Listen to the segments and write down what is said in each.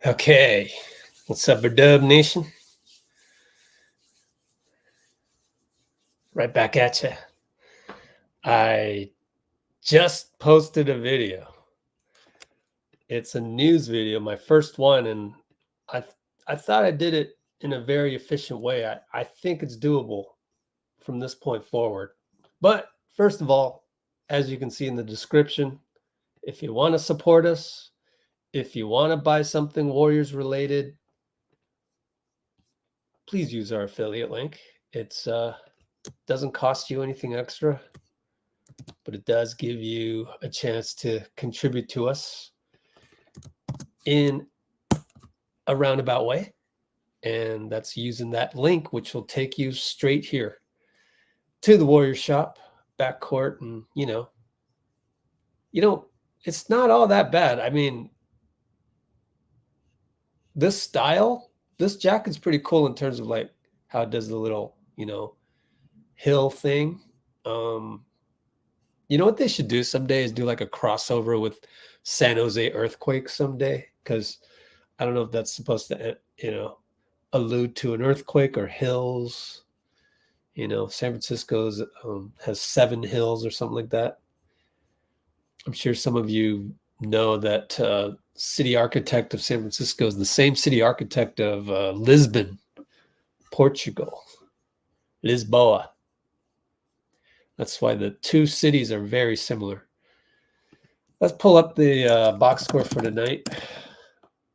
Okay, what's up, Dub Nation? Right back at you. I just posted a video. It's a news video, my first one, and I thought I did it in a very efficient way. I think it's doable from this point forward. But first of all, as you can see in the description, if you want to support us, if you want to buy something Warriors related, please use our affiliate link. It's doesn't cost you anything extra, but it does give you a chance to contribute to us in a roundabout way. And that's using that link, which will take you straight here to the Warriors shop, backcourt. And, it's not all that bad. I mean, this style, this jacket's pretty cool in terms of like how it does the little, hill thing. You know what they should do someday is do like a crossover with San Jose Earthquake someday, because I don't know if that's supposed to, allude to an earthquake or hills. San Francisco's has 7 hills or something like that. I'm sure some of you know that city architect of San Francisco is the same city architect of Lisbon, Portugal, Lisboa. That's why the two cities are very similar. Let's pull up the box score for tonight.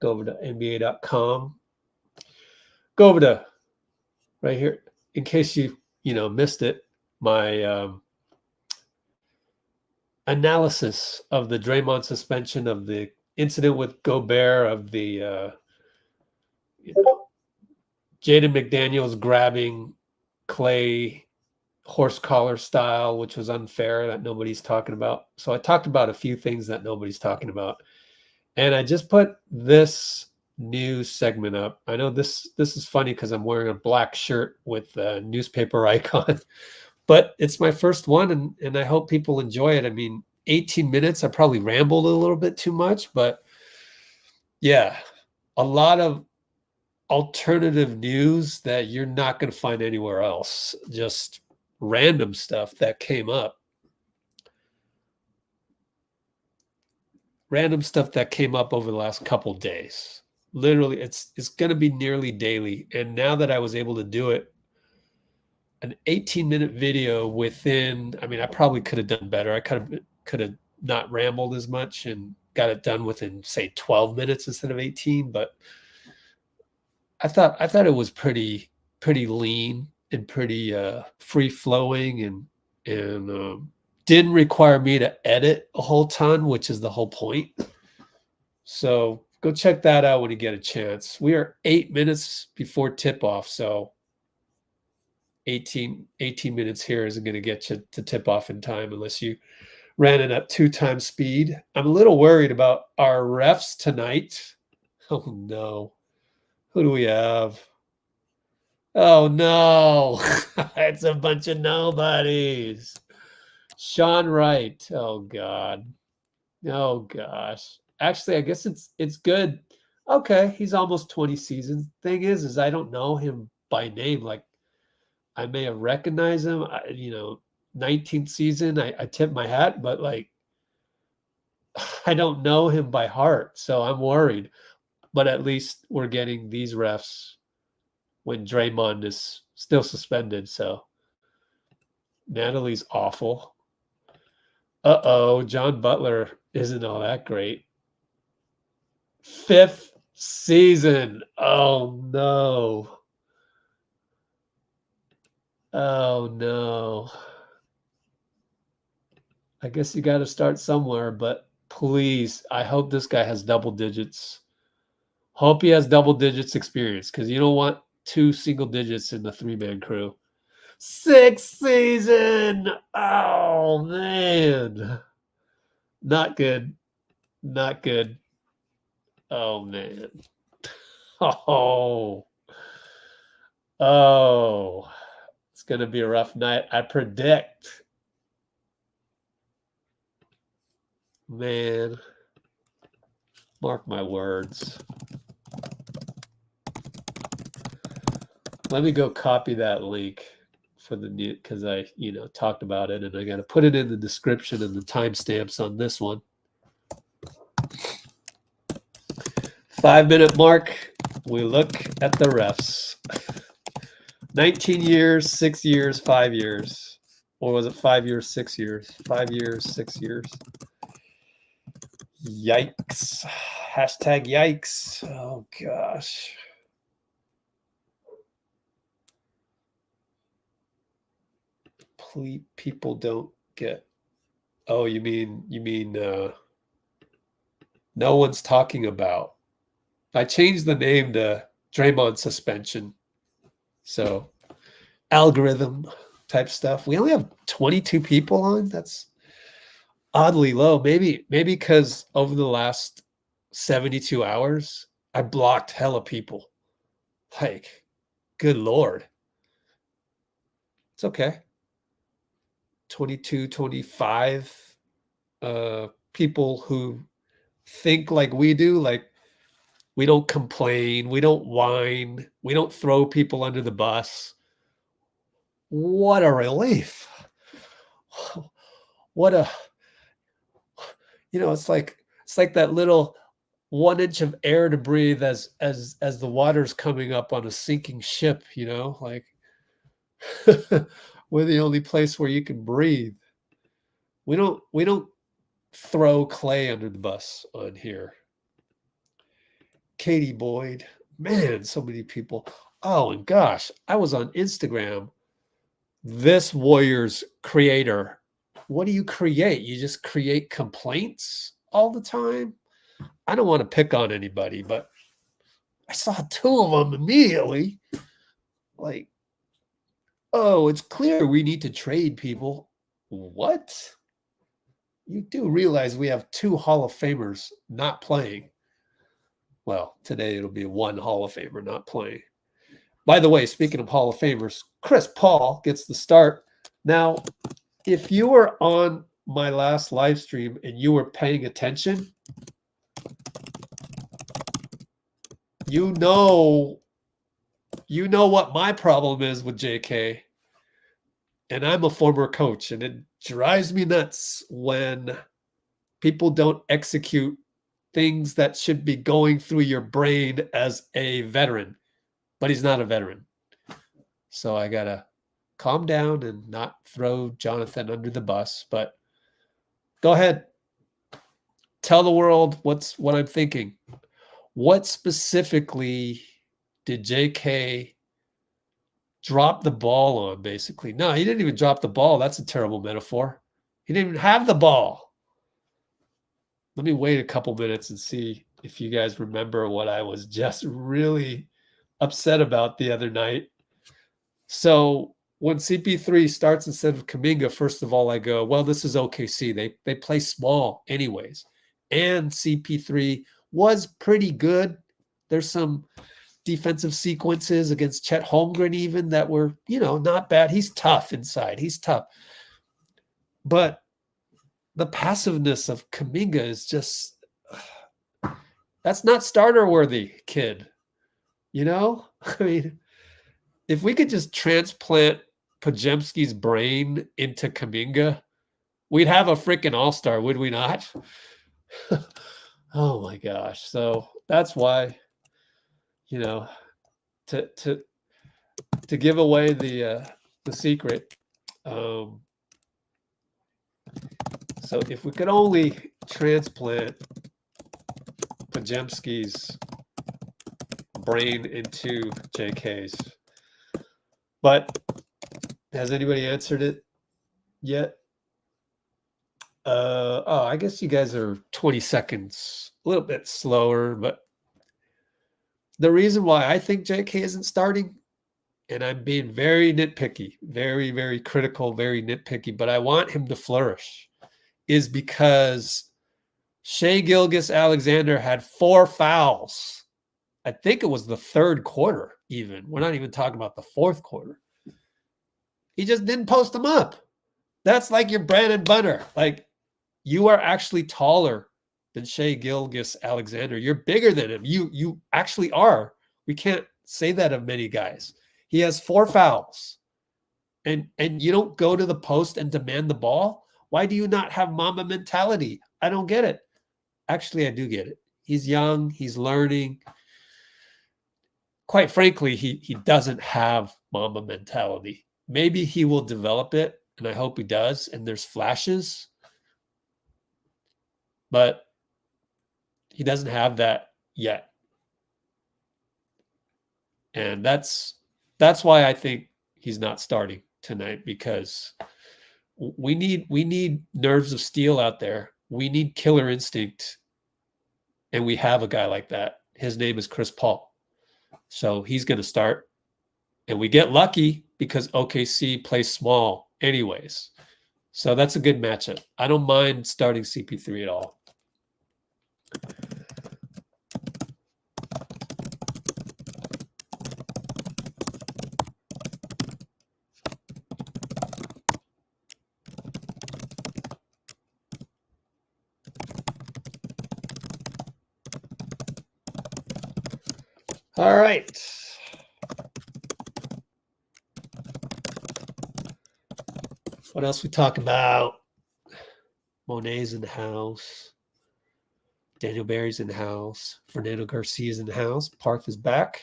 Go over to NBA.com. Go over to right here, in case you missed it, my analysis of the Draymond suspension, of the incident with Gobert, of the Jaden McDaniels grabbing Klay horse collar style, which was unfair, that nobody's talking about. So I talked about a few things that nobody's talking about. And I just put this new segment up. I know this is funny because I'm wearing a black shirt with a newspaper icon, but it's my first one, and I hope people enjoy it. I mean, 18 minutes, I probably rambled a little bit too much, but yeah, a lot of alternative news that you're not going to find anywhere else. Just random stuff that came up. Random stuff that came up over the last couple days. Literally, it's going to be nearly daily. And now that I was able to do it, an 18-minute video within, I mean, I probably could have done better. I could have not rambled as much and got it done within, say, 12 minutes instead of 18. But I thought it was pretty lean and pretty free flowing, and didn't require me to edit a whole ton, which is the whole point. So go check that out when you get a chance. We are 8 minutes before tip off, so 18 minutes here isn't going to get you to tip off in time unless you ran it at 2x speed. I'm a little worried about our refs tonight. Oh no. Who do we have? Oh no. It's a bunch of nobodies. Sean Wright. Oh God. Oh gosh. Actually, I guess it's good. Okay, he's almost 20 seasons. Thing is I don't know him by name. Like, I may have recognized him. 19th season, I tip my hat, but like, I don't know him by heart, so I'm worried. But at least we're getting these refs when Draymond is still suspended. So Natalie's awful. Uh-oh, John Butler isn't all that great. 5th season. Oh no. Oh no. I guess you got to start somewhere, but please, I hope this guy has double digits. Hope he has double digits experience, because you don't want 2 single digits in the 3-man crew. 6th season. Oh man. Not good. Not good. Oh man. Oh. Oh. It's going to be a rough night. I predict. Man. Mark my words. Let me go copy that link for the new, because I, talked about it, and I got to put it in the description and the timestamps on this one. 5-minute mark. We look at the refs. 19 years, 6 years, 5 years. Or was it 5 years, 6 years? 5 years, 6 years. Yikes. Hashtag yikes. Oh, gosh. Please, people don't get. Oh, you mean no one's talking about. I changed the name to Draymond suspension. So algorithm type stuff. We only have 22 people on. That's oddly low. Maybe because over the last 72 hours, I blocked hella people. Like, good Lord. It's okay. 22, 25 people who think like we do, like we don't complain, we don't whine, we don't throw people under the bus. What a relief. What a, it's like that little 1 inch of air to breathe as the water's coming up on a sinking ship, like we're the only place where you can breathe. We don't throw Klay under the bus on here. Katie Boyd, man, so many people. Oh, and gosh, I was on Instagram. This Warriors creator, what do you create? You just create complaints all the time? I don't want to pick on anybody, but I saw 2 of them immediately. Like, oh, it's clear we need to trade people. What? You do realize we have 2 Hall of Famers not playing. Well, today it'll be 1 Hall of Famer not playing. By the way, speaking of Hall of Famers, Chris Paul gets the start. Now, if you were on my last live stream and you were paying attention, you know what my problem is with JK. And I'm a former coach, and it drives me nuts when people don't execute things that should be going through your brain as a veteran, but he's not a veteran. So I got to calm down and not throw Jonathan under the bus, but go ahead. Tell the world what I'm thinking. What specifically did JK drop the ball on, basically? No, he didn't even drop the ball. That's a terrible metaphor. He didn't even have the ball. Let me wait a couple minutes and see if you guys remember what I was just really upset about the other night. So when CP3 starts instead of Kuminga, first of all, I go, well, this is OKC. They play small anyways. And CP3 was pretty good. There's some defensive sequences against Chet Holmgren even that were, not bad. He's tough inside. He's tough. But the passiveness of Kuminga is just, that's not starter worthy, kid. I mean, if we could just transplant Podziemski's brain into Kuminga, we'd have a freaking all-star, would we not? Oh my gosh. So that's why, to give away the secret. So if we could only transplant Podziemski's brain into JK's. But has anybody answered it yet? I guess you guys are 20 seconds, a little bit slower, but the reason why I think JK isn't starting, and I'm being very nitpicky, very, very critical, very nitpicky, but I want him to flourish, is because Shai Gilgeous-Alexander had 4 fouls. I think it was the 3rd quarter even. We're not even talking about the 4th quarter. He just didn't post them up. That's like your bread and butter. Like, you are actually taller than Shai Gilgeous-Alexander. You're bigger than him. You actually are. We can't say that of many guys. He has 4 fouls. And you don't go to the post and demand the ball? Why do you not have Mamba mentality? I don't get it. Actually, I do get it. He's young. He's learning. Quite frankly, he doesn't have Mamba mentality. Maybe he will develop it, and I hope he does, and there's flashes. But he doesn't have that yet. And that's why I think he's not starting tonight, because we need nerves of steel out there. We need killer instinct. And we have a guy like that. His name is Chris Paul. So he's going to start. And we get lucky because OKC plays small anyways. So that's a good matchup. I don't mind starting CP3 at all. All right. What else we talk about? Monet's in the house. Daniel Barry's in the house. Fernando Garcia's in the house. Parth is back.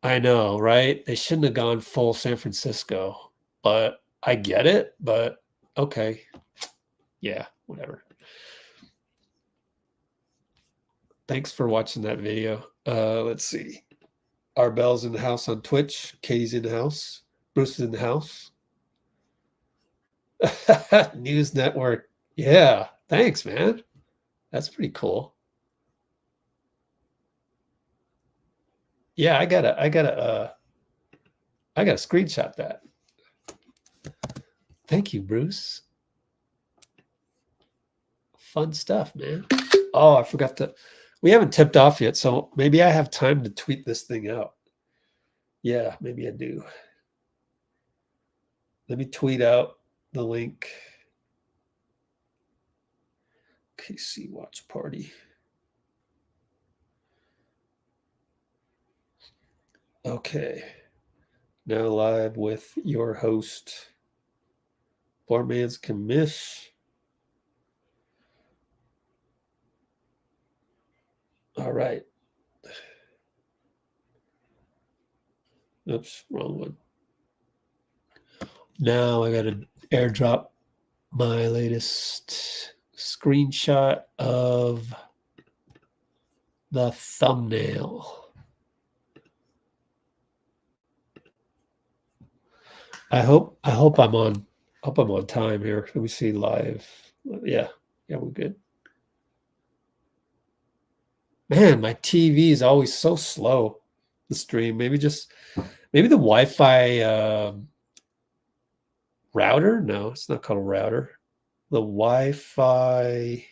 I know, right? They shouldn't have gone full San Francisco, but I get it. But okay. Yeah, whatever. Thanks for watching that video. Let's see. Arbel's in the house on Twitch. Katie's in the house. Bruce is in the house. News Network. Yeah, thanks, man. That's pretty cool. Yeah, I gotta screenshot that. Thank you, Bruce. Fun stuff, man. Oh, I forgot to. We haven't tipped off yet, so maybe I have time to tweet this thing out. Yeah, maybe I do. Let me tweet out the link. KC watch party. Okay. Now live with your host, Poor Man's Commish. All right. Oops, wrong one. Now I got to airdrop my latest screenshot of the thumbnail. I hope I'm on time here. Let me see live. Yeah, we're good. Man, my TV is always so slow. The stream, maybe the Wi-Fi router. No, it's not called a router. The Wi-Fi.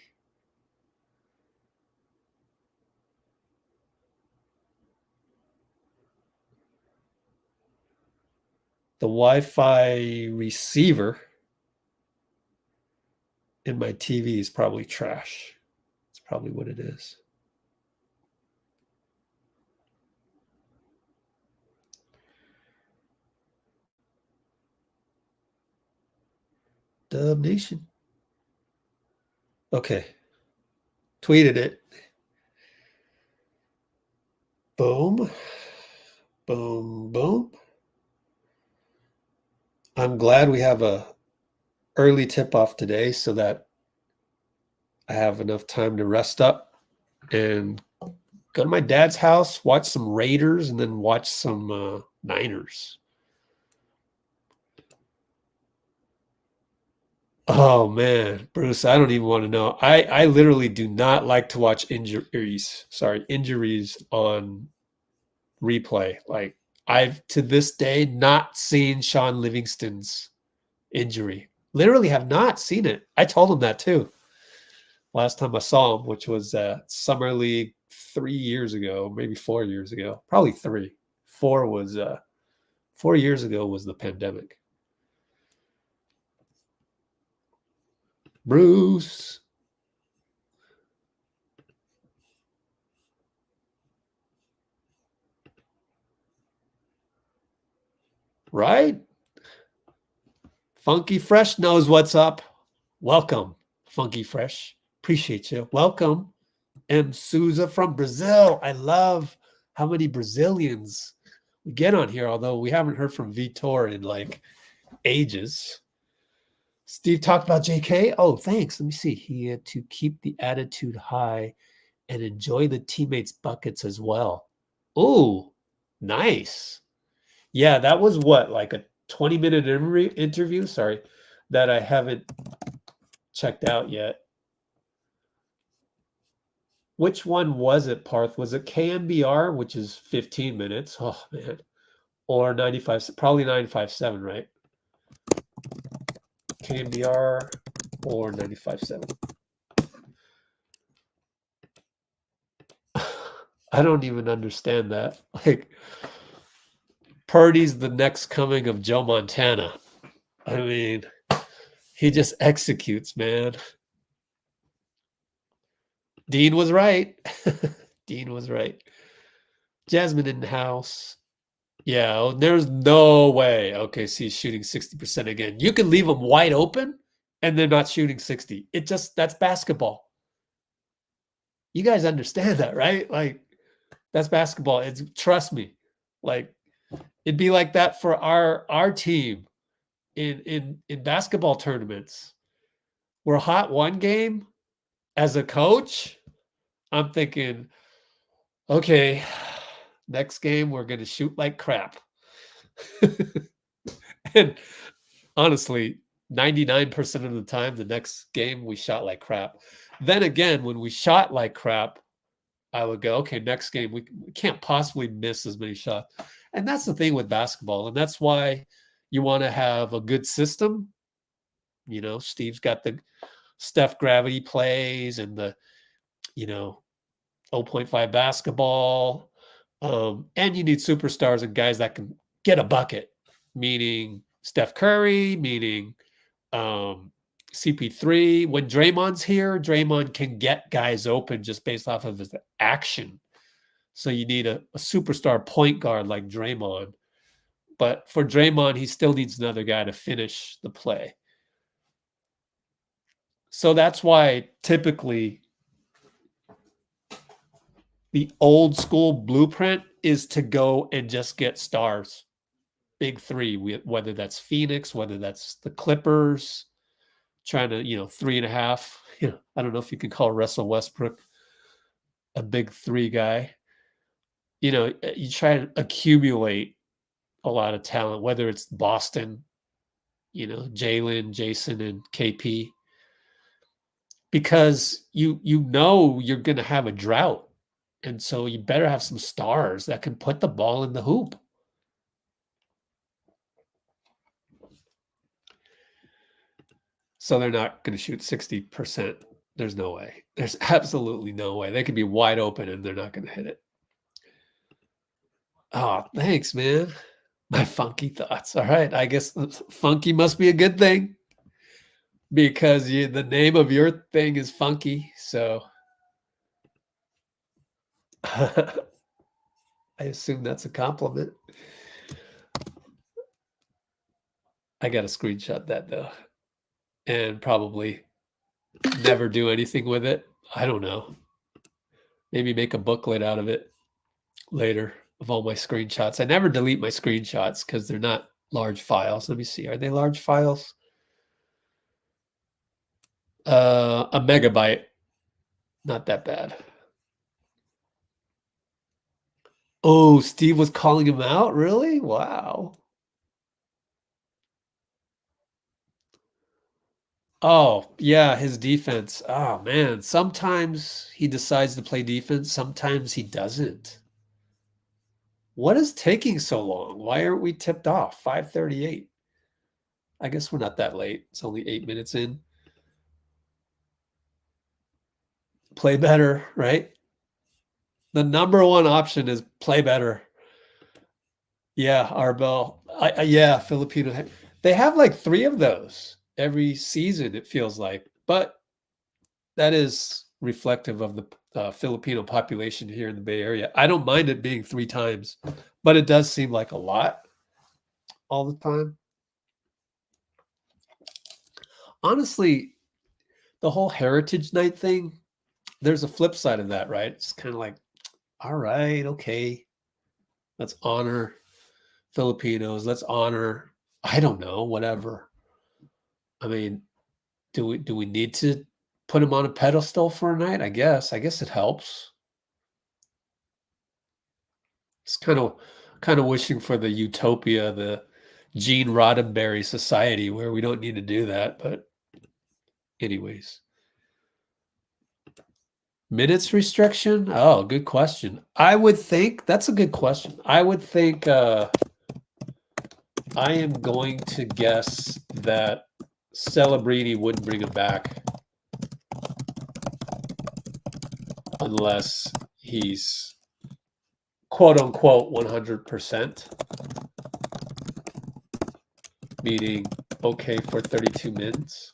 The Wi-Fi receiver in my TV is probably trash. It's probably what it is. Dub Nation. Okay. Tweeted it. Boom. Boom, boom. I'm glad we have a early tip-off today so that I have enough time to rest up and go to my dad's house, watch some Raiders, and then watch some Niners. Oh, man, Bruce, I don't even want to know. I literally do not like to watch injuries on replay. Like, I've, to this day, not seen Sean Livingston's injury. Literally have not seen it. I told him that too. Last time I saw him, which was Summer League 3 years ago, maybe 4 years ago. Probably 3. 4 was 4 years ago was the pandemic. Bruce. Right? Funky Fresh knows what's up. Welcome, Funky Fresh. Appreciate you. Welcome, M. Souza from Brazil. I love how many Brazilians we get on here, although we haven't heard from Vitor in like ages. Steve talked about JK. Oh, thanks. Let me see. He had to keep the attitude high and enjoy the teammates' buckets as well. Oh, nice. Yeah, that was what, like a 20-minute interview? Sorry, that I haven't checked out yet. Which one was it, Parth? Was it KMBR, which is 15 minutes? Oh, man. Or 95, probably 957, right? KMBR or 95.7. I don't even understand that. Like, Purdy's the next coming of Joe Montana. I mean, he just executes, man. Dean was right. Dean was right. Jasmine in the house. Yeah, there's no way OKC's shooting 60% again. You can leave them wide open and they're not shooting 60. That's basketball. You guys understand that, right? Like, that's basketball. Trust me. Like, it'd be like that for our team in basketball tournaments. We're hot one game. As a coach, I'm thinking, okay, next game we're going to shoot like crap. And honestly, 99% of the time, the next game we shot like crap. Then again, when we shot like crap, I would go, okay, next game we can't possibly miss as many shots. And that's the thing with basketball. And that's why you want to have a good system. You know, Steve's got the Steph gravity plays and the, 0.5 basketball. And you need superstars and guys that can get a bucket, meaning Steph Curry, meaning CP3. When Draymond's here, Draymond can get guys open just based off of his action. So you need a superstar point guard like Draymond. But for Draymond, he still needs another guy to finish the play. So that's why typically the old school blueprint is to go and just get stars. Big three, whether that's Phoenix, whether that's the Clippers, trying to, 3.5. I don't know if you can call Russell Westbrook a big three guy. You try to accumulate a lot of talent, whether it's Boston, Jalen, Jason, and KP, because you're going to have a drought. And so you better have some stars that can put the ball in the hoop. So they're not going to shoot 60%. There's no way. There's absolutely no way. They could be wide open and they're not going to hit it. Oh, thanks, man. My funky thoughts. All right. I guess funky must be a good thing because the name of your thing is funky. So I assume that's a compliment. I got to screenshot that though. And probably never do anything with it. I don't know. Maybe make a booklet out of it later of all my screenshots. I never delete my screenshots because they're not large files. Let me see. Are they large files? A megabyte. Not that bad. Oh, Steve was calling him out? Really? Wow. Oh, yeah, his defense. Oh, man. Sometimes he decides to play defense. Sometimes he doesn't. What is taking so long? Why aren't we tipped off? 5:38. I guess we're not that late. It's only 8 minutes in. Play better, right? The number one option is play better. Yeah, Arbel. Yeah, Filipino. They have like 3 of those every season, it feels like. But that is reflective of the Filipino population here in the Bay Area. I don't mind it being 3 times, but it does seem like a lot. all the time. Honestly, the whole Heritage Night thing, there's a flip side of that, right? It's kind of like, all right, okay, let's honor Filipinos. Let's honor, I don't know, whatever. I mean, do we need to put him on a pedestal for a night? I guess it helps. It's kind of wishing for the utopia, the Gene Roddenberry society where we don't need to do that. But anyways, minutes restriction. Oh, good question. I would think that's a good question. I would think I am going to guess that Celebrini wouldn't bring him back unless he's quote unquote 100%, meaning okay for 32 minutes.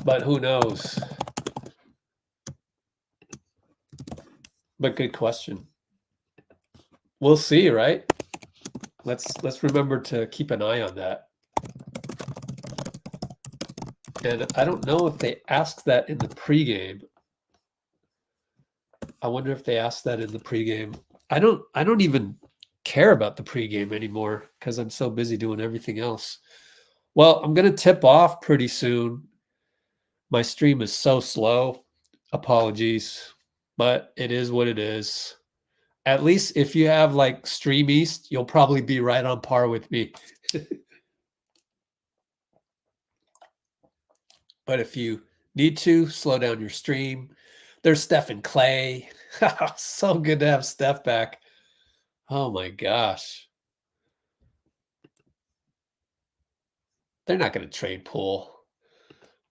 But who knows? But good question. We'll see, right? Let's remember to keep an eye on that. And I don't know if they asked that in the pregame. I wonder if they asked that in the pregame. I don't even care about the pregame anymore because I'm so busy doing everything else. Well, I'm going to tip off pretty soon. My stream is so slow. Apologies, but it is what it is. At least if you have like Stream East, you'll probably be right on par with me. But if you need to, slow down your stream. There's Steph and Klay. So good to have Steph back. Oh my gosh. They're not going to trade Poole.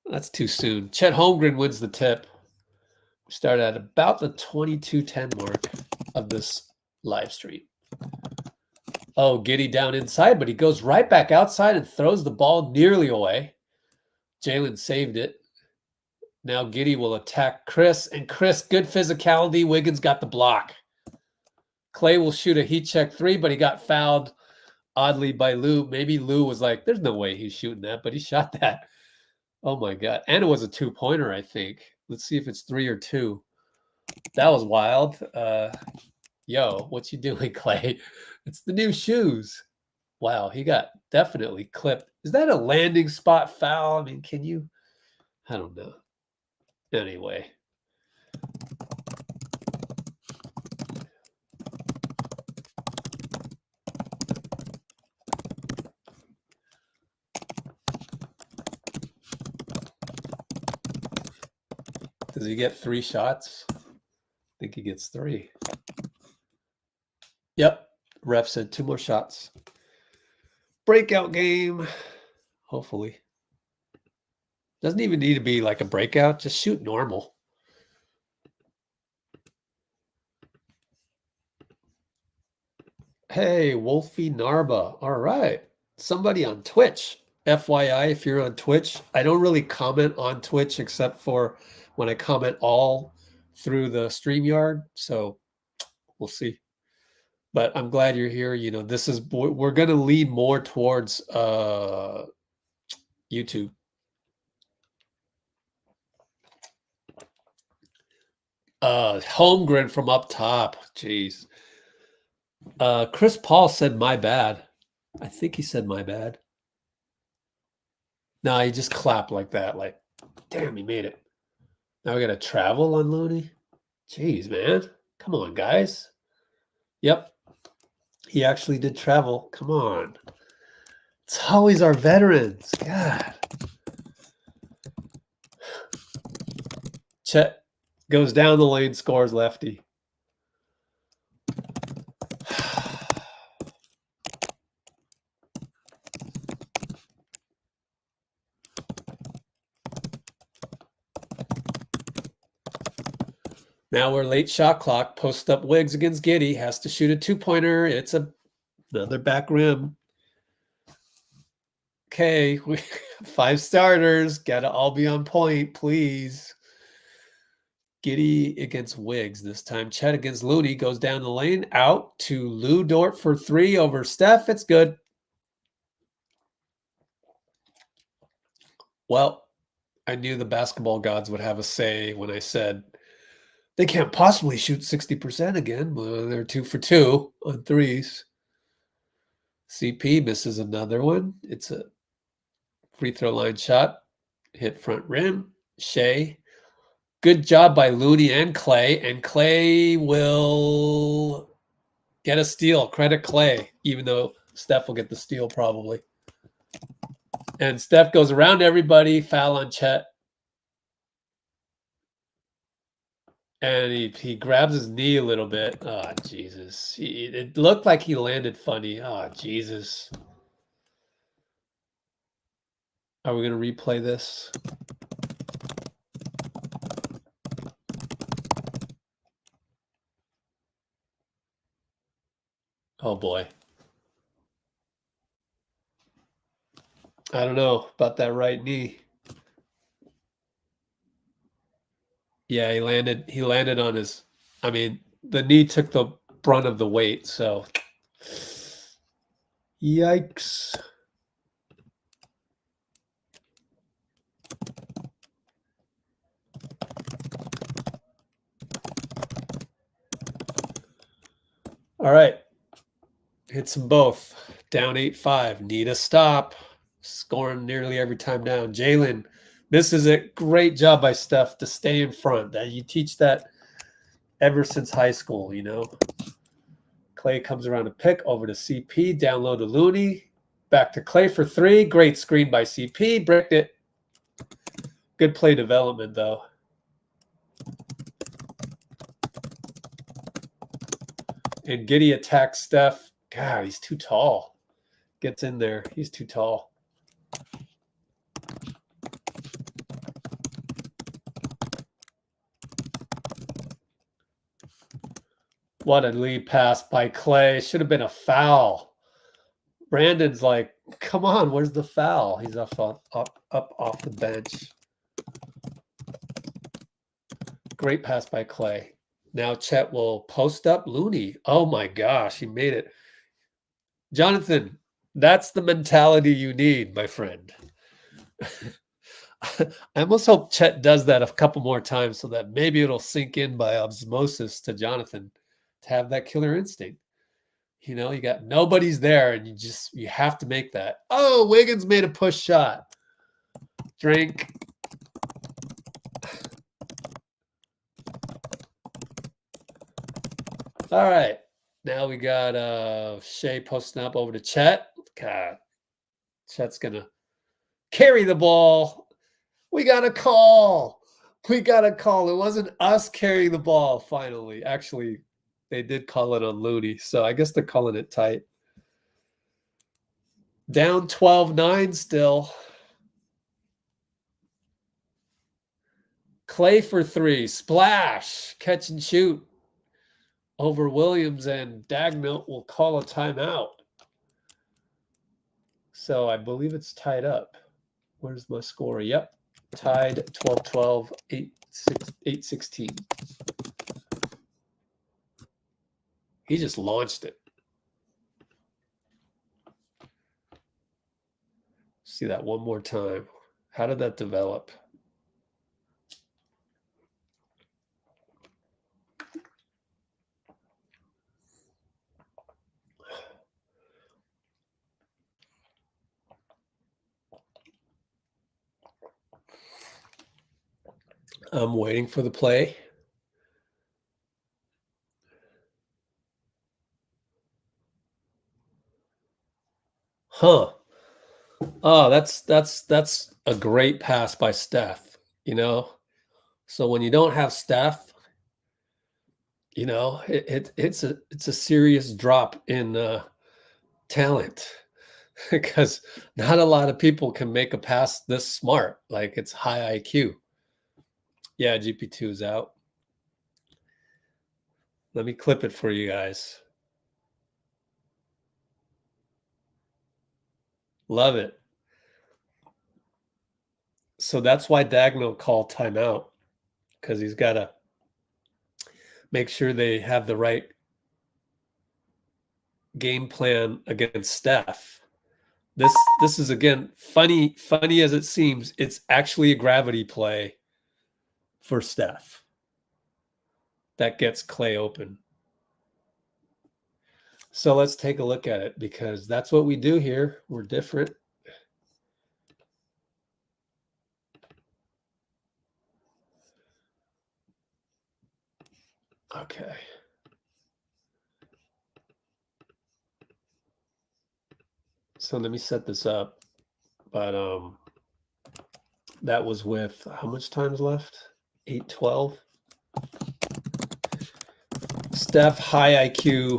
That's too soon. Chet Holmgren wins the tip. We start at about the 22:10 mark of this live stream. Oh, Giddey down inside, but he goes right back outside and throws the ball nearly away. Jalen saved it. Now Giddey will attack Chris, and Chris, good physicality. Wiggins got the block. Klay will shoot a heat check three, but he got fouled oddly by Lou. Maybe Lou was like, there's no way he's shooting that, but he shot that. Oh my God. And it was a 2-pointer, I think. Let's see if it's 3 or 2. That was wild. Yo, what you doing, Klay? It's the new shoes. Wow, he got definitely clipped. Is that a landing spot foul? I mean, can you? I don't know. Anyway. Does he get 3 shots? I think he gets 3. Yep. Ref said 2 more shots. Breakout game. Hopefully. Doesn't even need to be like a breakout. Just shoot normal. Hey, Wolfie Narba. All right. Somebody on Twitch. FYI, if you're on Twitch, I don't really comment on Twitch except for when I comment all through the StreamYard. So we'll see. But I'm glad you're here. You know, this is, we're going to lean more towards YouTube. Holmgren from up top. Jeez. Chris Paul said my bad. I think he said my bad. No, he just clapped like that. Like, damn, he made it. Now we got to travel on Looney. Jeez, man. Come on, guys. Yep. He actually did travel. Come on. It's always our veterans. God. Chet goes down the lane, scores lefty. Now we're late shot clock. Post up Wiggs against Giddey. Has to shoot a 2-pointer. It's another back rim. Okay, 5 starters. Got to all be on point, please. Giddey against Wiggs this time. Chet against Looney goes down the lane. Out to Lou Dort for 3 over Steph. It's good. Well, I knew the basketball gods would have a say when I said they can't possibly shoot 60% again. Well, they're 2 for 2 on threes. CP misses another one. It's a free throw line shot. Hit front rim. Shai. Good job by Looney and Klay. And Klay will get a steal. Credit Klay, even though Steph will get the steal probably. And Steph goes around everybody. Foul on Chet. And he grabs his knee a little bit. Oh, Jesus. It looked like he landed funny. Oh, Jesus. Are we going to replay this? Oh, boy. I don't know about that right knee. Yeah, he landed on his, I mean, the knee took the brunt of the weight, so yikes. All right. Hits them both. Down 8-5. Need a stop. Scoring nearly every time down. Jalen, this is a great job by Steph to stay in front. That you teach that ever since high school, you know. Klay comes around a pick over to CP. Down low to Looney. Back to Klay for 3. Great screen by CP. Bricked it. Good play development, though. And Giddey attacks Steph. God, he's too tall. Gets in there. He's too tall. What a lead pass by Klay. Should have been a foul. Brandon's like, come on, where's the foul? He's up off the bench. Great pass by Klay. Now Chet will post up Looney. Oh my gosh, he made it. Jonathan, that's the mentality you need, my friend. I almost hope Chet does that a couple more times so that maybe it'll sink in by osmosis to Jonathan to have that killer instinct. You know, you got nobody's there and you have to make that. Oh, Wiggins made a push shot. Drink. All right. Now we got Shai posting up over to Chet. God, Chet's going to carry the ball. We got a call. We got a call. It wasn't us carrying the ball finally. Actually, they did call it on Looney, so I guess they're calling it tight. Down 12-9 still. Klay for 3. Splash. Catch and shoot. Over Williams, and Dagnall will call a timeout. So I believe it's tied up. Where's my score? Yep. Tied 12-12, 8-16. He just launched it. See that one more time. How did that develop? I'm waiting for the play. Huh. Oh, that's a great pass by Steph, you know? So when you don't have Steph, you know, it's a serious drop in talent because not a lot of people can make a pass this smart. Like it's high IQ. Yeah, GP2 is out. Let me clip it for you guys. Love it. So that's why Dagnall called timeout, because he's got to make sure they have the right game plan against Steph. This is, again, funny as it seems. It's actually a gravity play for Steph that gets Klay open. So let's take a look at it, because that's what we do here. We're different. Okay. So let me set this up. But that was with how much time's left? 8:12. Steph, high IQ,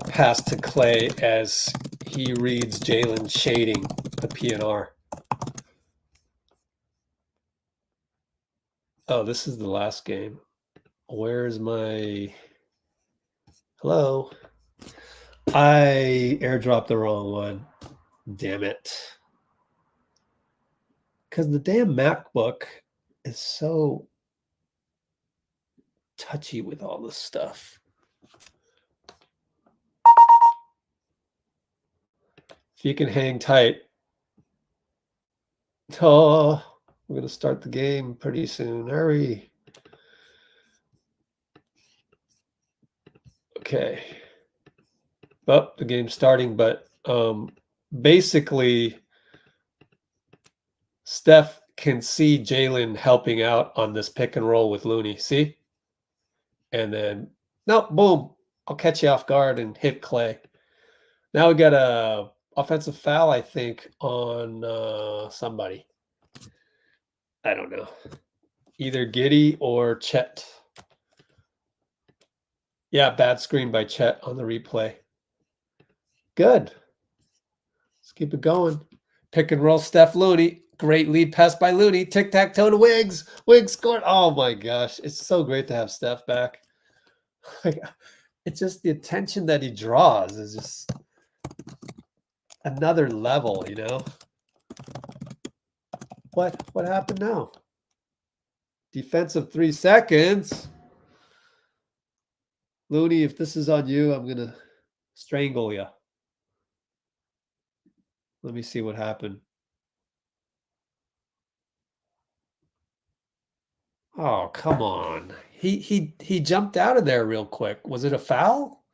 pass to Klay as he reads Jalen shading the PNR. Oh, this is the last game. Where's my... Hello? I airdropped the wrong one. Damn it. Because the damn MacBook is so touchy with all this stuff. If you can hang tight. Oh, we're going to start the game pretty soon. Hurry. Okay. Well, the game's starting, but basically, Steph can see Jalen helping out on this pick and roll with Looney. See? And then, no, boom. I'll catch you off guard and hit Klay. Now we got a offensive foul, I think, on somebody. I don't know. Either Giddey or Chet. Yeah, bad screen by Chet on the replay. Good. Let's keep it going. Pick and roll, Steph Looney. Great lead pass by Looney. Tic-tac-toe to Wiggs. Wiggs scored. Oh, my gosh. It's so great to have Steph back. It's just the attention that he draws is just another level, you know? What happened now? Defensive 3 seconds. Looney, if this is on you, I'm going to strangle you. Let me see what happened. Oh, come on. He jumped out of there real quick. Was it a foul?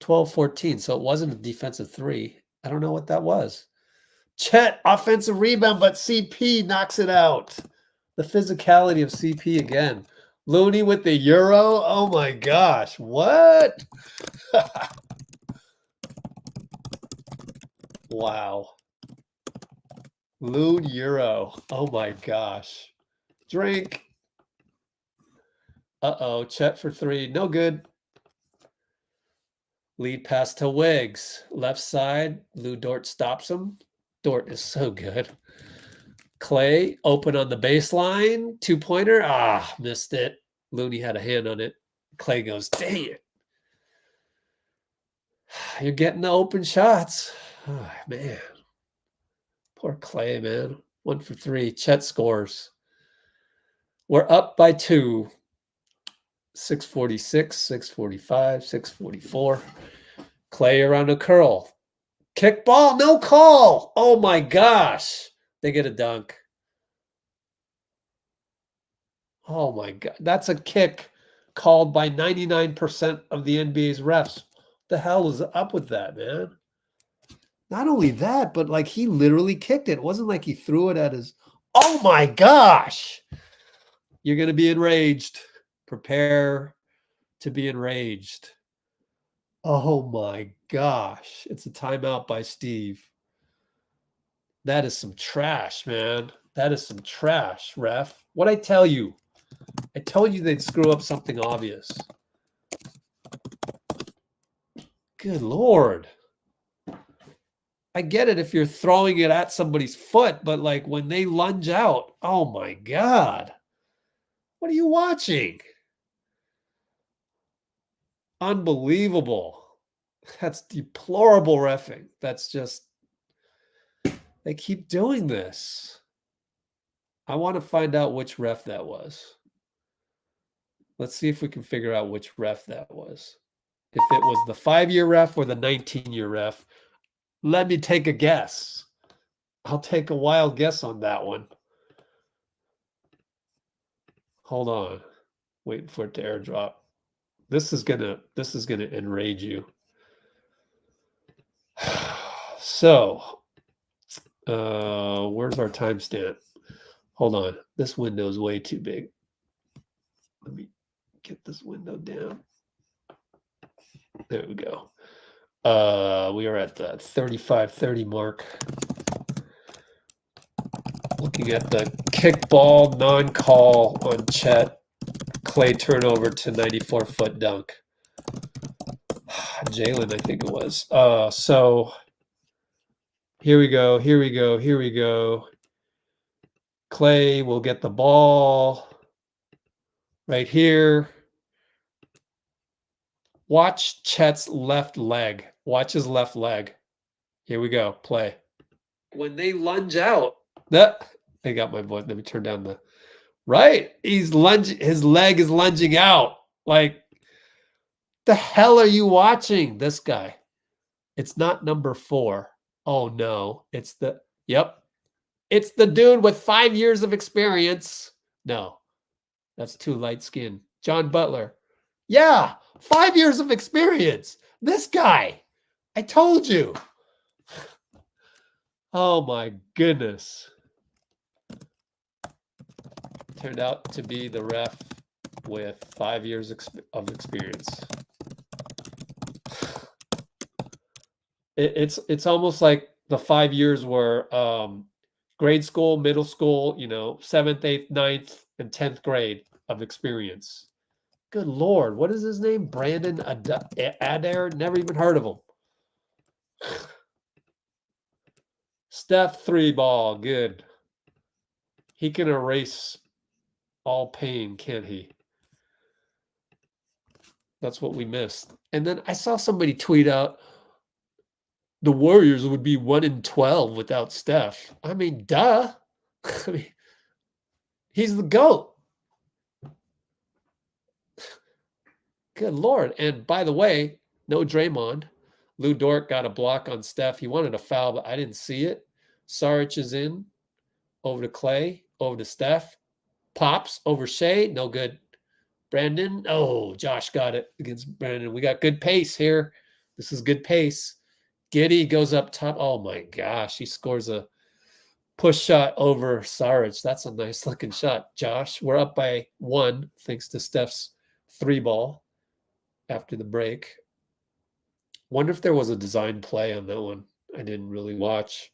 12-14. So it wasn't a defensive 3. I don't know what that was. Chet, offensive rebound, but CP knocks it out. The physicality of CP again. Looney with the Euro. Oh my gosh. What? Wow. Loon Euro. Oh my gosh. Drink. Uh-oh. Chet for 3. No good. Lead pass to Wiggs. Left side. Lou Dort stops him. Dort is so good. Klay open on the baseline. 2-pointer. Ah, missed it. Looney had a hand on it. Klay goes, dang it. You're getting the open shots. Oh, man. Poor Klay, man. 1 for 3. Chet scores. We're up by 2. 6:46, 6:45, 6:44. Klay around a curl. Kick ball, no call. Oh my gosh. They get a dunk. Oh my God. That's a kick called by 99% of the NBA's refs. What the hell is up with that, man? Not only that, but like he literally kicked it. It wasn't like he threw it at his... Oh my gosh. You're going to be enraged. Prepare to be enraged. Oh my gosh. It's a timeout by Steve. That is some trash, man. That is some trash, ref. What'd I tell you? I told you they'd screw up something obvious. Good Lord. I get it if you're throwing it at somebody's foot, but like when they lunge out, oh my God. What are you watching? Unbelievable. That's deplorable reffing. That's just, they keep doing this. I want to find out which ref that was. Let's see if we can figure out which ref that was. If it was the 5-year ref or the 19-year ref. Let me take a guess. I'll take a wild guess on that one. Hold on. Waiting for it to airdrop. This is gonna enrage you. So, where's our timestamp? Hold on. This window is way too big. Let me get this window down. There we go. We are at the 35:30 mark. Looking at the kickball non-call on Chet. Klay turnover to 94-foot dunk. Jalen, I think it was. So here we go. Klay will get the ball right here. Watch Chet's left leg. Watch his left leg. Here we go. Play. When they lunge out, they got my voice. Let me turn down the right. He's lunging. His leg is lunging out. Like, the hell are you watching? This guy. It's not number 4. Oh no. It's the It's the dude with 5 years of experience. No, that's too light skinned. John Butler. Yeah, 5 years of experience. This guy. I told you. Oh my goodness. Turned out to be the ref with 5 years of experience. It's almost like the 5 years were grade school, middle school, 7th, 8th, 9th, and 10th grade of experience. Good Lord, what is his name? Brandon Adair? Never even heard of him. Steph 3 ball, good. He can erase all pain, can't he? That's what we missed. And then I saw somebody tweet out, the Warriors would be 1-12 without Steph. I mean, duh. I mean, he's the GOAT. Good Lord. And by the way, no Draymond. Lou Dort got a block on Steph. He wanted a foul, but I didn't see it. Saric is in. Over to Klay. Over to Steph. Pops over Shai. No good. Brandon. Oh, Josh got it against Brandon. We got good pace here. This is good pace. Giddey goes up top. Oh my gosh. He scores a push shot over Saric. That's a nice looking shot, Josh. We're up by 1 thanks to Steph's 3 ball after the break. Wonder if there was a design play on that one. I didn't really watch.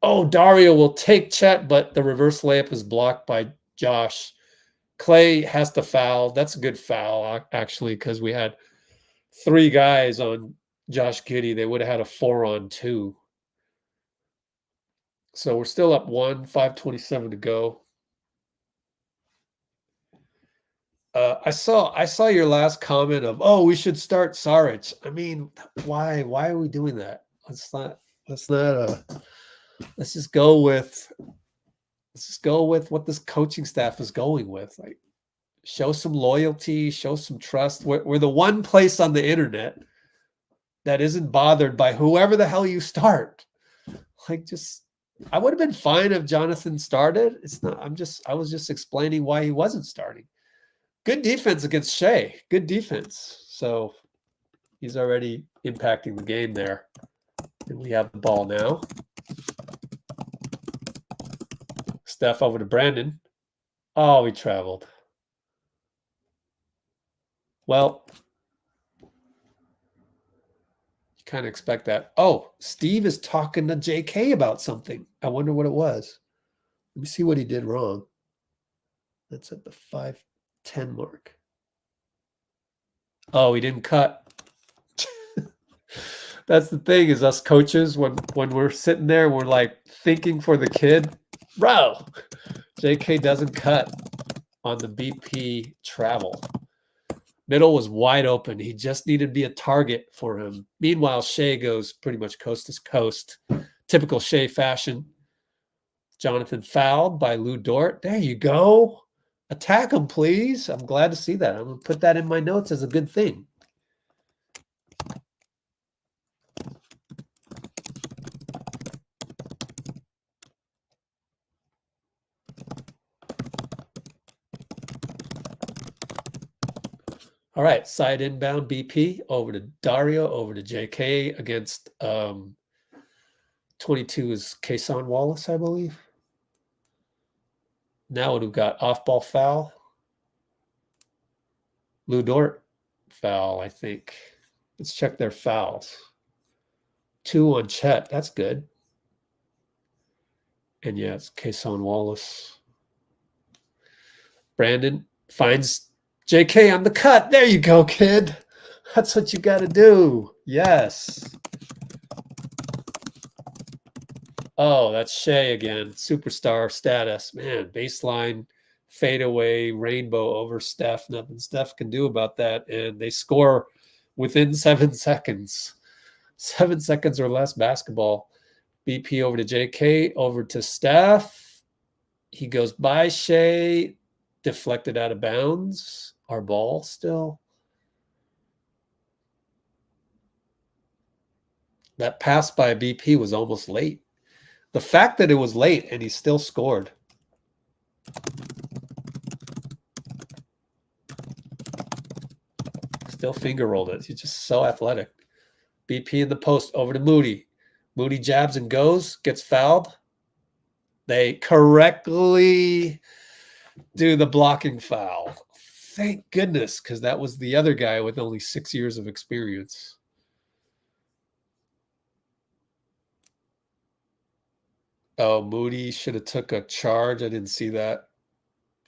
Oh, Dario will take Chet, but the reverse layup is blocked by Josh. Klay has to foul. That's a good foul, actually, because we had 3 guys on Josh Giddey. They would have had a 4-on-2. So we're still up 1, 5:27 to go. I saw your last comment of, oh, we should start Saric. I mean, why are we doing that? Let's just go with what this coaching staff is going with. Like, show some loyalty, show some trust. We're the one place on the internet that isn't bothered by whoever the hell you start. Like, I would have been fine if Jonathan started. It's not. I was just explaining why he wasn't starting. Good defense against Shai. Good defense. So he's already impacting the game there. And we have the ball now. Steph over to Brandon. Oh, he traveled. Well, you kind of expect that. Oh, Steve is talking to JK about something. I wonder what it was. Let me see what he did wrong. That's at the 5:10 mark. Oh, he didn't cut. That's the thing, is us coaches, when we're sitting there, we're like thinking for the kid. Bro, JK doesn't cut on the BP travel. Middle was wide open. He just needed to be a target for him. Meanwhile, Shai goes pretty much coast to coast. Typical Shai fashion. Jonathan fouled by Lou Dort. There you go. Attack him, please. I'm glad to see that. I'm going to put that in my notes as a good thing. All right, side inbound BP over to Dario, over to JK against 22 is Kason Wallace, I believe. Now we've got off-ball foul. Lou Dort foul, I think. Let's check their fouls. 2 on Chet. That's good. And yeah, it's Kason Wallace. Brandon finds JK on the cut. There you go, kid. That's what you got to do. Yes. Oh, that's Shai again. Superstar status. Man, baseline, fadeaway, rainbow over Steph. Nothing Steph can do about that. And they score within 7 seconds. 7 seconds or less basketball. BP over to JK, over to Steph. He goes by Shai, deflected out of bounds. Our ball still. That pass by BP was almost late. The fact that it was late and he still scored. Still finger rolled it. He's just so athletic. BP in the post over to Moody. Moody jabs and goes, gets fouled. They correctly do the blocking foul. Thank goodness, because that was the other guy with only 6 years of experience. Oh, Moody should have took a charge. I didn't see that.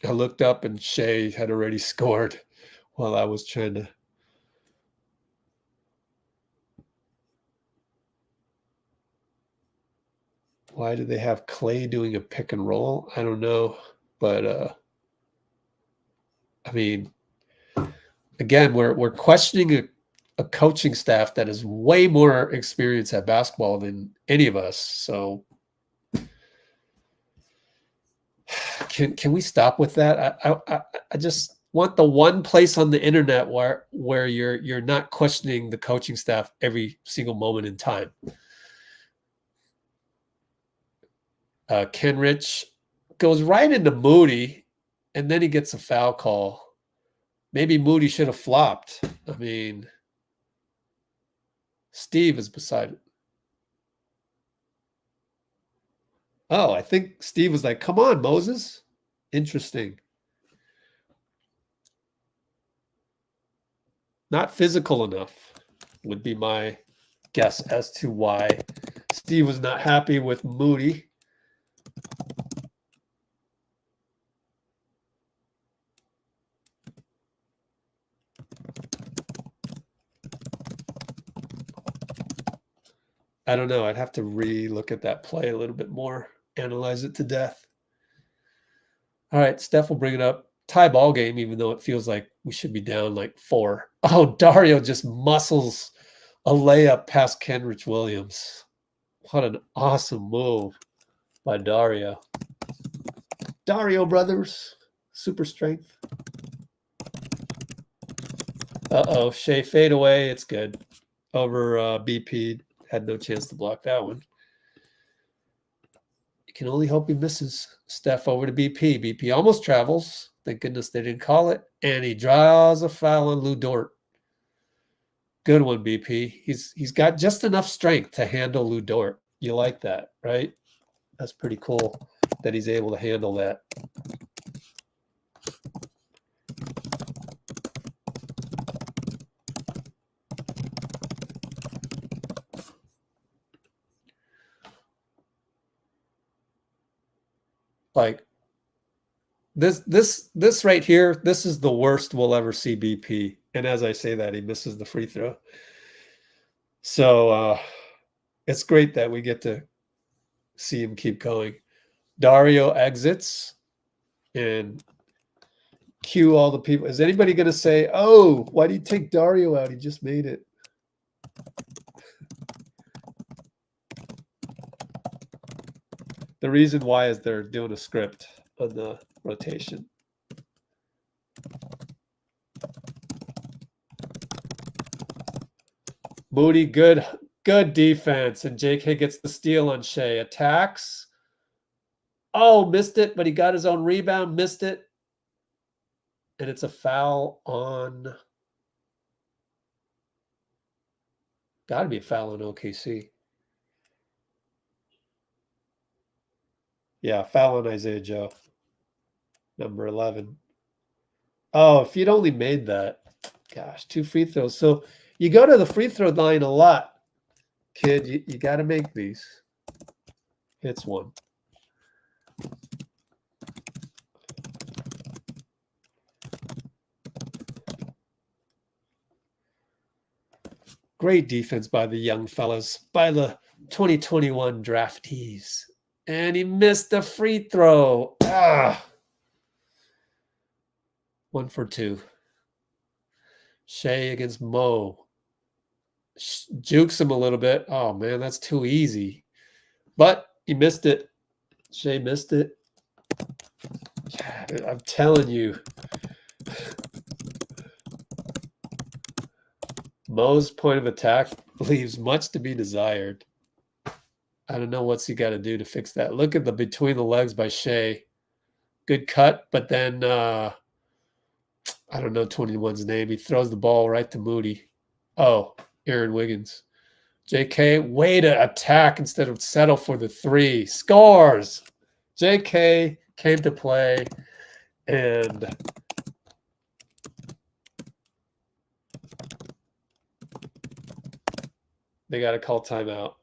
I looked up and Shai had already scored while I was trying to. Why do they have Klay doing a pick and roll? I don't know. But, I mean, again, we're questioning a coaching staff that is way more experienced at basketball than any of us. So can we stop with that? I just want the one place on the internet where you're not questioning the coaching staff every single moment in time. Kenrich goes right into Moody, and then he gets a foul call. Maybe Moody should have flopped. I mean, Steve is beside it. Oh, I think Steve was like, come on, Moses. Interesting. Not physical enough would be my guess as to why Steve was not happy with Moody. I don't know. I'd have to re-look at that play a little bit more, analyze it to death. All right, Steph will bring it up. Tie ball game, even though it feels like we should be down like 4. Oh, Dario just muscles a layup past Kenrich Williams. What an awesome move by Dario. Dario brothers, super strength. Uh-oh, Shai fade away. It's good. Over BP. Had no chance to block that one. You can only hope he misses. Steph over to BP. BP almost travels. Thank goodness they didn't call it. And he draws a foul on Lou Dort. Good one, BP. He's got just enough strength to handle Lou Dort. You like that, right? That's pretty cool that he's able to handle that. Like this right here, this is the worst we'll ever see BP. And as I say that, he misses the free throw. So it's great that we get to see him keep going. Dario exits and cue all the people. Is anybody going to say, oh, why do you take Dario out? He just made it. The reason why is they're doing a script on the rotation. Moody, good defense. And JK gets the steal on Shai. Attacks. Oh, missed it, but he got his own rebound, missed it. And it's a foul on... Got to be a foul on OKC. Yeah, foul on Isaiah Joe. Number 11. Oh, if you'd only made that. Gosh, 2 free throws. So you go to the free throw line a lot, kid. You got to make these. Hits one. Great defense by the young fellas, by the 2021 draftees. And he missed the free throw. 1 for 2. Shai against Mo. Jukes him a little bit. Oh, man, that's too easy. But he missed it. Shai missed it. I'm telling you. Mo's point of attack leaves much to be desired. I don't know what's he got to do to fix that. Look at the between the legs by Shai. Good cut, but then I don't know 21's name. He throws the ball right to Moody. Oh, Aaron Wiggins. JK, way to attack instead of settle for the 3. Scores! JK came to play, and they got to call timeout.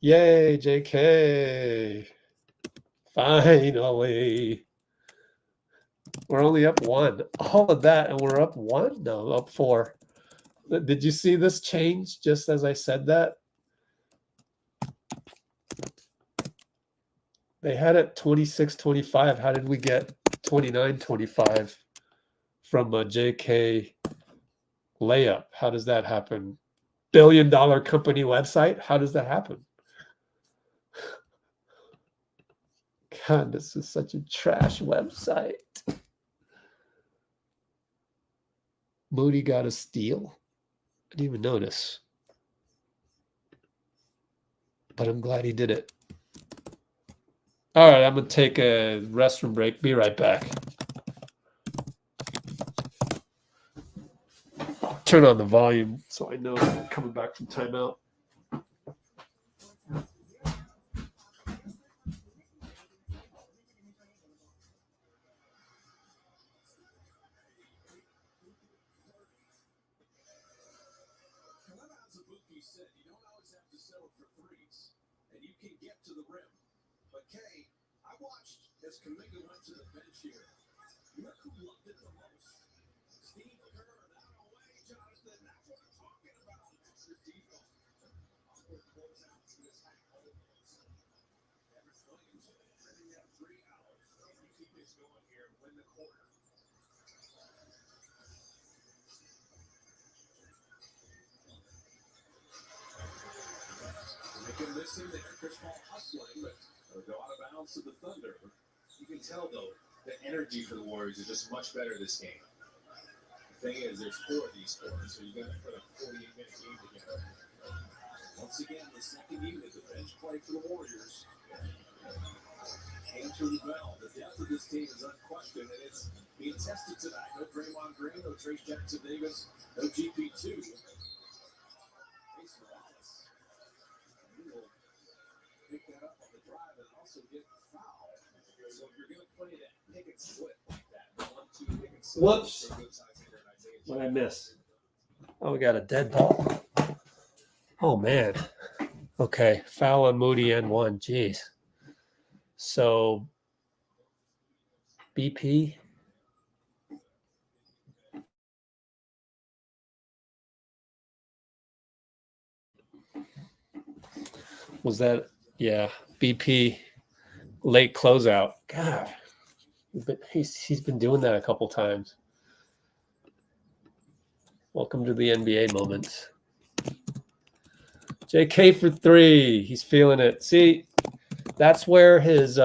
Yay, JK. Finally. We're only up 1. All of that, and we're up 1? No, up 4. Did you see this change just as I said that? They had it 26-25. How did we get 29-25 from a JK layup? How does that happen? $1 billion company website? How does that happen? God, this is such a trash website. Moody got a steal. I didn't even notice. But I'm glad he did it. All right, I'm going to take a restroom break. Be right back. Turn on the volume so I know I'm coming back from timeout. Kuminga went to the bench here. You know who loved it the most? Steph Curry. Out of the way, Jonathan. That's what I'm talking about. That's your defense. Osborne pulls out to his hat. Everett Williams running that 3 hours. They keep this going here and win the quarter. They can miss him there. Chris Paul hustling, but they'll go out of bounds to the Thunder. You can tell, though, the energy for the Warriors is just much better this game. The thing is, there's 4 of these quarters, so you got to put a 48-minute game together. Once again, the second unit, the bench play for the Warriors. Came through well. The depth of this team is unquestioned, and it's being tested tonight. No Draymond Green, no Trace Jackson Davis, no GP2. He will pick that up on the drive and also get the foul. So if you're going to play that pick and split like that, 1-2 pick and split. Whoops. What did I miss? Oh, we got a dead ball. Oh, man. Okay. Foul on Moody and 1. Jeez. So, BP. Was that? Yeah. BP. Late closeout. God, but he's been doing that a couple times. Welcome to the NBA moments. JK for 3. He's feeling it. See, that's where his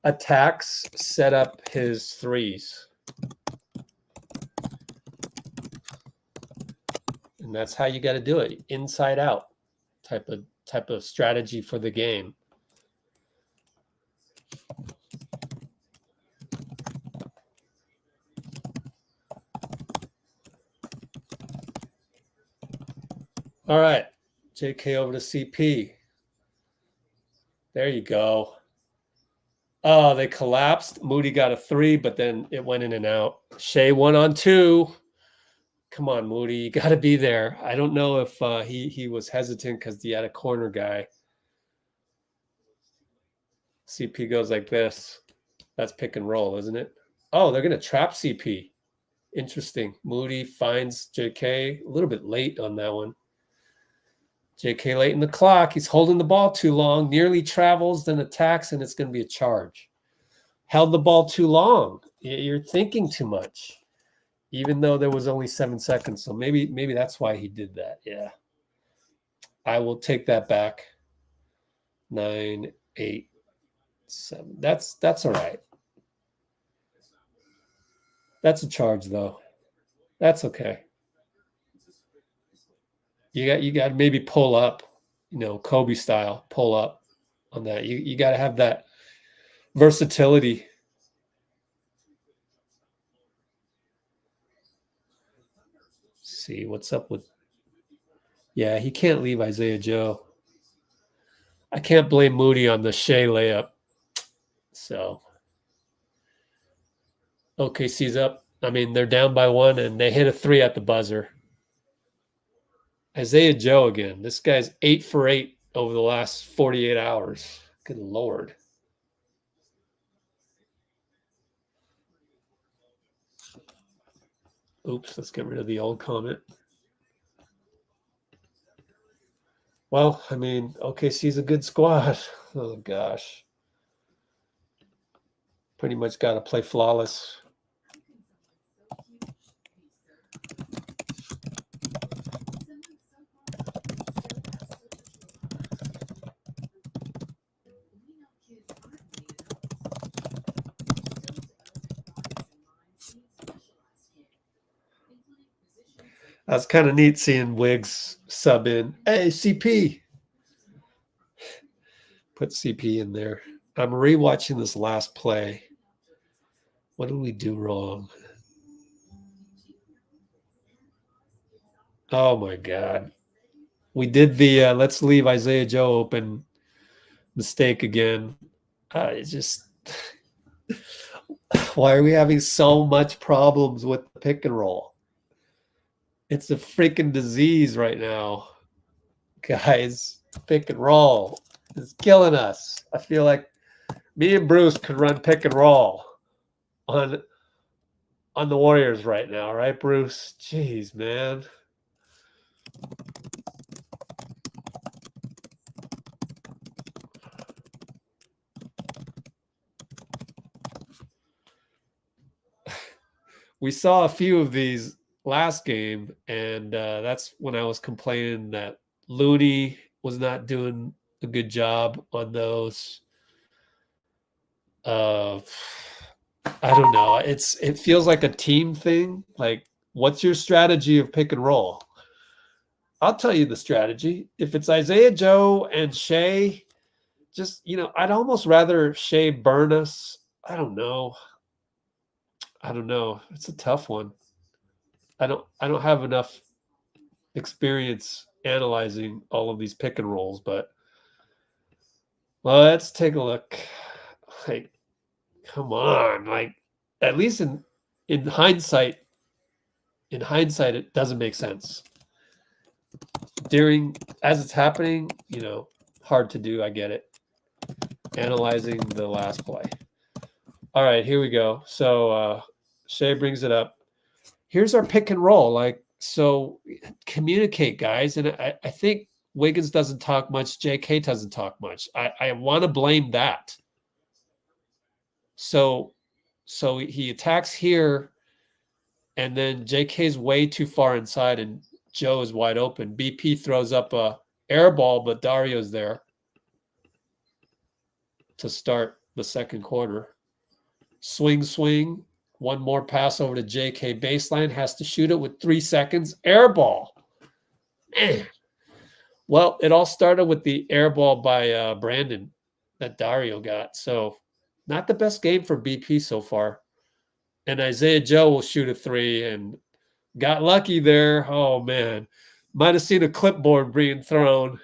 attacks set up his threes. And that's how you got to do it. Inside out type of strategy for the game. All right. JK over to CP. There you go. Oh, they collapsed. Moody got a 3, but then it went in and out. Shai 1-on-2. Come on, Moody. You got to be there. I don't know if he was hesitant because he had a corner guy. CP goes like this. That's pick and roll, isn't it? Oh, they're going to trap CP. Interesting. Moody finds JK a little bit late on that one. JK late in the clock. He's holding the ball too long. Nearly travels, then attacks, and it's going to be a charge. Held the ball too long. You're thinking too much, even though there was only 7 seconds. So maybe that's why he did that. Yeah. I will take that back. 9, 8, 7. That's all right. That's a charge, though. That's okay. You got to maybe pull up, Kobe style, pull up on that. You got to have that versatility. See what's up with. Yeah, he can't leave Isaiah Joe. I can't blame Moody on the Shai layup. So OKC's up. I mean, they're down by 1, and they hit a 3 at the buzzer. Isaiah Joe again. This guy's 8 for 8 over the last 48 hours. Good Lord. Oops, let's get rid of the old comment. Well, I mean, OKC's a good squad. Oh, gosh. Pretty much got to play flawless. That's kind of neat seeing Wiggs sub in. Hey, CP. Put CP in there. I'm rewatching this last play. What did we do wrong? Oh, my God. We did the let's leave Isaiah Joe open mistake again. It's just why are we having so much problems with the pick and roll? It's a freaking disease right now. Guys, pick and roll is killing us. I feel like me and Bruce could run pick and roll on the Warriors right now, right, Bruce? Jeez, man. We saw a few of these last game, and that's when I was complaining that Looney was not doing a good job on those. I don't know. It feels like a team thing. Like, what's your strategy of pick and roll? I'll tell you the strategy. If it's Isaiah Joe and Shai, just, I'd almost rather Shai burn us. I don't know. It's a tough one. I don't have enough experience analyzing all of these pick and rolls, but let's take a look. Like, come on. Like, at least in hindsight, it doesn't make sense. As it's happening, hard to do. I get it. Analyzing the last play. All right, here we go. So Shai brings it up. Here's our pick and roll. Like, so communicate, guys. And I think Wiggins doesn't talk much. JK doesn't talk much. I want to blame that. So he attacks here, and then JK's way too far inside, and Joe is wide open. BP throws up a air ball, but Dario's there to start the second quarter. Swing, swing. One more pass over to JK baseline. Has to shoot it with 3 seconds. Air ball. Man. Well, it all started with the air ball by Brandon that Dario got. So not the best game for BP so far. And Isaiah Joe will shoot a 3 and got lucky there. Oh, man. Might have seen a clipboard being thrown.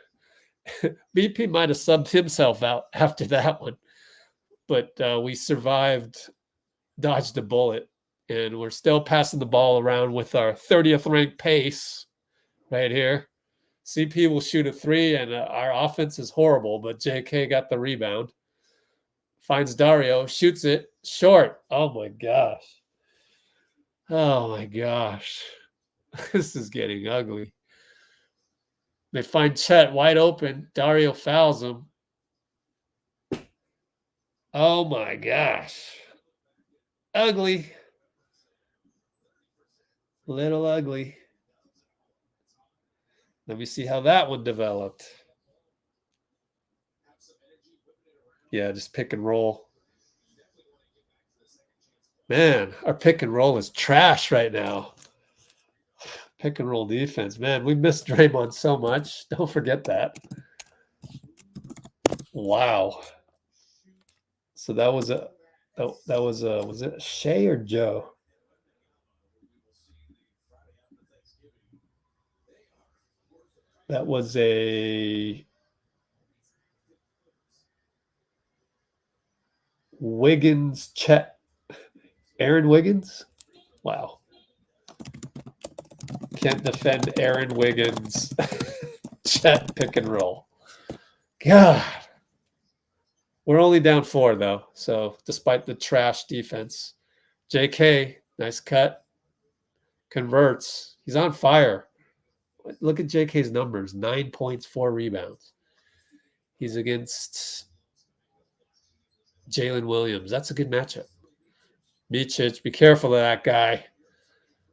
BP might have subbed himself out after that one. But we survived, dodged a bullet. And we're still passing the ball around with our 30th ranked pace right here. CP will shoot a 3, and our offense is horrible, but JK got the rebound. Finds Dario, shoots it, short. Oh, my gosh. Oh, my gosh. This is getting ugly. They find Chet wide open. Dario fouls him. Oh, my gosh. Ugly. Little ugly. Let me see how that one developed. Yeah, just pick and roll. Man, our pick and roll is trash right now. Pick and roll defense. Man, we missed Draymond so much. Don't forget that. Wow. So that was was it Shai or Joe? That was a Wiggins, Chet, Aaron Wiggins. Wow. Can't defend Aaron Wiggins. Chet pick and roll. God. We're only down 4, though. So despite the trash defense, JK, nice cut. Converts. He's on fire. Look at JK's numbers. 9 points, 4 rebounds. He's against Jalen Williams. That's a good matchup. Micic, be careful of that guy.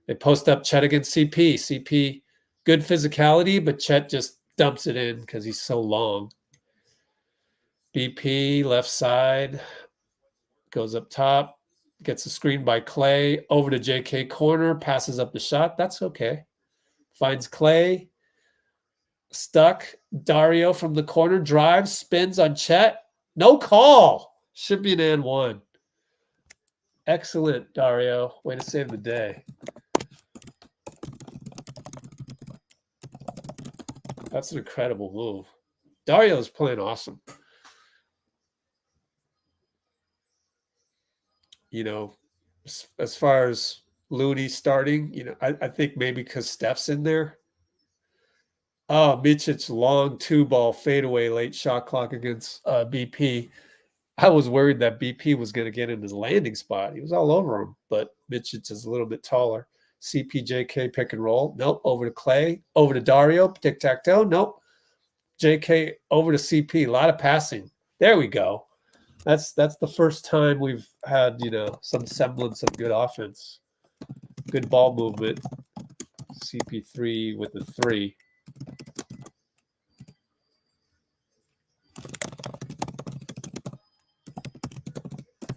They post up Chet against CP. CP, good physicality, but Chet just dumps it in because he's so long. BP, left side, goes up top, gets a screen by Klay, over to JK corner, passes up the shot. That's okay. Finds Klay, stuck. Dario from the corner, drives, spins on Chet. No call. Should be an and 1. Excellent, Dario. Way to save the day. That's an incredible move. Dario's playing awesome. You know, as far as Looney starting, you know, I think maybe because Steph's in there. Oh, Micic long 2-ball fadeaway late shot clock against BP. I was worried that BP was going to get in his landing spot. He was all over him, but Micic is a little bit taller. CPJK pick and roll. Nope. Over to Klay. Over to Dario. Tic-tac-toe. Nope. JK over to CP. A lot of passing. There we go. That's the first time we've had, you know, some semblance of good offense. Good ball movement. CP3 with the 3.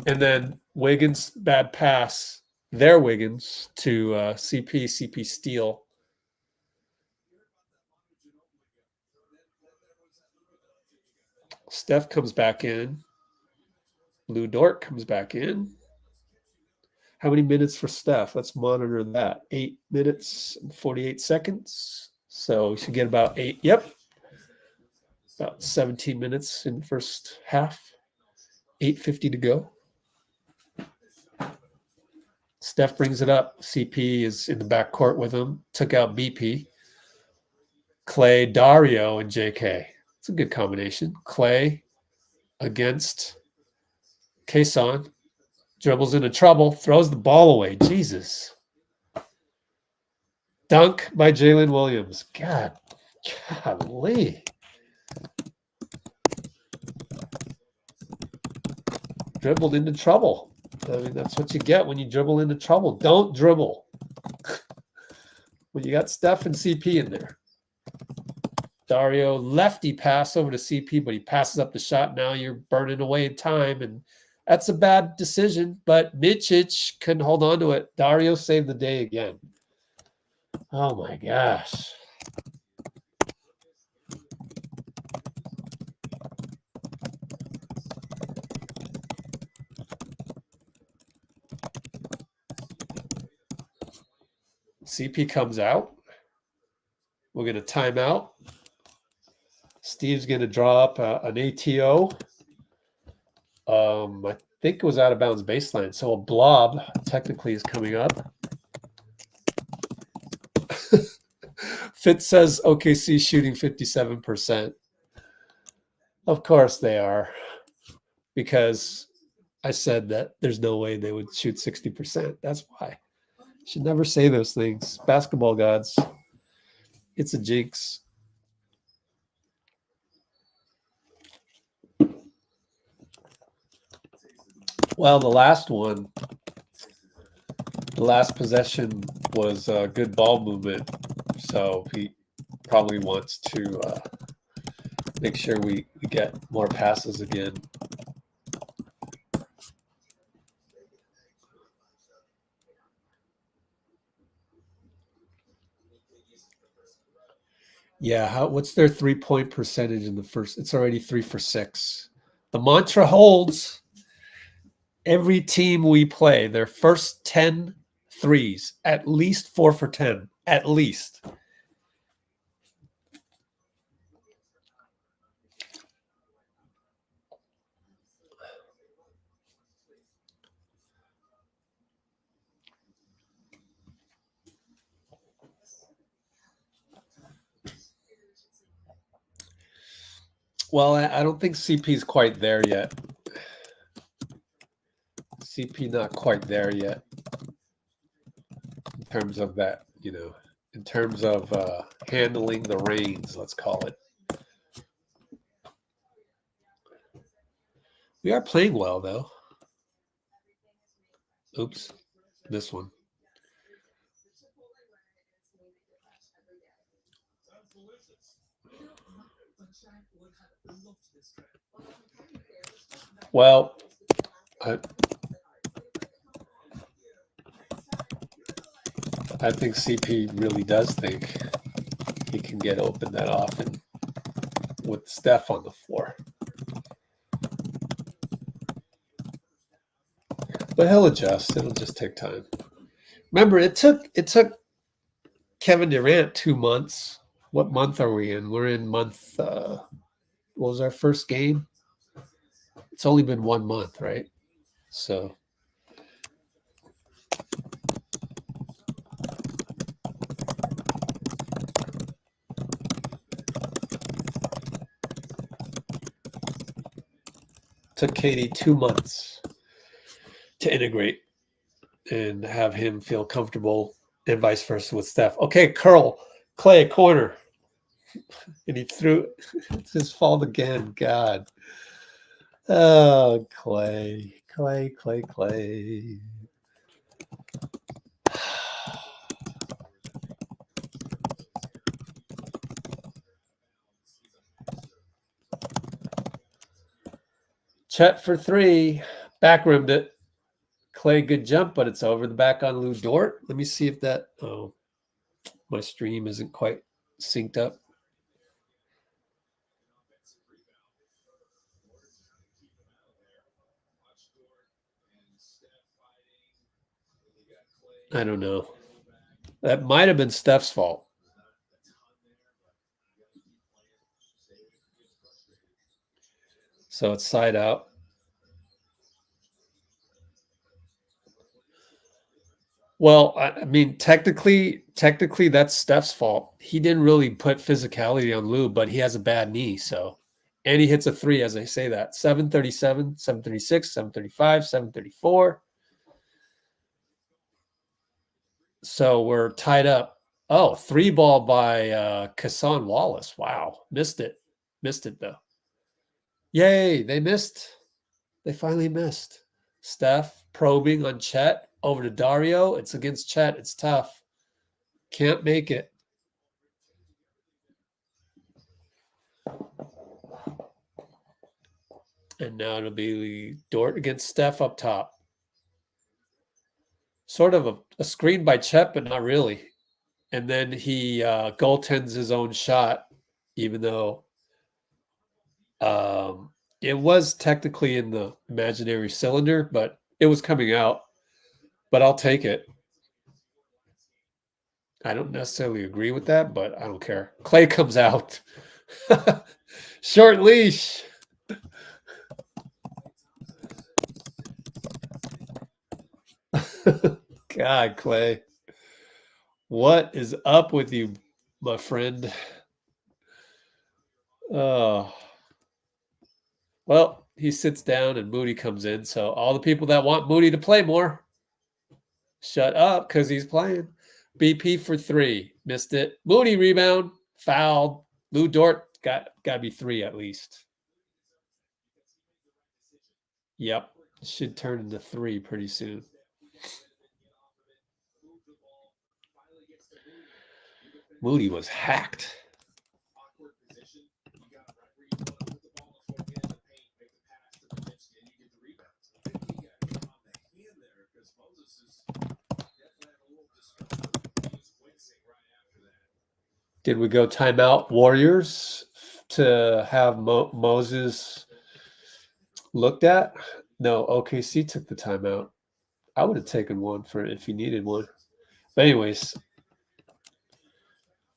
And then Wiggins, bad pass. Their Wiggins to CP. CP steal. Steph comes back in. Lou Dort comes back in. How many minutes for Steph? Let's monitor that. 8 minutes and 48 seconds. So we should get about 8. Yep. About 17 minutes in the first half. 8:50 to go. Steph brings it up. CP is in the backcourt with him. Took out BP. Klay, Dario, and JK. It's a good combination. Klay against Kason. Dribbles into trouble. Throws the ball away. Jesus. Dunk by Jalen Williams. Golly. Dribbled into trouble. I mean, that's what you get when you dribble into trouble. Don't dribble. When you got Steph and CP in there. Dario, lefty pass over to CP, but he passes up the shot. Now you're burning away time, and that's a bad decision, but Mincic couldn't hold on to it. Dario saved the day again. Oh, my gosh. CP comes out. We're going to time out. Steve's going to draw up an ATO. I think it was out of bounds baseline. So a blob technically is coming up. Fitz says OKC shooting 57%. Of course they are. Because I said that there's no way they would shoot 60%. That's why. Should never say those things. Basketball gods. It's a jinx. Well, the last possession was a good ball movement. So he probably wants to make sure we get more passes again. Yeah, what's their 3-point percentage in the first? It's already 3 for 6. The mantra holds. Every team we play, their first 10 threes, at least 4 for 10, at least. Well, I don't think CP is quite there yet. CP not quite there yet in terms of that, in terms of handling the reins, let's call it. We are playing well, though. Oops, this one. Well, I think CP really does think he can get open that often with Steph on the floor. But he'll adjust. It'll just take time. Remember, it took Kevin Durant 2 months. What month are we in? We're in month what was our first game? It's only been 1 month, right? So took Katie 2 months to integrate and have him feel comfortable, and vice versa with Steph. Okay, Klay, corner. And he threw it's his fault again. God. Oh, Klay. Chet for 3. Back rimmed it. Klay, good jump, but it's over the back on Lou Dort. Let me see if that. Oh, my stream isn't quite synced up. I don't know. That might have been Steph's fault. So it's side out. Well, I mean, technically, that's Steph's fault. He didn't really put physicality on Lou, but he has a bad knee. So, and he hits a 3 as I say that. 737, 736, 735, 734. So we're tied up. Oh, 3 ball by Kassan Wallace. Wow. Missed it though. Yay, they missed. They finally missed. Steph probing on Chet over to Dario. It's against Chet. It's tough. Can't make it. And now it'll be Dort against Steph up top. Sort of a screen by Chet, but not really. And then he goaltends his own shot, even though it was technically in the imaginary cylinder, but it was coming out. But I'll take it. I don't necessarily agree with that, but I don't care. Klay comes out. Short leash. God, Klay. What is up with you, my friend? Oh. Well, he sits down and Moody comes in. So all the people that want Moody to play more, shut up because he's playing. BP for 3. Missed it. Moody rebound. Fouled. Lou Dort got to be 3 at least. Yep. Should turn into 3 pretty soon. Moody was hacked. Did we go timeout Warriors to have Moses looked at? No, OKC took the timeout. I would have taken one for if he needed one. But anyways,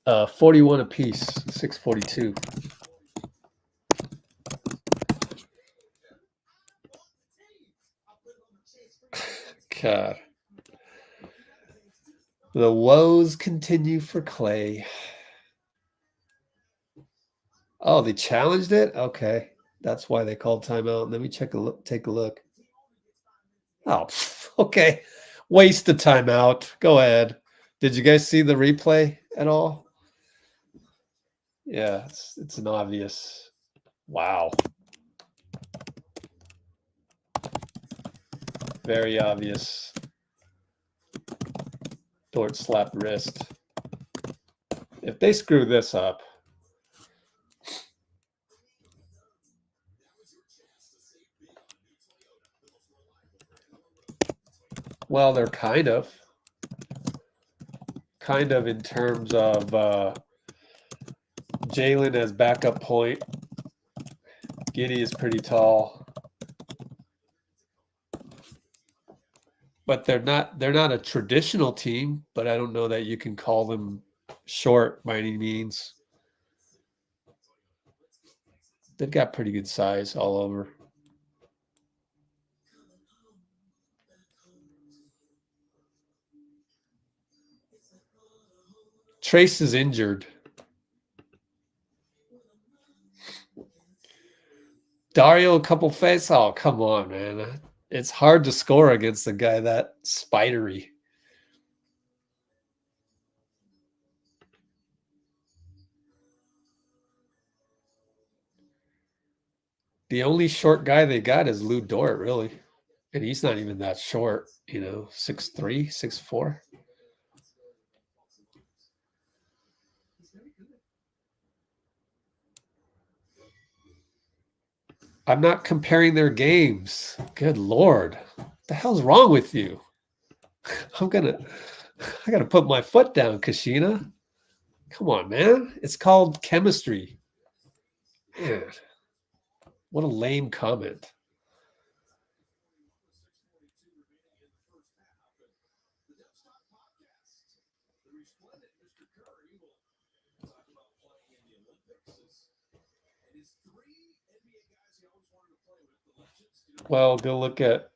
41 apiece, 642. God. The woes continue for Klay. Oh, they challenged it? Okay. That's why they called timeout. Let me take a look. Oh, okay. Waste of timeout. Go ahead. Did you guys see the replay at all? Yeah, it's an obvious. Wow. Very obvious. Dort slapped wrist. If they screw this up, well, they're kind of in terms of Jalen as backup point. Giddey is pretty tall. But they're not a traditional team, but I don't know that you can call them short by any means. They've got pretty good size all over. Trace is injured. Dario, a couple face. Oh, come on, man. It's hard to score against a guy that spidery. The only short guy they got is Lou Dort, really. And he's not even that short, 6'3", 6'4". I'm not comparing their games. Good Lord. What the hell's wrong with you? I gotta put my foot down, Kashina. Come on, man. It's called chemistry. Man, what a lame comment. Well, go look at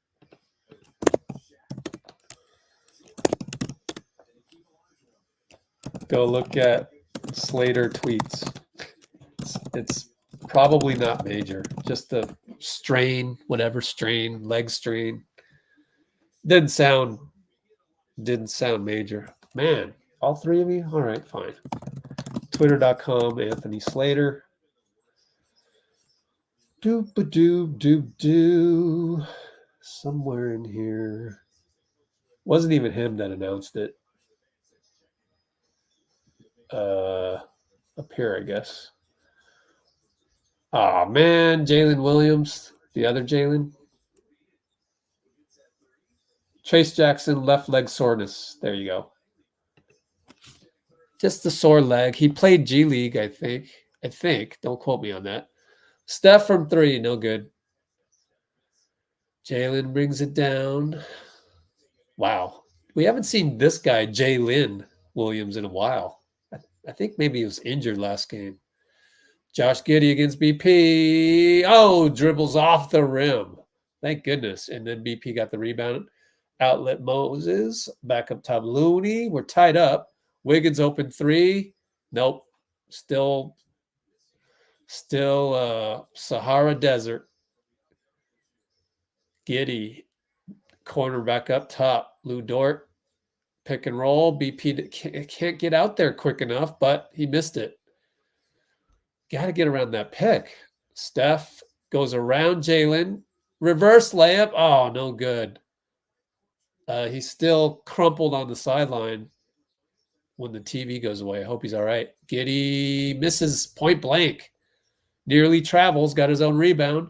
Slater tweets. It's probably not major. Just a strain, whatever strain, leg strain. Didn't sound major. Man, all 3 of you? All right, fine. Twitter.com, Anthony Slater. Doop-a-doop-doop-doo. Somewhere in here. Wasn't even him that announced it. Up here, I guess. Oh, man, Jalen Williams. The other Jalen. Trace Jackson, left leg soreness. There you go. Just the sore leg. He played G League, I think. Don't quote me on that. Steph from 3, no good. Jalen brings it down. Wow. We haven't seen this guy, Jalen Williams, in a while. I think maybe he was injured last game. Josh Giddey against BP. Oh, dribbles off the rim. Thank goodness. And then BP got the rebound. Outlet Moses. Back up top Looney. We're tied up. Wiggins open 3. Nope. Still Sahara Desert. Giddey. Corner back up top. Lou Dort. Pick and roll. BP can't get out there quick enough, but he missed it. Got to get around that pick. Steph goes around Jalen. Reverse layup. Oh, no good. He's still crumpled on the sideline when the TV goes away. I hope he's all right. Giddey misses point blank. Nearly travels. Got his own rebound.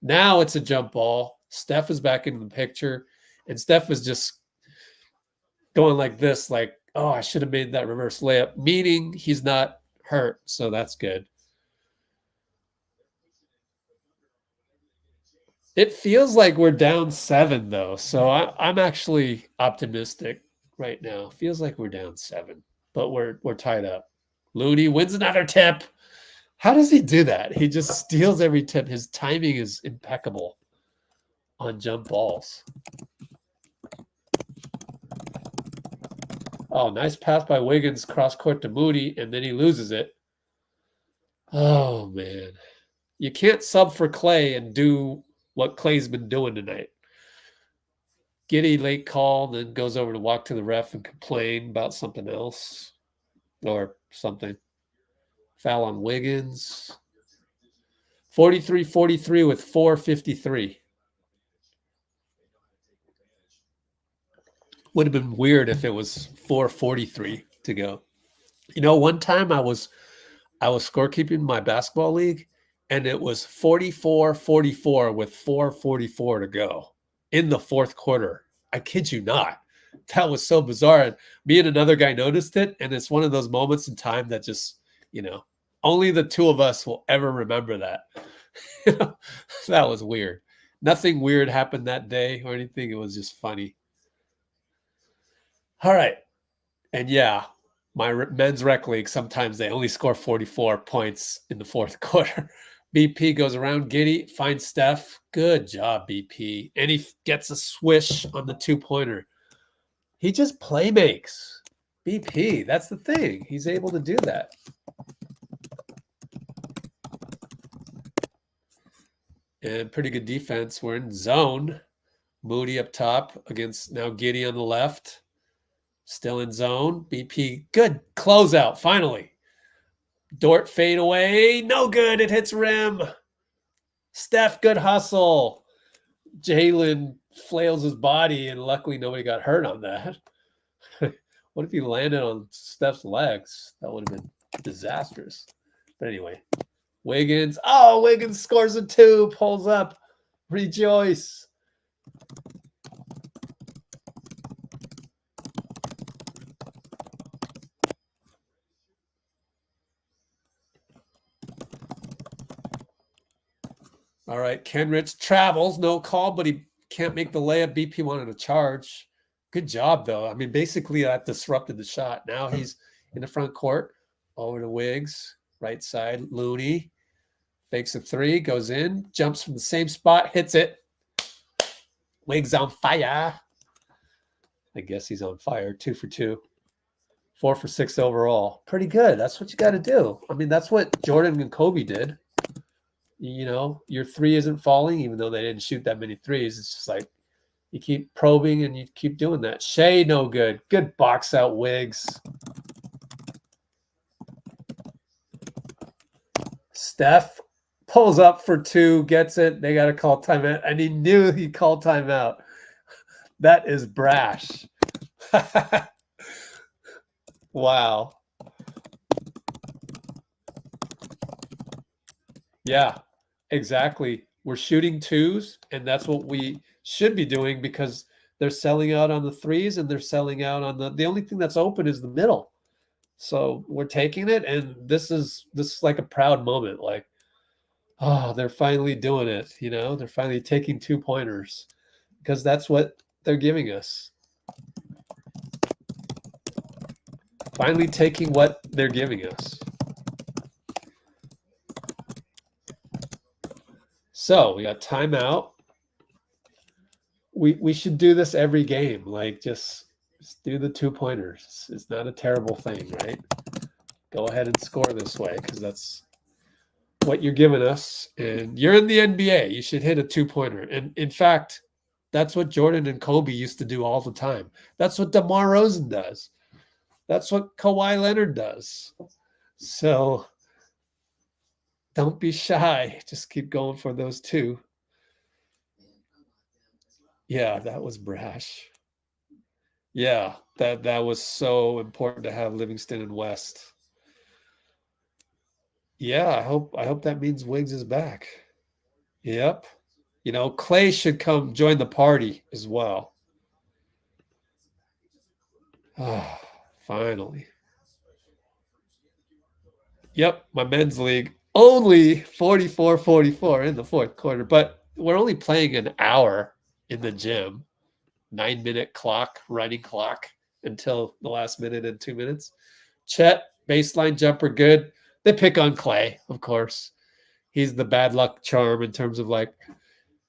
Now it's a jump ball. Steph is back in the picture. And Steph is just going like this, like, oh, I should have made that reverse layup, meaning he's not hurt. So that's good. It feels like we're down 7, though. So I'm actually optimistic right now. Feels like we're down 7, but we're tied up. Looney wins another tip. How does he do that? He just steals every tip. His timing is impeccable on jump balls. Oh, nice pass by Wiggins, cross court to Moody, and then he loses it. Oh, man. You can't sub for Klay and do what Klay's been doing tonight. Giddey late call, then goes over to walk to the ref and complain about something else or something. Foul on Wiggins. 43-43 with 4:53. Would have been weird if it was 4:43 to go. You know, one time I was scorekeeping my basketball league, and it was 44-44 with 4:44 to go in the fourth quarter. I kid you not. That was so bizarre. And me and another guy noticed it, and it's one of those moments in time that just, only the two of us will ever remember that. That was weird. Nothing weird happened that day or anything. It was just funny. All right. And yeah, my men's rec league, sometimes they only score 44 points in the fourth quarter. BP goes around Giddey, finds Steph. Good job, BP. And he gets a swish on the 2-pointer. He just play makes. BP, that's the thing. He's able to do that. And pretty good defense. We're in zone. Moody up top against now Giddey on the left. Still in zone. BP, good closeout, finally. Dort fade away. No good. It hits rim. Steph, good hustle. Jalen flails his body, and luckily nobody got hurt on that. What if he landed on Steph's legs? That would have been disastrous. But anyway, Wiggins. Oh, Wiggins scores a 2. Pulls up. Rejoice. All right, Kenrich travels, no call, but he can't make the layup. BP wanted a charge. Good job, though. I mean, basically that disrupted the shot. Now he's in the front court, over to Wiggs, right side, Looney. Fakes a 3, goes in, jumps from the same spot, hits it. Wiggs on fire. I guess he's on fire. 2 for 2. 4 for 6 overall. Pretty good. That's what you got to do. I mean, that's what Jordan and Kobe did. Your 3 isn't falling, even though they didn't shoot that many 3s. It's just like you keep probing and you keep doing that. Shai, no good. Good box out, Wiggs. Steph pulls up for 2, gets it. They got to call timeout. And he knew he called timeout. That is brash. Wow. Yeah, exactly. We're shooting twos, and that's what we should be doing because they're selling out on the threes and they're selling out on the only thing that's open is the middle. So we're taking it, and this is like a proud moment. Like, oh, they're finally doing it. They're finally taking 2-pointers because that's what they're giving us. Finally taking what they're giving us. So we got timeout. We should do this every game. Like just do the 2-pointers. It's not a terrible thing, right? Go ahead and score this way because that's what you're giving us. And you're in the NBA. You should hit a 2-pointer. And in fact, that's what Jordan and Kobe used to do all the time. That's what DeMar Rosen does. That's what Kawhi Leonard does. So don't be shy. Just keep going for those two. Yeah, that was brash. Yeah, that was so important to have Livingston and West. Yeah, I hope that means Wiggs is back. Yep. Klay should come join the party as well. Ah, finally. Yep, my men's league. Only 44-44 in the fourth quarter, but we're only playing an hour in the gym. 9-minute clock, running clock until the last minute and 2 minutes. Chet, baseline jumper, good. They pick on Klay, of course. He's the bad luck charm in terms of like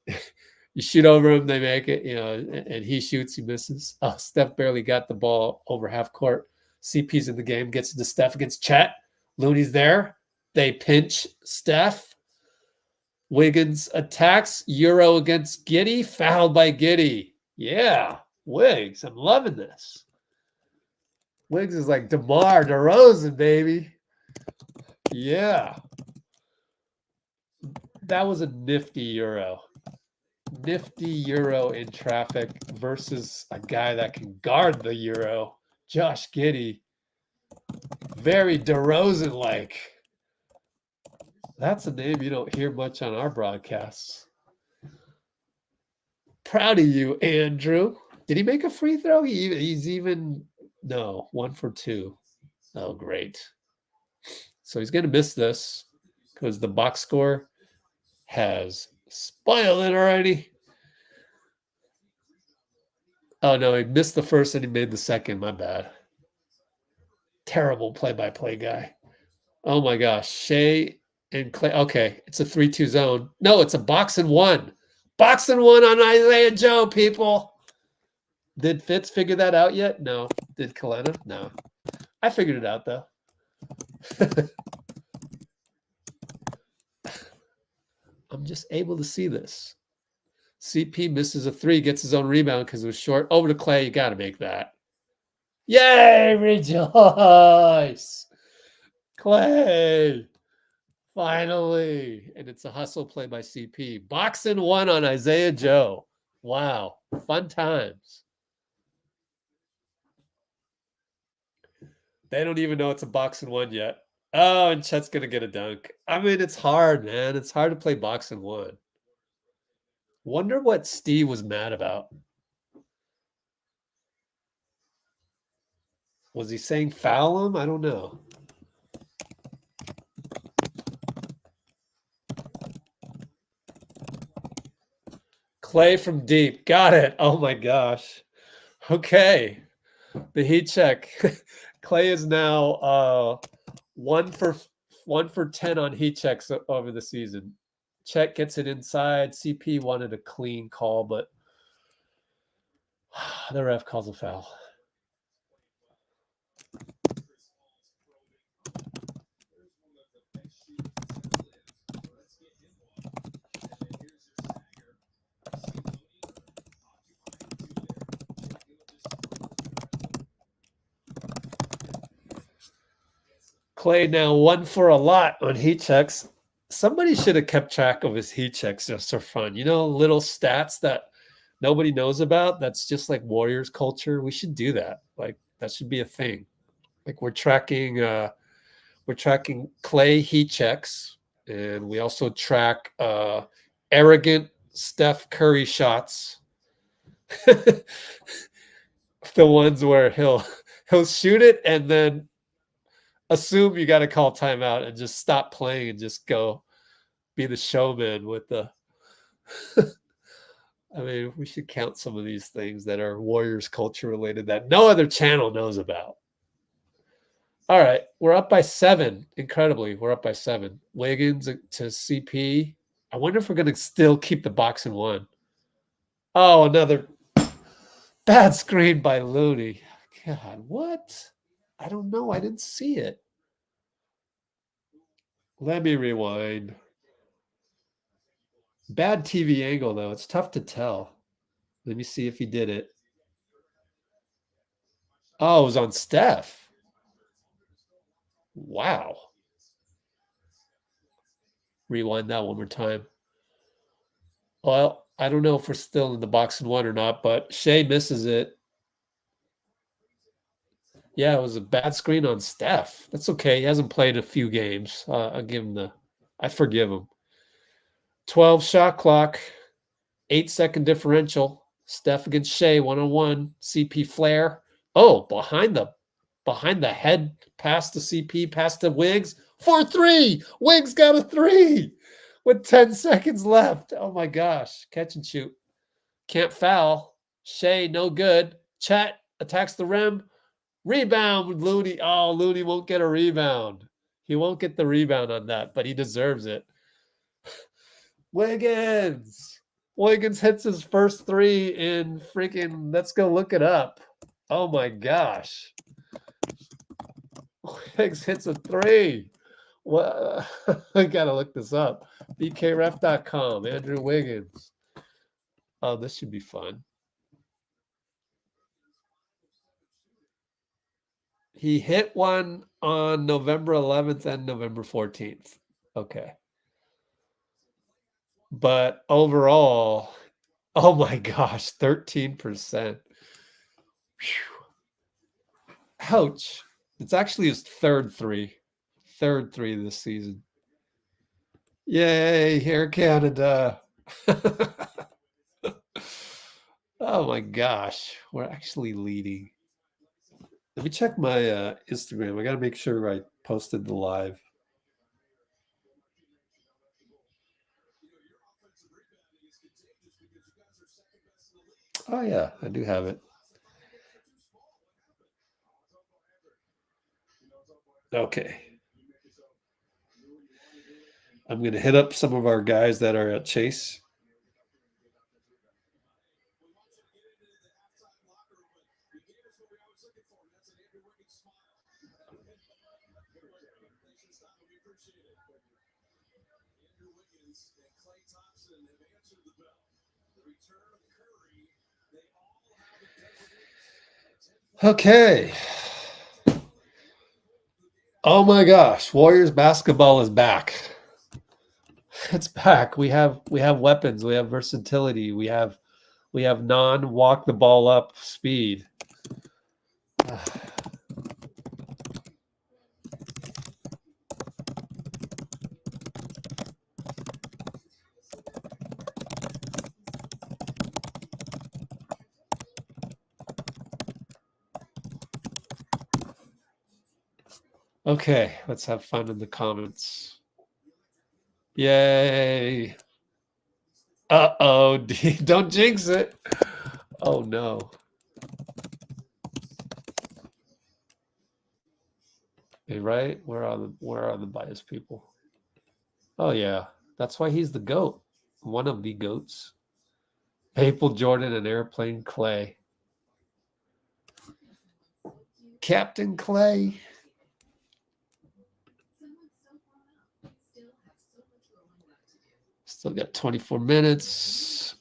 you shoot over him, they make it, and he shoots, he misses. Oh, Steph barely got the ball over half court. CP's in the game, gets into Steph against Chet. Looney's there. They pinch Steph. Wiggins attacks. Euro against Giddey. Fouled by Giddey. Yeah, Wiggs. I'm loving this. Wiggs is like DeMar DeRozan, baby. Yeah. That was a nifty Euro. Nifty Euro in traffic versus a guy that can guard the Euro. Josh Giddey. Very DeRozan-like. That's a name you don't hear much on our broadcasts. Proud of you, Andrew. Did he make a free throw? He's even... No, 1 for 2. Oh, great. So he's going to miss this because the box score has spoiled it already. Oh, no, he missed the first and he made the second. My bad. Terrible play-by-play guy. Oh, my gosh. Shai and Klay. Okay, it's a 3-2 zone. No, it's a box and one. Box and one on Isaiah Joe, people. Did Fitz figure that out yet? No. Did Kalena? No. I figured it out, though. I'm just able to see this. CP misses a 3, gets his own rebound because it was short. Over to Klay, you got to make that. Yay, rejoice! Klay, finally. And it's a hustle play by CP. Box and one on Isaiah Joe. Wow, fun times. They don't even know it's a box and one yet. Oh, and Chet's going to get a dunk. I mean, it's hard, man. It's hard to play box and one. Wonder what Steve was mad about. Was he saying foul him? I don't know. Klay from deep. Got it. Oh, my gosh. Okay. The heat check. Klay is now 1 for 10 on heat checks over the season. Chet gets it inside. CP wanted a clean call, but the ref calls a foul. Klay now 1 for a lot on heat checks. Somebody should have kept track of his heat checks just for fun. Little stats that nobody knows about. That's just like Warriors culture. We should do that. Like that should be a thing. Like we're tracking Klay heat checks, and we also track arrogant Steph Curry shots. The ones where he'll shoot it and then assume you got to call timeout and just stop playing and just go be the showman with the I mean, we should count some of these things that are Warriors culture related that no other channel knows about. All right, we're up by 7. Incredibly, we're up by 7. Wiggins to CP. I wonder if we're going to still keep the box in 1. Oh, another bad screen by Looney. God, what? I don't know. I didn't see it. Let me rewind. Bad TV angle, though. It's tough to tell. Let me see if he did it. Oh, it was on Steph. Wow. Rewind that one more time. Well, I don't know if we're still in the box in 1 or not, but Shai misses it. Yeah, it was a bad screen on Steph. That's okay. He hasn't played a few games. I'll give him I forgive him. 12 shot clock, 8-second differential. Steph against Shai, 1-on-1. CP flare. Oh, behind the head, pass to CP, pass to Wiggs. 4-3. Wiggs got a 3 with 10 seconds left. Oh my gosh. Catch and shoot. Can't foul. Shai, no good. Chet attacks the rim. Rebound with Looney. Oh, Looney won't get a rebound. He won't get the rebound on that, but he deserves it. Wiggins. Wiggins hits his first 3 in freaking, let's go look it up. Oh my gosh. Wiggs hits a 3. What? I gotta look this up. BKRef.com. Andrew Wiggins. Oh, this should be fun. He hit one on November 11th and November 14th. Okay. But overall, oh my gosh, 13%. Whew. Ouch. It's actually his third 3 this season. Yay, here Canada. Oh my gosh, we're actually leading. Let me check my Instagram. I got to make sure I posted the live. Oh yeah, I do have it. Okay. I'm going to hit up some of our guys that are at Chase. Okay. Oh my gosh, Warriors basketball is back. It's back. We have weapons, we have versatility, we have non-walk the ball up speed. Okay, let's have fun in the comments. Yay. Uh-oh, don't jinx it. Oh no. Hey, right? Where are the biased people? Oh yeah, that's why he's the GOAT. One of the GOATs. Maple Jordan and Airplane Klay. Captain Klay. Still got 24 minutes.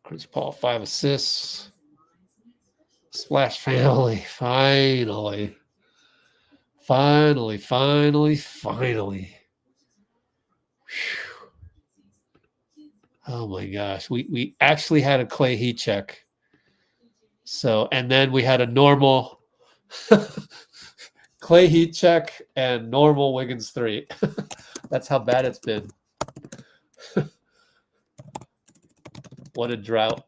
Chris Paul, 5 assists. Splash family. Finally. Whew. Oh my gosh. We actually had a Klay heat check. So, and then we had a normal Klay heat check and normal Wiggins 3. That's how bad it's been. What a drought.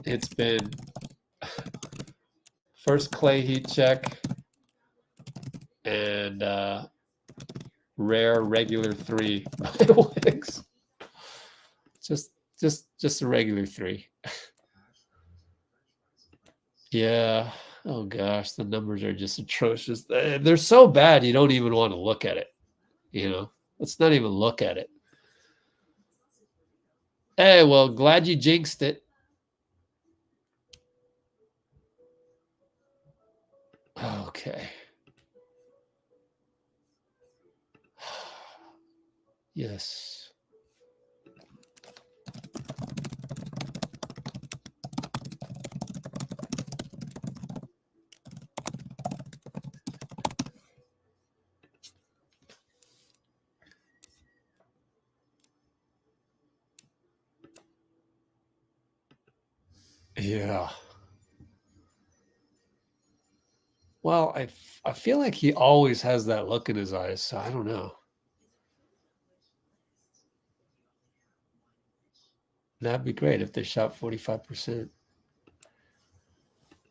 It's been first Klay heat check and rare regular 3 by Wiggs. Just a regular 3. Yeah. Oh gosh, the numbers are just atrocious. They're so bad you don't even want to look at it. You know, let's not even look at it. Hey, well, glad you jinxed it. Okay. Yes. Yeah. Well, I feel like he always has that look in his eyes, so I don't know. That'd be great if they shot 45%.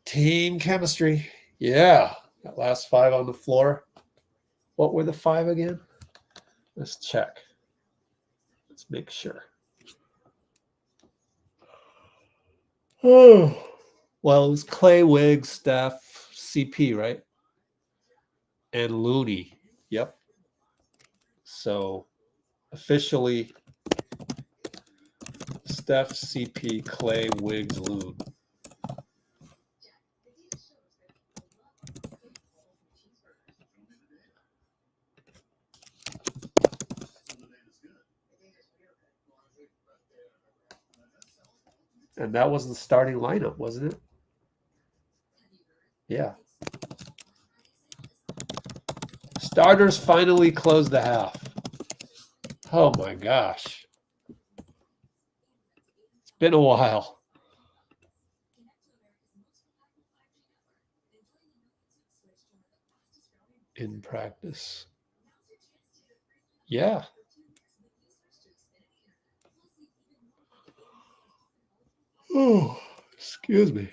Team chemistry. Yeah. That last 5 on the floor. What were the 5 again? Let's check. Let's make sure. Oh. Well, it was Klay, Wiggs, Steph, CP, right? And Looney. Yep. So officially Steph, CP, Klay, Wiggs, Loon. And that was the starting lineup, wasn't it? Yeah. Starters finally closed the half. Oh my gosh. It's been a while. In practice. Yeah. Oh, excuse me.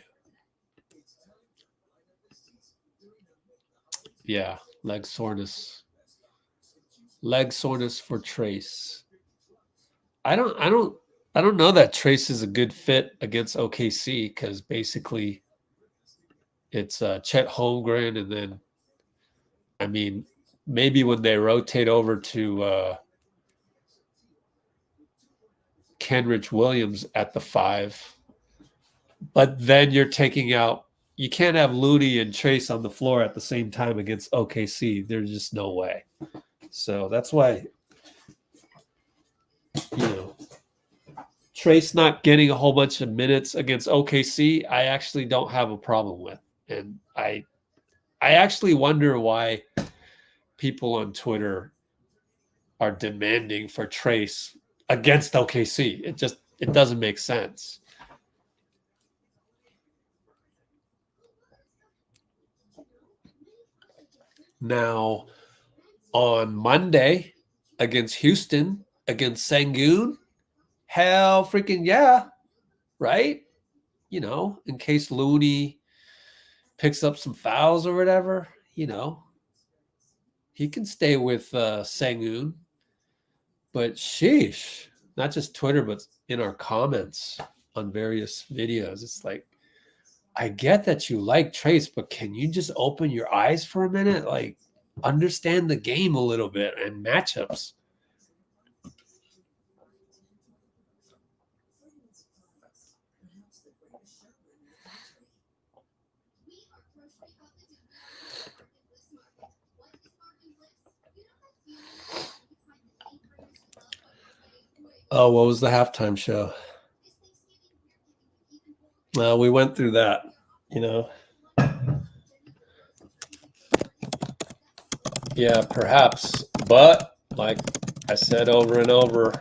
Yeah, leg soreness. Leg soreness for Trace. I don't know that Trace is a good fit against OKC because basically it's Chet Holmgren, and then I mean maybe when they rotate over to Kenrich Williams at the 5, but then you're taking out. You can't have Looney and Trace on the floor at the same time against OKC. There's just no way. So that's why, you know, Trace not getting a whole bunch of minutes against OKC, I actually don't have a problem with. And I actually wonder why people on Twitter are demanding for Trace against OKC. It doesn't make sense. Now, on Monday against Houston, against Sengun, hell freaking yeah, right? You know, in case Looney picks up some fouls or whatever, you know, he can stay with Sengun. But sheesh, not just Twitter, but in our comments on various videos, it's like, I get that you like Trace, but can you just open your eyes for a minute? Like, understand the game a little bit and matchups. Oh, what was the halftime show? Well, we went through that, you know. Yeah, perhaps. But like I said over and over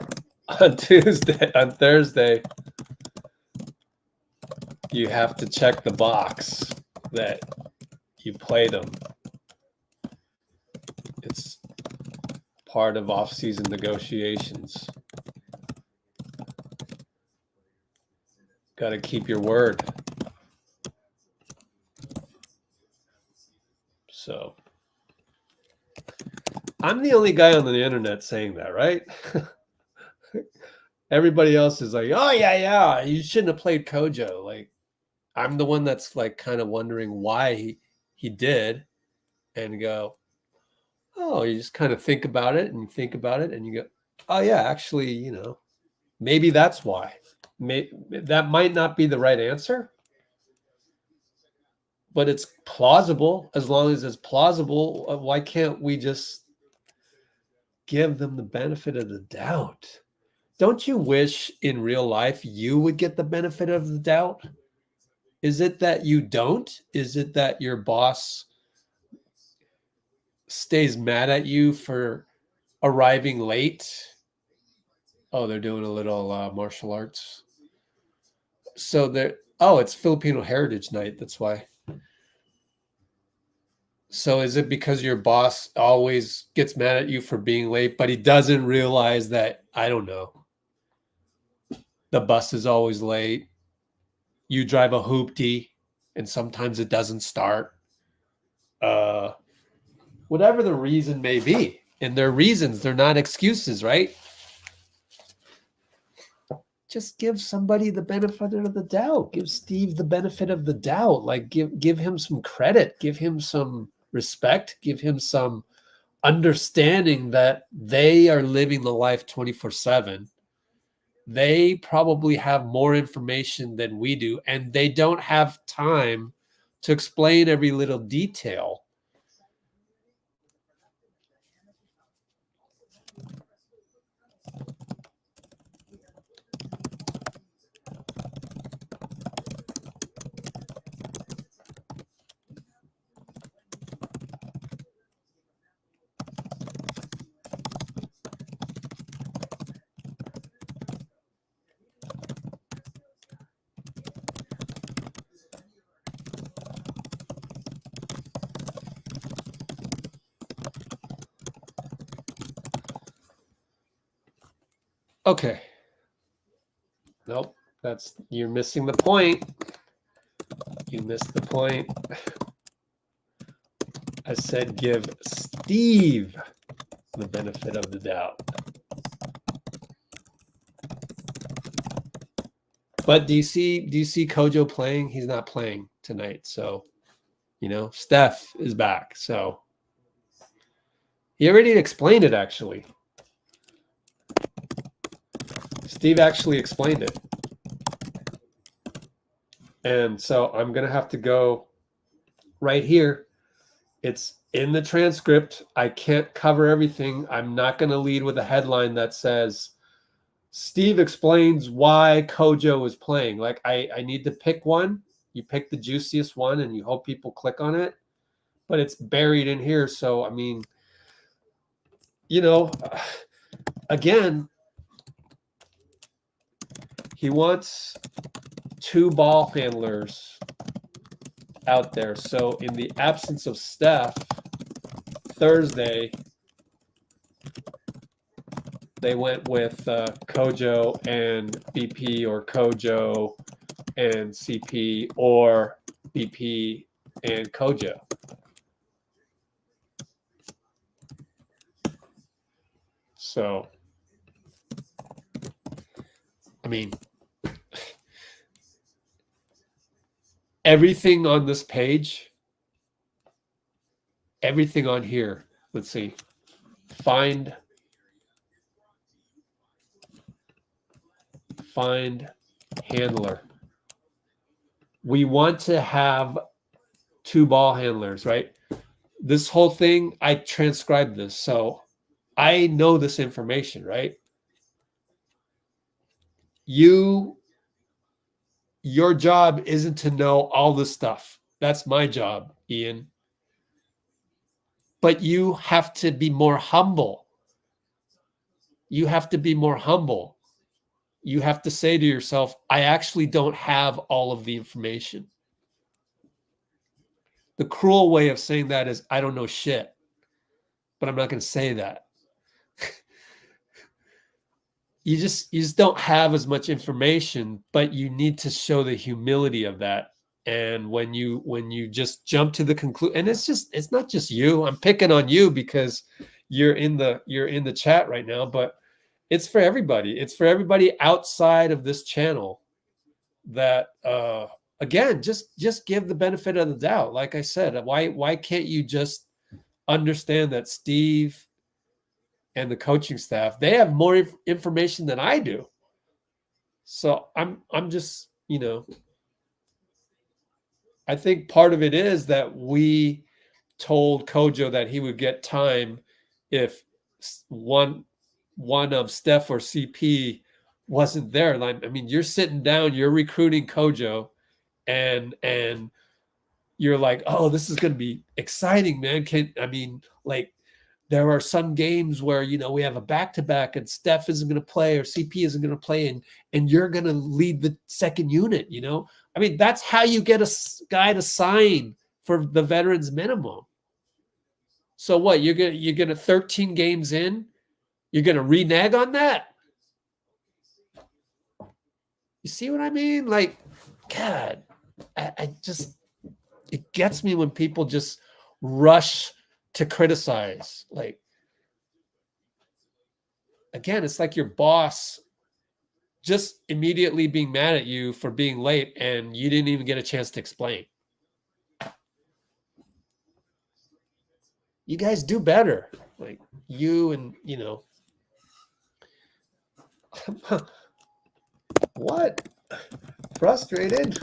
on Thursday, you have to check the box that you play them. It's part of off-season negotiations. Got to keep your word. So I'm the only guy on the internet saying that, right? Everybody else is like, oh yeah, you shouldn't have played CoJo. Like, I'm the one that's like kind of wondering why he did, and go, oh, you just kind of think about it and you go, oh yeah, actually, maybe that's why. That might not be the right answer, but it's plausible. As long as it's plausible, why can't we just give them the benefit of the doubt? Don't you wish in real life you would get the benefit of the doubt? Is it that you don't? Is it that your boss stays mad at you for arriving late? Oh, they're doing a little martial arts. So it's Filipino Heritage Night. That's why. So is it because your boss always gets mad at you for being late, but he doesn't realize that, I don't know, the bus is always late. You drive a hoopty and sometimes it doesn't start. Whatever the reason may be. And they're reasons, they're not excuses, right? Just give somebody the benefit of the doubt. Give Steve the benefit of the doubt. Like give him some credit, give him some respect, give him some understanding that they are living the life 24/7. They probably have more information than we do, and they don't have time to explain every little detail. Okay. Nope, you're missing the point. You missed the point. I said give Steve the benefit of the doubt. But do you see CoJo playing? He's not playing tonight. So, Steph is back. So he already explained it, actually. Steve actually explained it. And so I'm going to have to go right here. It's in the transcript. I can't cover everything. I'm not going to lead with a headline that says, Steve explains why CoJo is playing. Like, I need to pick one. You pick the juiciest one and you hope people click on it. But it's buried in here. So, I mean, again, he wants 2 ball handlers out there. So in the absence of Steph Thursday, they went with CoJo and BP, or CoJo and CP, or BP and CoJo. So, I mean, everything on this page, everything on here, let's see, find handler. We want to have 2 ball handlers, right? This whole thing, I transcribed this, so I know this information, right? Your job isn't to know all this stuff. That's my job, Ian. But you have to be more humble. You have to be more humble. You have to say to yourself, I actually don't have all of the information. The cruel way of saying that is, I don't know shit. But I'm not going to say that. you just don't have as much information, but you need to show the humility of that. And when you just jump to the conclusion, and it's not just you. I'm picking on you because you're in the chat right now, but it's for everybody. It's for everybody outside of this channel that again, just give the benefit of the doubt. Like I said, why can't you just understand that Steve and the coaching staff, they have more information than I do. So I'm just, I think part of it is that we told CoJo that he would get time if one of Steph or CP wasn't there. Like, I mean, you're sitting down, you're recruiting CoJo, and you're like, oh, this is going to be exciting, man. Like, there are some games where, we have a back-to-back and Steph isn't going to play or CP isn't going to play, and you're going to lead the second unit, I mean, that's how you get a guy to sign for the veterans minimum. So what, you're gonna 13 games in, you're gonna renege on that? You see what I mean? Like, God, I just, it gets me when people just rush to criticize. Like, again, it's like your boss just immediately being mad at you for being late and you didn't even get a chance to explain. You guys do better. Like, you and, what? Frustrated?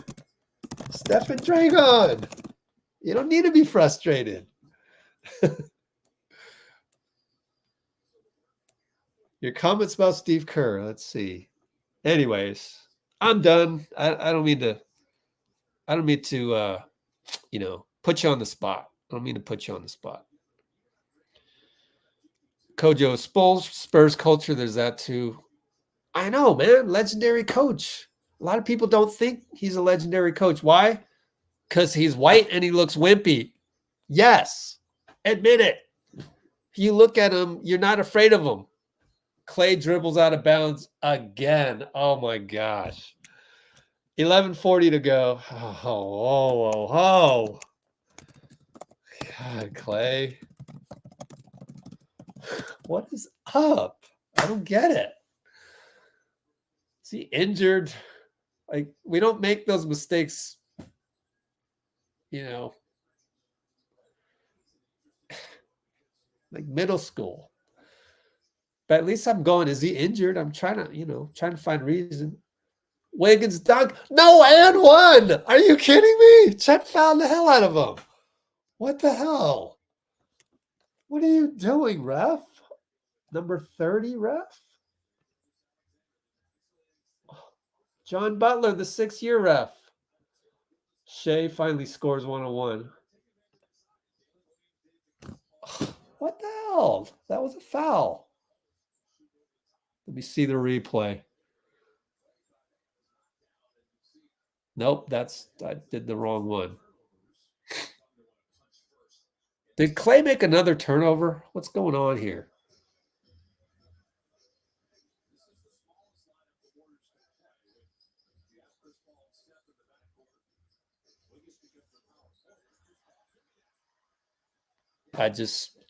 Steph and Dragon. You don't need to be frustrated. Your comments about Steve Kerr. Let's see. Anyways, I'm done. I don't mean to put you on the spot. I don't mean to put you on the spot. CoJo Spurs culture, there's that too. I know, man. Legendary coach. A lot of people don't think he's a legendary coach. Why? Because he's white and he looks wimpy. Yes. Admit it. If you look at him, you're not afraid of him. Klay dribbles out of bounds again. Oh, my gosh. 11:40 to go. Oh. God, Klay. What is up? I don't get it. Is he injured? Like, we don't make those mistakes, like middle school. But at least I'm going, is he injured? I'm trying to find reason. Wiggins dunk. No, and one. Are you kidding me? Chet fouled the hell out of him. What the hell? What are you doing, ref? Number 30, ref? John Butler, the 6-year ref. Shai finally scores 101. What the hell? That was a foul. Let me see the replay. Nope, I did the wrong one. Did Klay make another turnover? What's going on here?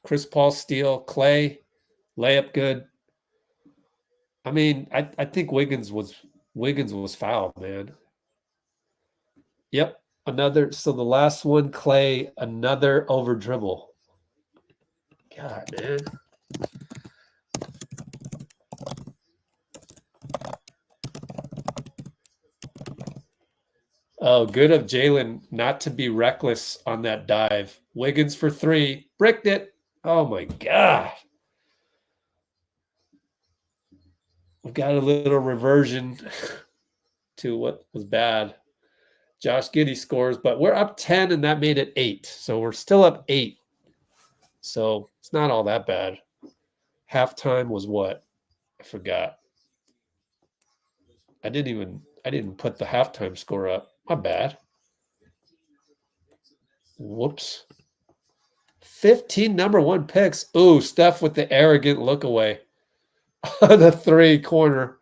Chris Paul steal, Klay, layup good. I mean, I think Wiggins was fouled, man. Yep. So the last one, Klay, another over dribble. God, man. Oh, good of Jalen not to be reckless on that dive. Wiggins for 3. Bricked it. Oh, my God. We've got a little reversion to what was bad. Josh Giddey scores, but we're up 10, and that made it 8. So we're still up 8. So it's not all that bad. Halftime was what? I forgot. I didn't put the halftime score up. My bad. Whoops. 15 number 1 picks. Ooh, Steph with the arrogant look away. The 3 corner.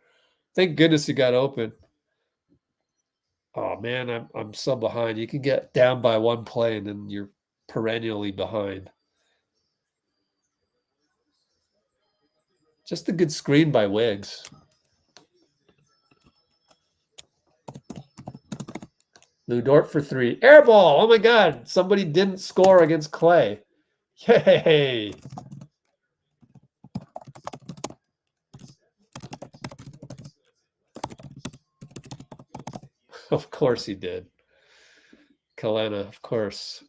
Thank goodness he got open. Oh man, I'm so behind. You can get down by 1 play and then you're perennially behind. Just a good screen by Wiggs. Lou Dort for 3. Air ball. Oh my God. Somebody didn't score against Klay. Yay. Of course he did. Kalena, of course.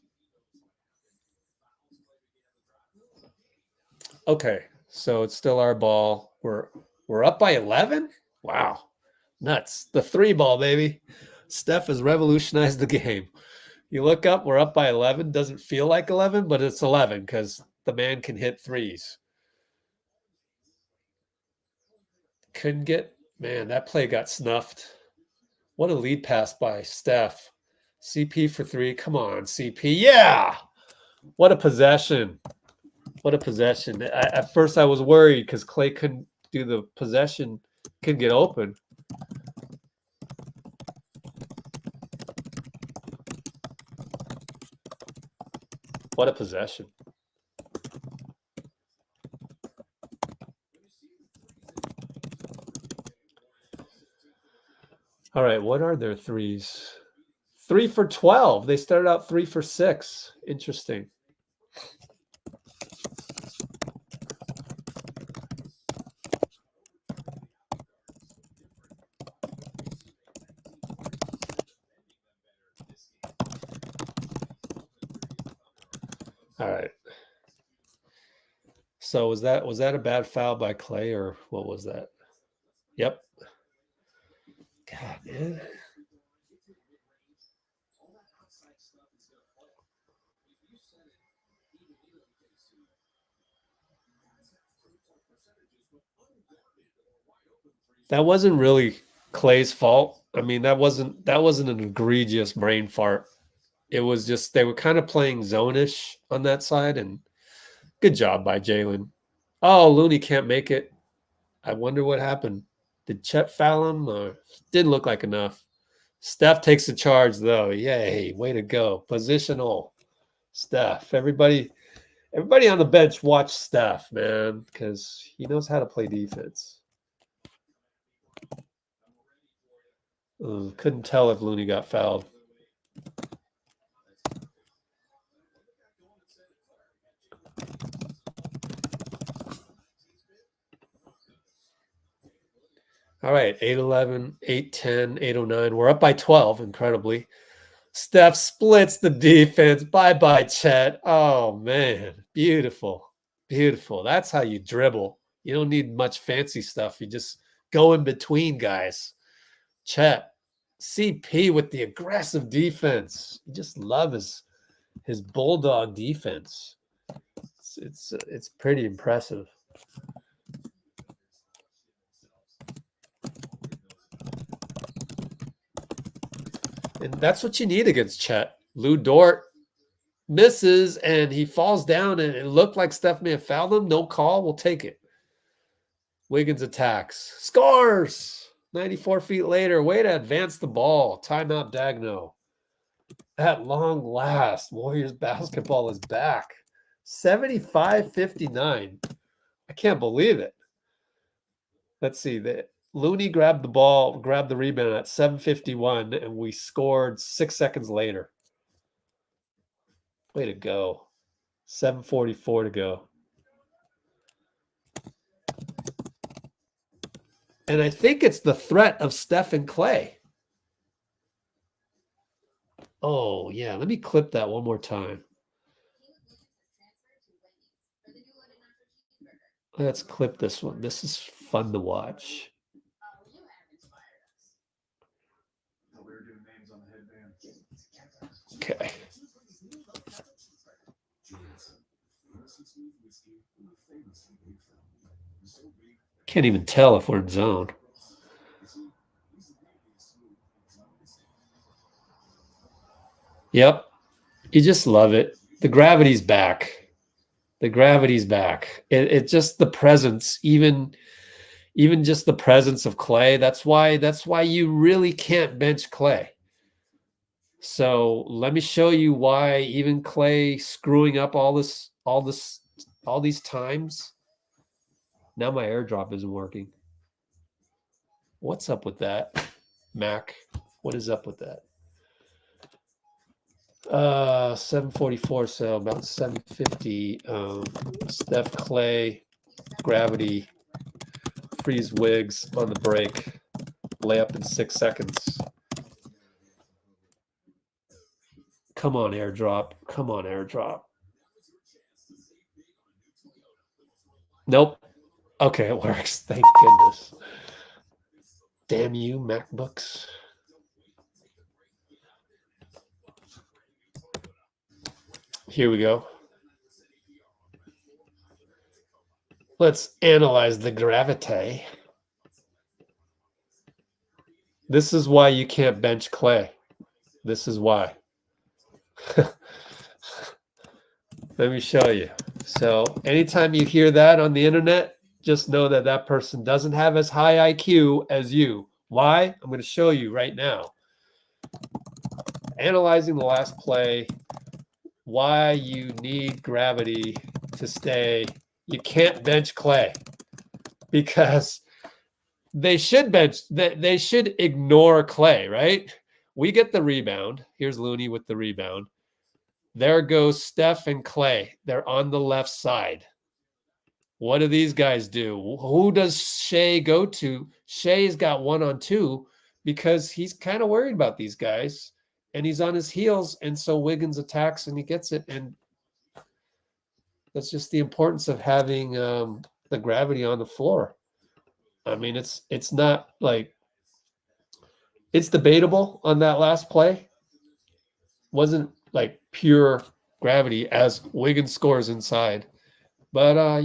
Okay, so it's still our ball. We're up by 11? Wow. Nuts. The 3 ball, baby. Steph has revolutionized the game. You look up, we're up by 11. Doesn't feel like 11, but it's 11 because the man can hit threes. Couldn't get, man, that play got snuffed. What a lead pass by Steph. CP for 3. Come on, CP. Yeah. What a possession. What a possession. At first I was worried because Klay couldn't do the possession, couldn't get open. What a possession. All right, what are their threes? 3 for 12. They started out 3 for 6. Interesting. All right. So was that a bad foul by Klay or what was that? Yep. God, man. That wasn't really Klay's fault. I mean, that wasn't an egregious brain fart. It was just they were kind of playing zone-ish on that side, and good job by Jalen. Oh, Looney can't make it. I wonder what happened. Did Chet foul him? Didn't look like enough. Steph takes the charge, though. Yay, way to go. Positional. Steph. Everybody on the bench watch Steph, man, because he knows how to play defense. Couldn't tell if Looney got fouled. All right, 8-11, 8-10, 8-09. We're up by 12, incredibly. Steph splits the defense. Bye-bye, Chet. Oh, man. Beautiful. Beautiful. That's how you dribble. You don't need much fancy stuff. You just go in between guys. Chet. CP with the aggressive defense. You just love his bulldog defense. It's pretty impressive. And that's what you need against Chet. Lou Dort misses and he falls down and it looked like Steph may have fouled him. No call. We'll take it. Wiggins attacks. Scores! 94 feet later. Way to advance the ball. Timeout Dagno. At long last, Warriors basketball is back. 75-59. I can't believe it. Let's see. Looney grabbed the ball, grabbed the rebound at 7:51, and we scored 6 seconds later. Way to go. 7:44 to go. And I think it's the threat of Steph and Klay. Oh, yeah. Let me clip that one more time. Let's clip this one. This is fun to watch. Okay. Can't even tell if we're in zone. Yep. You just love it. The gravity's back. The gravity's back. It just the presence, even Even just the presence of Klay, that's why you really can't bench Klay. So let me show you why even Klay screwing up all these times. Now my airdrop isn't working. What's up with that, Mac? What is up with that? 744, so about 750. Steph Klay, gravity, freeze Wiggs on the break, layup in 6 seconds. Come on, airdrop. Come on, airdrop. Nope. Okay, it works. Thank goodness. Damn you, MacBooks. Here we go. Let's analyze the gravity. This is why you can't bench Klay. This is why. Let me show you. So anytime you hear that on the internet, just know that that person doesn't have as high IQ as you. Why? I'm going to show you right now. Analyzing the last play, why you need gravity to stay. You can't bench Klay because they should ignore Klay, right? We get the rebound. Here's Looney with the rebound. There goes Steph and Klay. They're on the left side. What do these guys do? Who does Shai go to? Shai's got 1-on-2 because he's kind of worried about these guys and he's on his heels. And so Wiggins attacks and he gets it. And that's just the importance of having the gravity on the floor. I mean, it's not like it's debatable on that last play. Wasn't like pure gravity as Wiggins scores inside. But,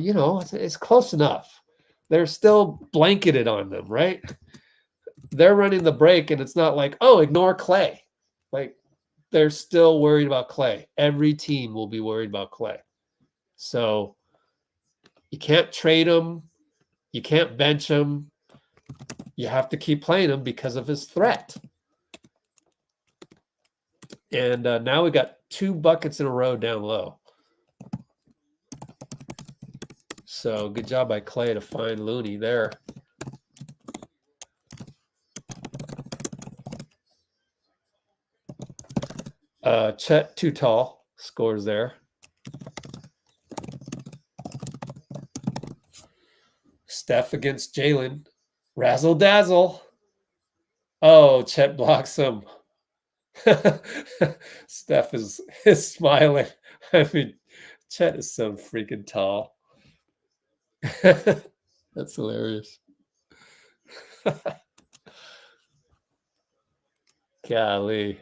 it's close enough. They're still blanketed on them, right? They're running the break, and it's not like, oh, ignore Klay. Like, they're still worried about Klay. Every team will be worried about Klay. So you can't trade him. You can't bench him. You have to keep playing him because of his threat. And now we got 2 buckets in a row down low. So good job by Klay to find Looney there. Chet too tall scores there. Steph against Jalen. Razzle dazzle. Oh, Chet blocks him. Steph is smiling. I mean, Chet is so freaking tall. That's hilarious. Golly.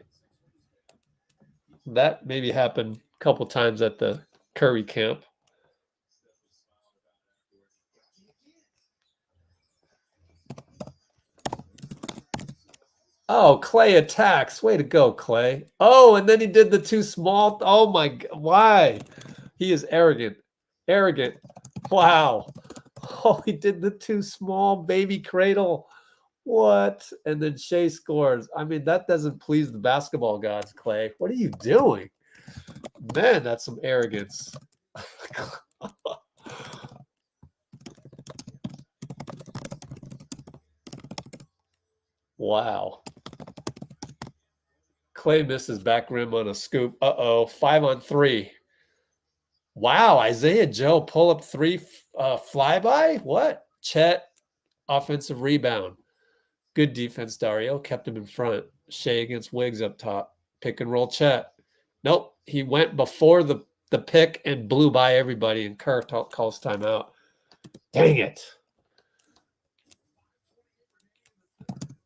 That maybe happened a couple times at the Curry camp. Oh, Klay attacks. Way to go, Klay. Oh, and then he did the 2 small. Oh, my God. Why? He is arrogant. Arrogant. Wow. Oh, he did the 2 small baby cradle. What? And then Shai scores. I mean, that doesn't please the basketball gods, Klay. What are you doing? Man, that's some arrogance. Wow. Klay misses back rim on a scoop. Uh-oh, 5-on-3. Wow, Isaiah Joe pull up 3 flyby? What? Chet, offensive rebound. Good defense, Dario. Kept him in front. Shai against Wiggs up top. Pick and roll Chet. Nope. He went before the pick and blew by everybody, and Kerr calls timeout. Dang it.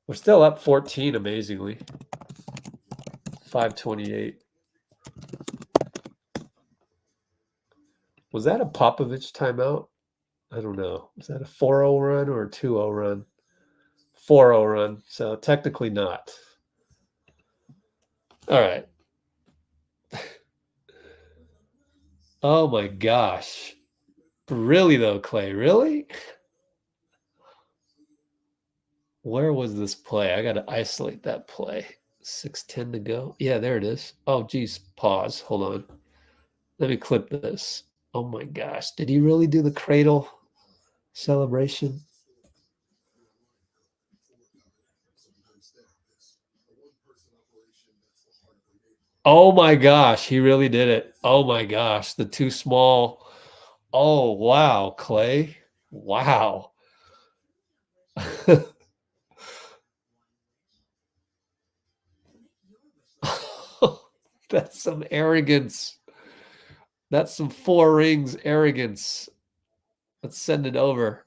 We're still up 14, amazingly. 5:28. Was that a Popovich timeout? I don't know. Was that a 4-0 run or a 2-0 run? 4-0 run, so technically not. All right. Oh my gosh. Really though, Klay, really? Where was this play? I got to isolate that play. 6:10 to go. Yeah, there it is. Oh, geez. Pause. Hold on. Let me clip this. Oh my gosh. Did he really do the cradle celebration? Oh my gosh. He really did it. Oh my gosh. The too small. Oh, wow. Klay. Wow. That's some arrogance. That's some 4 rings arrogance. Let's send it over.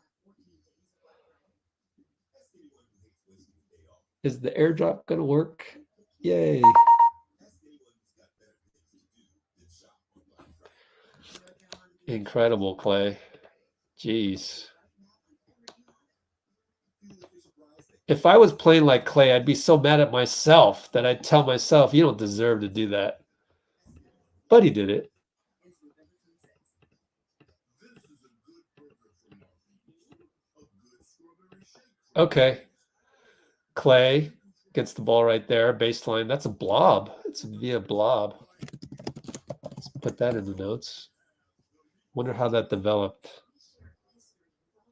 Is the airdrop going to work? Yay. Incredible, Klay. Jeez. If I was playing like Klay, I'd be so mad at myself that I'd tell myself, you don't deserve to do that. But he did it. Okay. Klay gets the ball right there. Baseline. That's a blob. It's via blob. Let's put that in the notes. Wonder how that developed.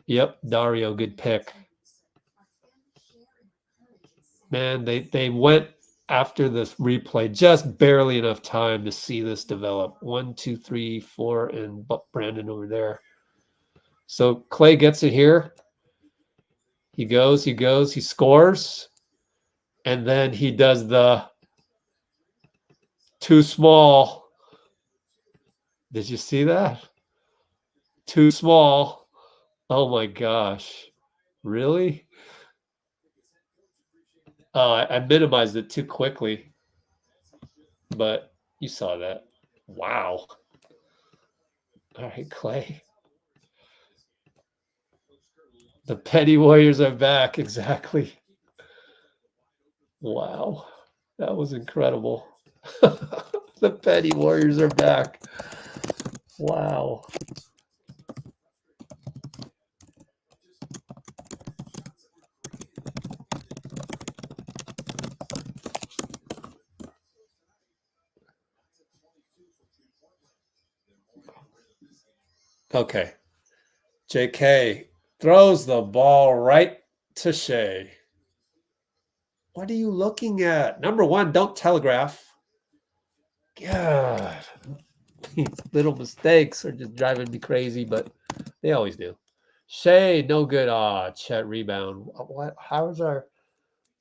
Yep, Dario, good pick. Man, they went after this replay just barely enough time to see this develop. 1, 2, 3, 4, and Brandon over there. So Klay gets it here. He goes, he scores. And then he does the too small. Did you see that? Too small. Oh my gosh. Really? Oh, I minimized it too quickly. But you saw that. Wow. All right, Klay. The petty Warriors are back. Exactly. Wow. That was incredible. The petty Warriors are back. Wow. Okay. JK throws the ball right to Shai. What are you looking at? Number one, don't telegraph. God. These little mistakes are just driving me crazy, but they always do. Shai, no good. Ah, Chet rebound. What? How's our...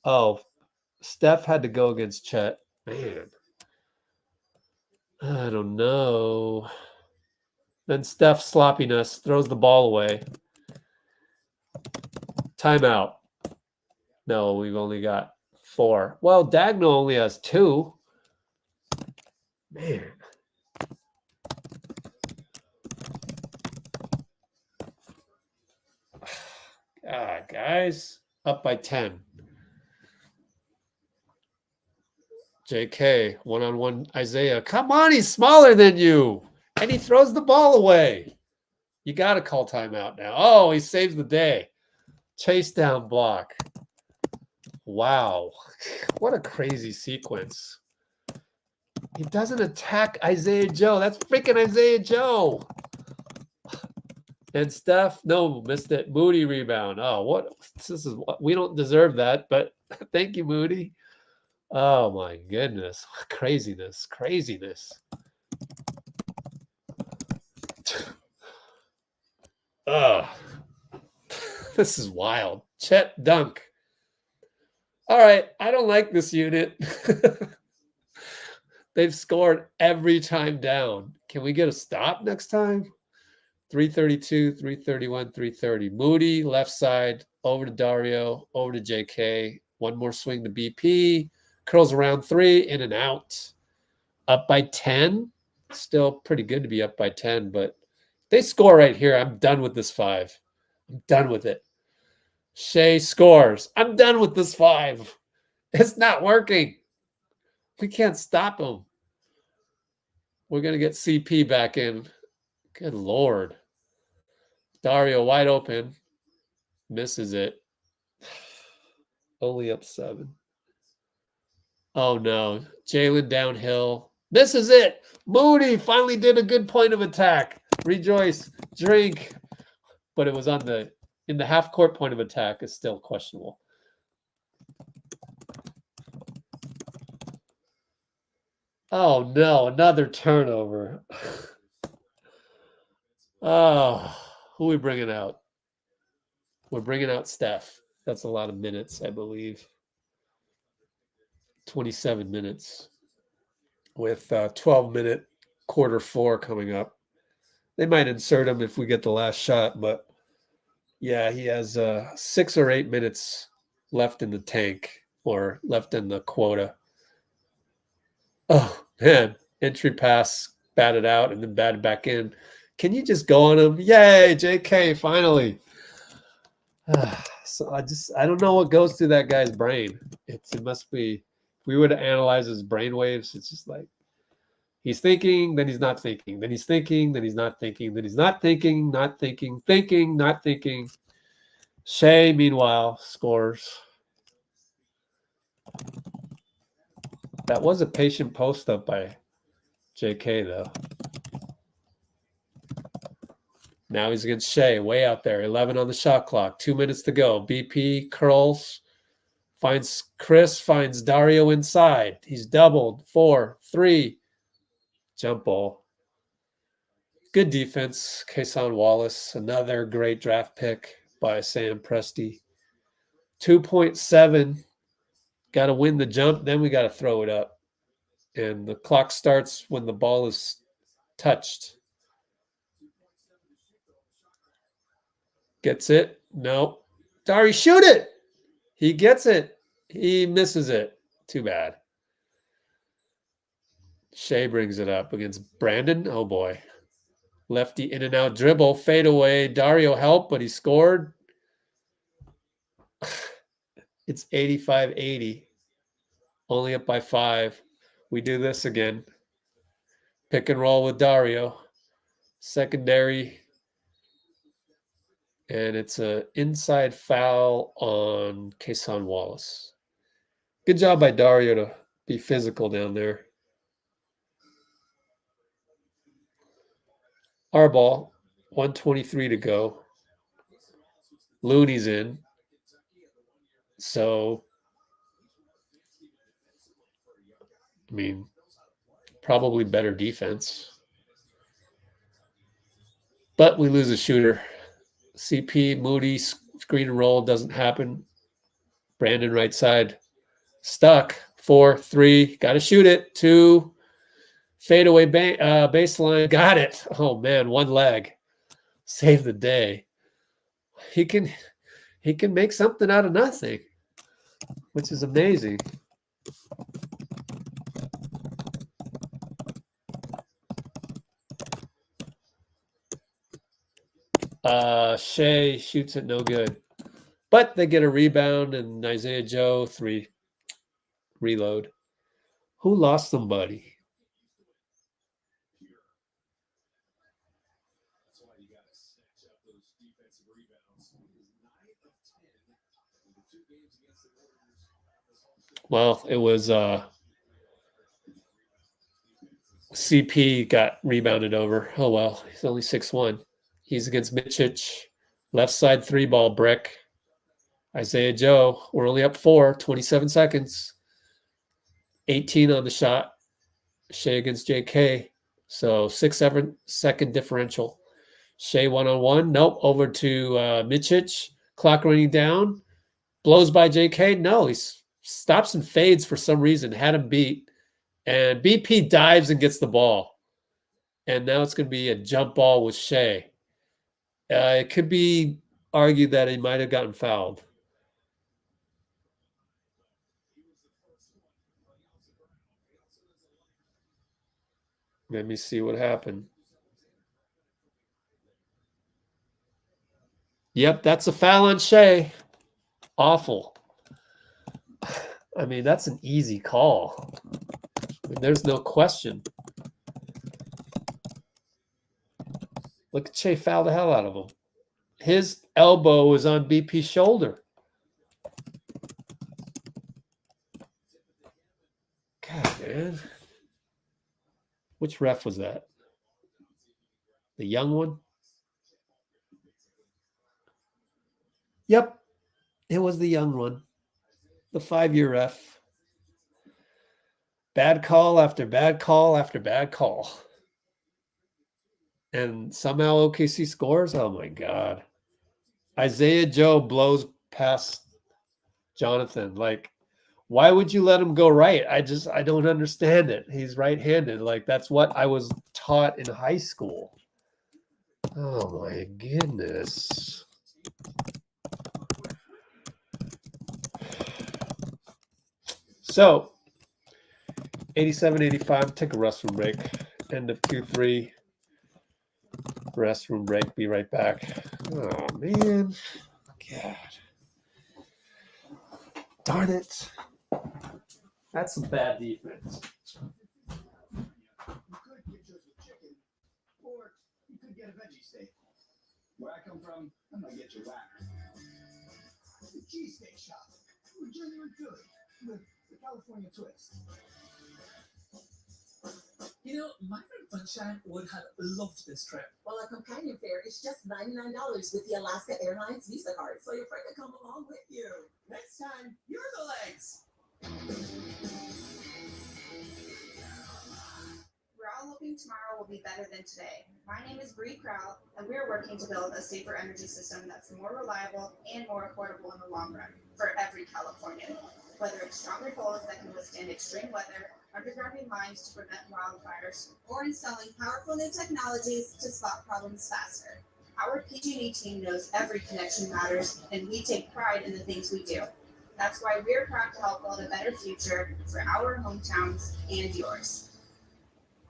Oh, Steph had to go against Chet. Man. I don't know. Then Steph sloppiness throws the ball away. Timeout. No, we've only got 4. Well, Dagno only has 2. Man. God, guys. Up by 10. JK, one-on-one Isaiah. Come on, he's smaller than you. And he throws the ball away. You got to call timeout now. Oh, he saves the day. Chase down block. Wow. What a crazy sequence. He doesn't attack Isaiah Joe. That's freaking Isaiah Joe. And Steph, no, missed it. Moody rebound. Oh, what? This is what we don't deserve that, but thank you, Moody. Oh my goodness. Craziness. Craziness. Ugh. This is wild. Chet dunk. All right. I don't like this unit. They've scored every time down. Can we get a stop next time? 332, 331, 330. Moody, left side, over to Dario, over to JK. One more swing to BP. Curls around 3, in and out. Up by 10. Still pretty good to be up by 10, but they score right here. I'm done with this 5. I'm done with it. Shai scores. I'm done with this 5. It's not working. We can't stop him. We're going to get CP back in. Good Lord. Dario wide open. Misses it. Only up 7. Oh, no. Jalen downhill. This is it. Moody finally did a good point of attack. Rejoice. Drink. But it was on the in the half court point of attack is still questionable. Oh no, another turnover. Oh, who are we bringing out? We're bringing out Steph. That's a lot of minutes, I believe. 27 minutes with 12-minute quarter 4 coming up. They might insert him if we get the last shot, but yeah, he has 6 or 8 minutes left in the tank or left in the quota. Oh, man. Entry pass, batted out, and then batted back in. Can you just go on him? Yay, JK, finally. So I don't know what goes through that guy's brain. It must be, if we were to analyze his brain waves, it's just like he's thinking, then he's not thinking, then he's thinking, then he's not thinking, then he's not thinking, not thinking, thinking, not thinking. Shai, meanwhile, scores. That was a patient post up by JK, though. Now he's against Shai, way out there. 11 on the shot clock. 2 minutes to go. BP curls, finds Chris, finds Dario inside. He's doubled. 4, 3. Jump ball. Good defense. Kason Wallace, another great draft pick by Sam Presti. 2.7. Got to win the jump, then we got to throw it up. And the clock starts when the ball is touched. Gets it? No. Dari, shoot it! He gets it. He misses it. Too bad. Shai brings it up against Brandon. Oh, boy. Lefty in and out dribble. Fade away. Dario helped, but he scored. It's 85-80. Only up by 5. We do this again. Pick and roll with Dario. Secondary. And it's an inside foul on Kason Wallace. Good job by Dario to be physical down there. Our ball, 1:23 to go. Looney's in. So, I mean, probably better defense. But we lose a shooter. CP, Moody, screen and roll doesn't happen. Brandon right side. Stuck. 4, 3. Got to shoot it. 2. Fadeaway baseline. Got it. Oh, man. One leg. Save the day. He can make something out of nothing, which is amazing. Shai shoots it no good. But they get a rebound, and Isaiah Joe, 3. Reload. Who lost somebody? Well, it was CP got rebounded over. Oh, well, he's only 6'1". He's against Mičić. Left side 3-ball brick. Isaiah Joe, we're only up 4, 27 seconds. 18 on the shot. Shai against JK. So 6-7-second differential. Shai one-on-one. Nope. Over to Mičić. Clock running down. Blows by JK. No, he stops and fades for some reason. Had him beat. And BP dives and gets the ball. And now it's going to be a jump ball with Shai. It could be argued that he might have gotten fouled. Let me see what happened. Yep, that's a foul on Shai. Awful. I mean, that's an easy call. I mean, there's no question. Look at Shai foul the hell out of him. His elbow was on BP's shoulder. God, man. Which ref was that? The young one? Yep. It was the young one. The 5-year ref. Bad call after bad call after bad call. And somehow OKC scores? Oh, my God. Isaiah Joe blows past Jonathan. Like, why would you let him go right? I don't understand it. He's right-handed. Like, that's what I was taught in high school. Oh, my goodness. So, 87-85, take a restroom break. End of Q3. Restroom break, be right back. Oh, man. God. Darn it. That's some bad defense. You could get yours with chicken, or you could get a veggie steak. Where I come from, I might get you whack. The cheesesteak shop. We're genuine good with the California twist. You know, my friend Sunshine would have loved this trip. Well, a companion fare is just $99 with the Alaska Airlines Visa card, so your friend can come along with you. Next time, you're the legs. We're all hoping tomorrow will be better than today. My name is Bree Crowell, and we're working to build a safer energy system that's more reliable and more affordable in the long run for every Californian. Whether it's stronger poles that can withstand extreme weather, undergrounding mines to prevent wildfires, or installing powerful new technologies to spot problems faster. Our PG&E team knows every connection matters, and we take pride in the things we do. That's why we're proud to help build a better future for our hometowns and yours.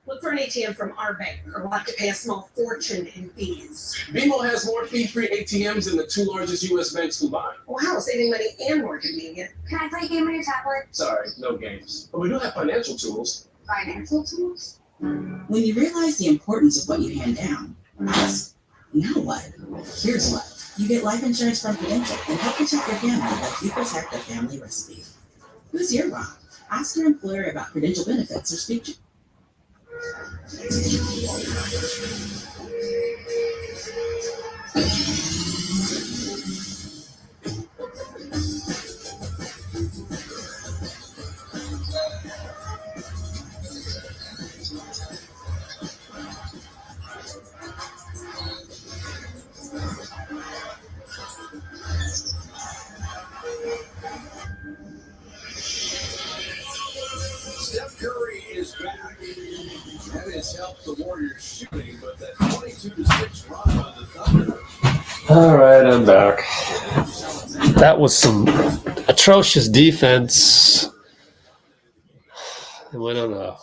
Look for an ATM from our bank, or we'll have to pay a small fortune in fees. BMO has more fee-free ATMs than the 2 largest U.S. banks combined. Wow, saving money and more convenient. Can I play a game on your tablet? Sorry, no games. But we do have financial tools. Financial tools? When you realize the importance of what you hand down, ask, now what? Here's what. You get life insurance from Prudential and help protect your family like you protect the family recipe. Who's your rock? Ask your employer about Prudential benefits or speak to Steph Curry is back. That has helped the Warriors shooting, but that 22-6 run by the Thunder. All right, I'm back. That was some atrocious defense. It went on a,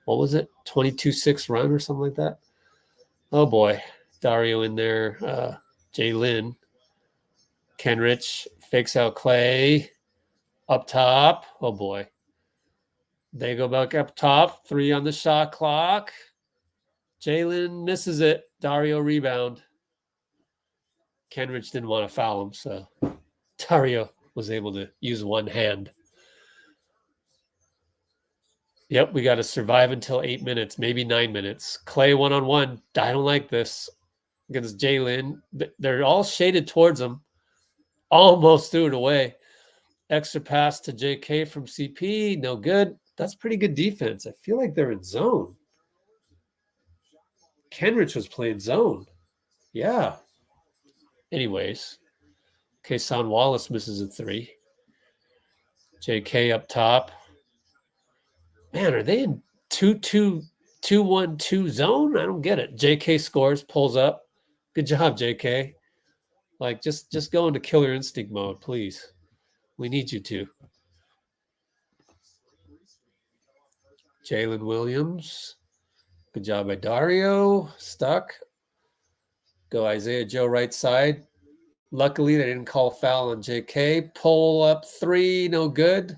what was it, 22-6 run or something like that? Oh, boy. Dario in there. Jalen. Kenrich fakes out Klay. Up top. Oh, boy. They go back up top. 3 on the shot clock. Jalen misses it. Dario rebound. Kenrich didn't want to foul him, so Dario was able to use one hand. Yep, we got to survive until 8 minutes, maybe 9 minutes. Klay one-on-one. I don't like this against Jalen. They're all shaded towards him. Almost threw it away. Extra pass to JK from CP. No good. That's pretty good defense. I feel like they're in zone. Kenrich was playing zone. Yeah. Anyways. Kason Wallace misses a 3. JK up top. Man, are they in 2-2-2-1-2 zone? I don't get it. JK scores, pulls up. Good job, JK. Like, just go into killer instinct mode, please. We need you to. Jalen Williams. Good job by Dario. Stuck. Go Isaiah Joe right side. Luckily, they didn't call foul on JK. Pull up 3, no good.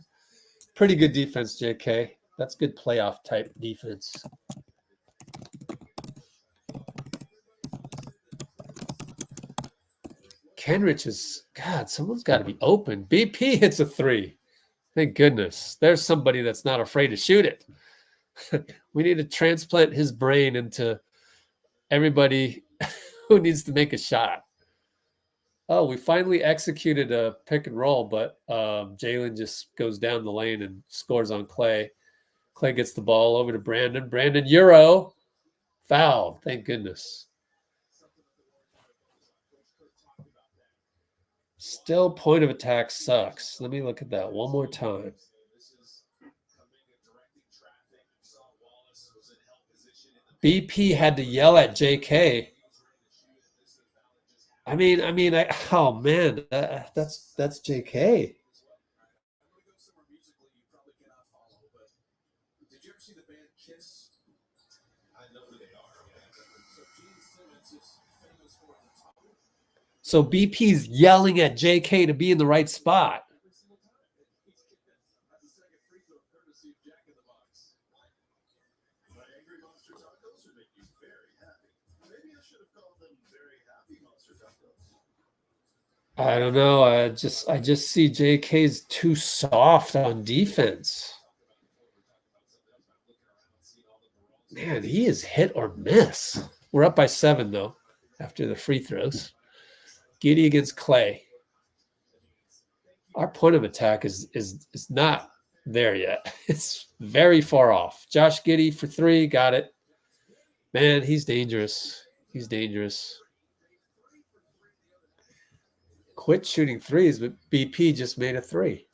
Pretty good defense, JK. That's good playoff type defense. Kenrich is, God, someone's got to be open. BP hits a 3. Thank goodness. There's somebody that's not afraid to shoot it. We need to transplant his brain into everybody who needs to make a shot. Oh, we finally executed a pick and roll, but Jalen just goes down the lane and scores on Klay. Klay gets the ball over to Brandon. Brandon Euro. Fouled. Thank goodness. Still point of attack sucks. Let me look at that one more time. BP had to yell at JK. Oh man, that's JK. Did you ever see the band Kiss? I know who they are. So Gene Simmons is famous for the top. So BP's yelling at JK to be in the right spot. Every single time. He's kicked it at the second free throw, courtesy of Jack in the Box. My angry monster tacos would make you very happy. Maybe I should have called them very happy monster tacos. I don't know. I just see JK's too soft on defense. Man, he is hit or miss. We're up by 7 though after the free throws. Giddey against Klay. Our point of attack is not there yet. It's very far off. Josh Giddey for 3, got it. Man, he's dangerous. He's dangerous. Quit shooting threes, but BP just made a 3.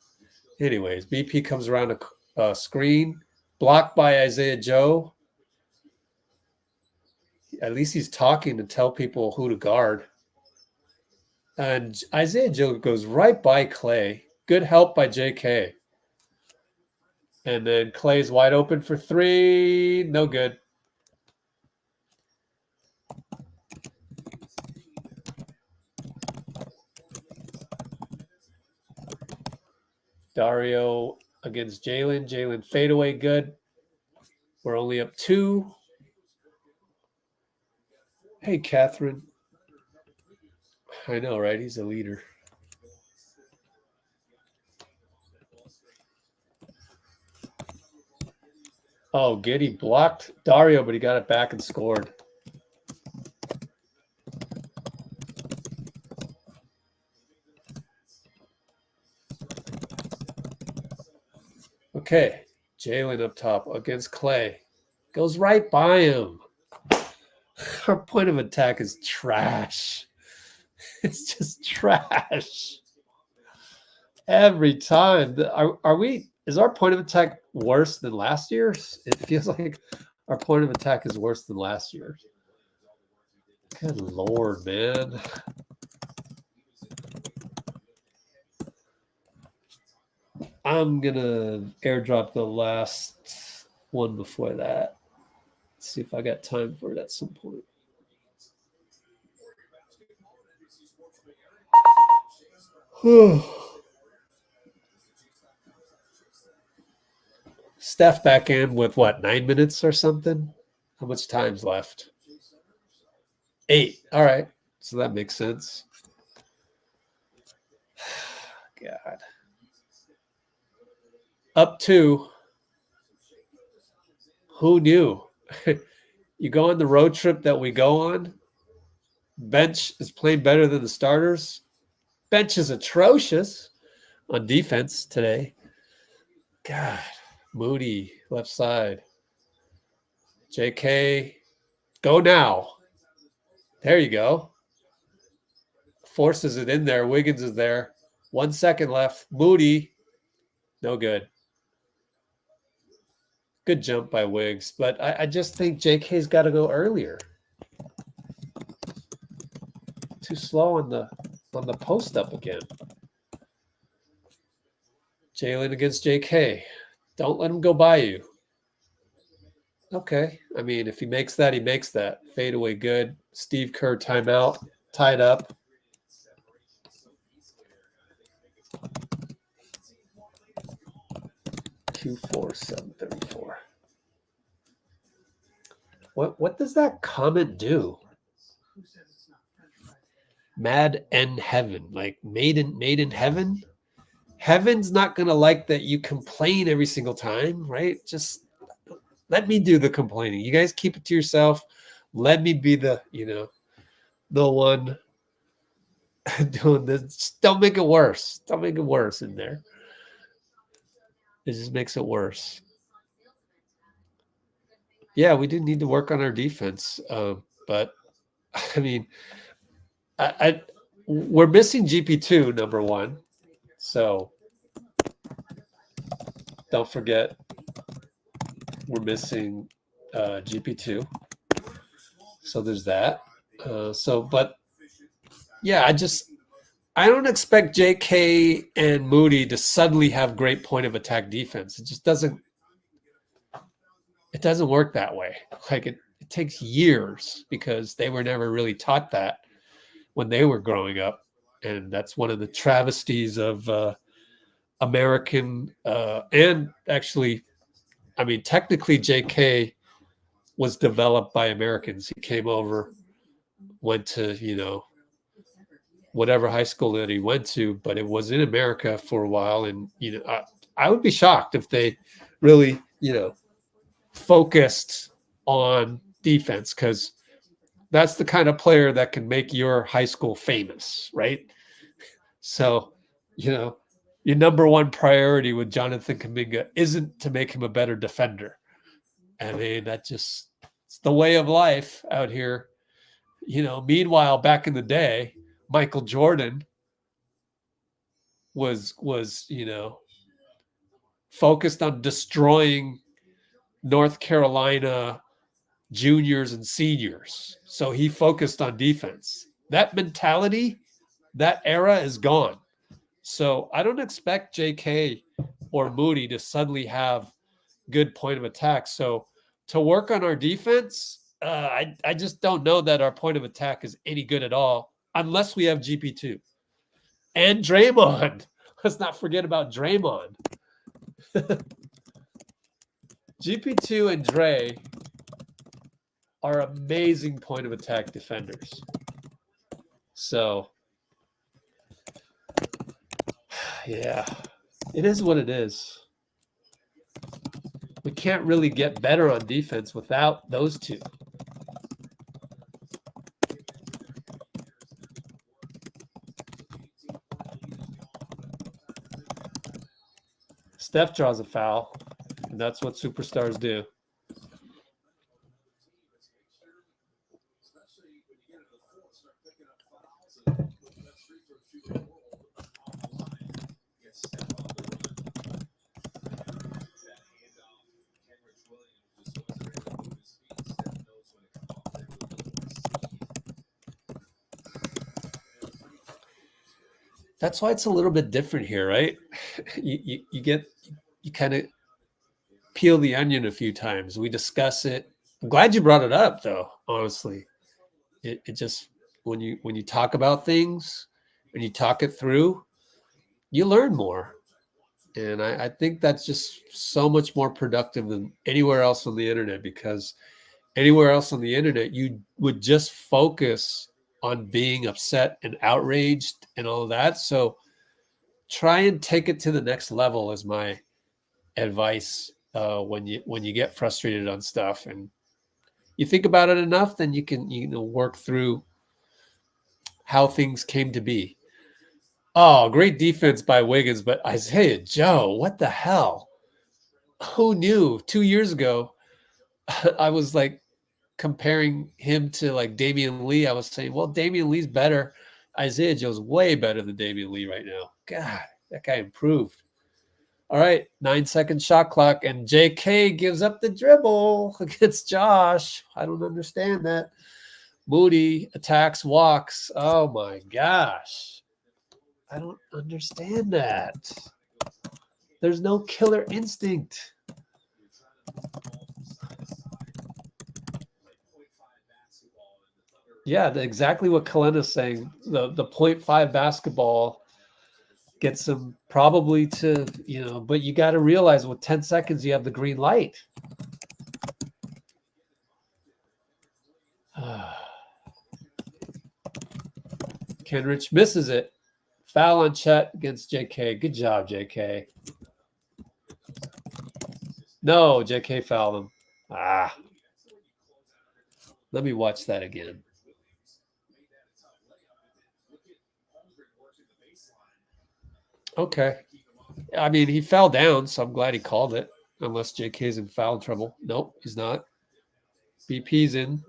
Anyways, BP comes around a screen, blocked by Isaiah Joe. At least he's talking to tell people who to guard. And Isaiah Joe goes right by Klay. Good help by JK. And then Klay's wide open for 3. No good. Dario against Jalen. Jalen fadeaway, good. We're only up 2. Hey, Catherine. I know, right? He's a leader. Oh, Giddey blocked Dario, but he got it back and scored. Okay, Jalen up top against Klay. Goes right by him. Our point of attack is trash. It's just trash. Every time. Is our point of attack worse than last year's? It feels like our point of attack is worse than last year's. Good Lord, man. I'm going to airdrop the last one before that. Let's see if I got time for it at some point. Steph back in with what, 9 minutes or something? How much time's left? 8. All right. So that makes sense. God. Up 2. Who knew? You go on the road trip that we go on. Bench is playing better than the starters. Bench is atrocious on defense today. God. Moody, left side. JK, go now. There you go. Forces it in there. Wiggins is there. 1 second left. Moody, no good. Good jump by Wiggs, but I just think JK's got to go earlier. Too slow on the post up again. Jalen against JK. Don't let him go by you. Okay. I mean, if he makes that, he makes that. Fadeaway good. Steve Kerr timeout. Tied up. Q4 734. What does that comment do? Mad and heaven. Like made in heaven? Heaven's not going to like that you complain every single time, right? Just let me do the complaining. You guys keep it to yourself. Let me be the, the one doing this. Just don't make it worse. Don't make it worse in there. It just makes it worse. Yeah, we do need to work on our defense. But I mean, we're missing GP2, number one. So don't forget we're missing GP2. So there's that. But yeah, I don't expect JK and Moody to suddenly have great point of attack defense. It just doesn't work that way. Like it takes years because they were never really taught that when they were growing up. And that's one of the travesties of American and actually, I mean, technically JK was developed by Americans. He came over, went to, whatever high school that he went to, but it was in America for a while. And, I would be shocked if they really, focused on defense, because that's the kind of player that can make your high school famous, right? So, your number one priority with Jonathan Kuminga isn't to make him a better defender. I mean, it's the way of life out here. Meanwhile, back in the day, Michael Jordan was focused on destroying North Carolina juniors and seniors. So he focused on defense. That mentality, that era is gone. So I don't expect JK or Moody to suddenly have good point of attack. So to work on our defense, I just don't know that our point of attack is any good at all unless we have GP2 and Draymond. Let's not forget about Draymond. GP2 and Dre are amazing point of attack defenders. So, yeah, it is what it is. We can't really get better on defense without those two. Steph draws a foul, and that's what superstars do. That's why it's a little bit different here, right? You kind of peel the onion a few times. We discuss it. I'm glad you brought it up, though. Honestly, it just when you talk about things, when you talk it through, you learn more, and I think that's just so much more productive than anywhere else on the internet, because anywhere else on the internet, you would just focus on being upset and outraged and all of that. So try and take it to the next level is my advice when you get frustrated on stuff, and you think about it enough, then you can work through how things came to be. Oh, great defense by Wiggins, but Isaiah Joe, what the hell? Who knew 2 years ago I was like comparing him to like Damian Lee? I was saying, well, Damian Lee's better. Isaiah Joe's way better than Damian Lee right now. God, that guy improved. All right, 9-second shot clock, and JK gives up the dribble against Josh. I don't understand that. Moody attacks, walks. Oh my gosh. I don't understand that. There's no killer instinct. Yeah, exactly what Kalena's saying. The 0.5 basketball gets them probably to, but you got to realize with 10 seconds, you have the green light. Kenrich misses it. Foul on Chet against JK. Good job, JK. No, JK fouled him. Ah. Let me watch that again. Okay. I mean, he fell down, so I'm glad he called it. Unless JK's in foul trouble. Nope, he's not. BP's in.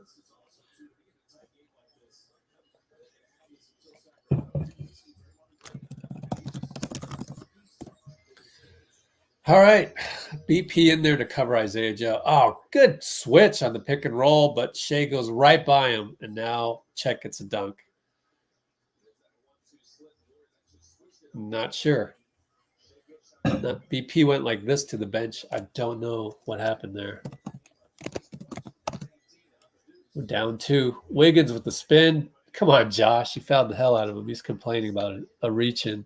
All right. BP in there to cover Isaiah Joe. Oh, good switch on the pick and roll, but Shai goes right by him, and now Chet gets a dunk. Not sure. The BP went like this to the bench. I don't know what happened there. We're down 2. Wiggins with the spin. Come on, Josh. You fouled the hell out of him. He's complaining about it. A reach in.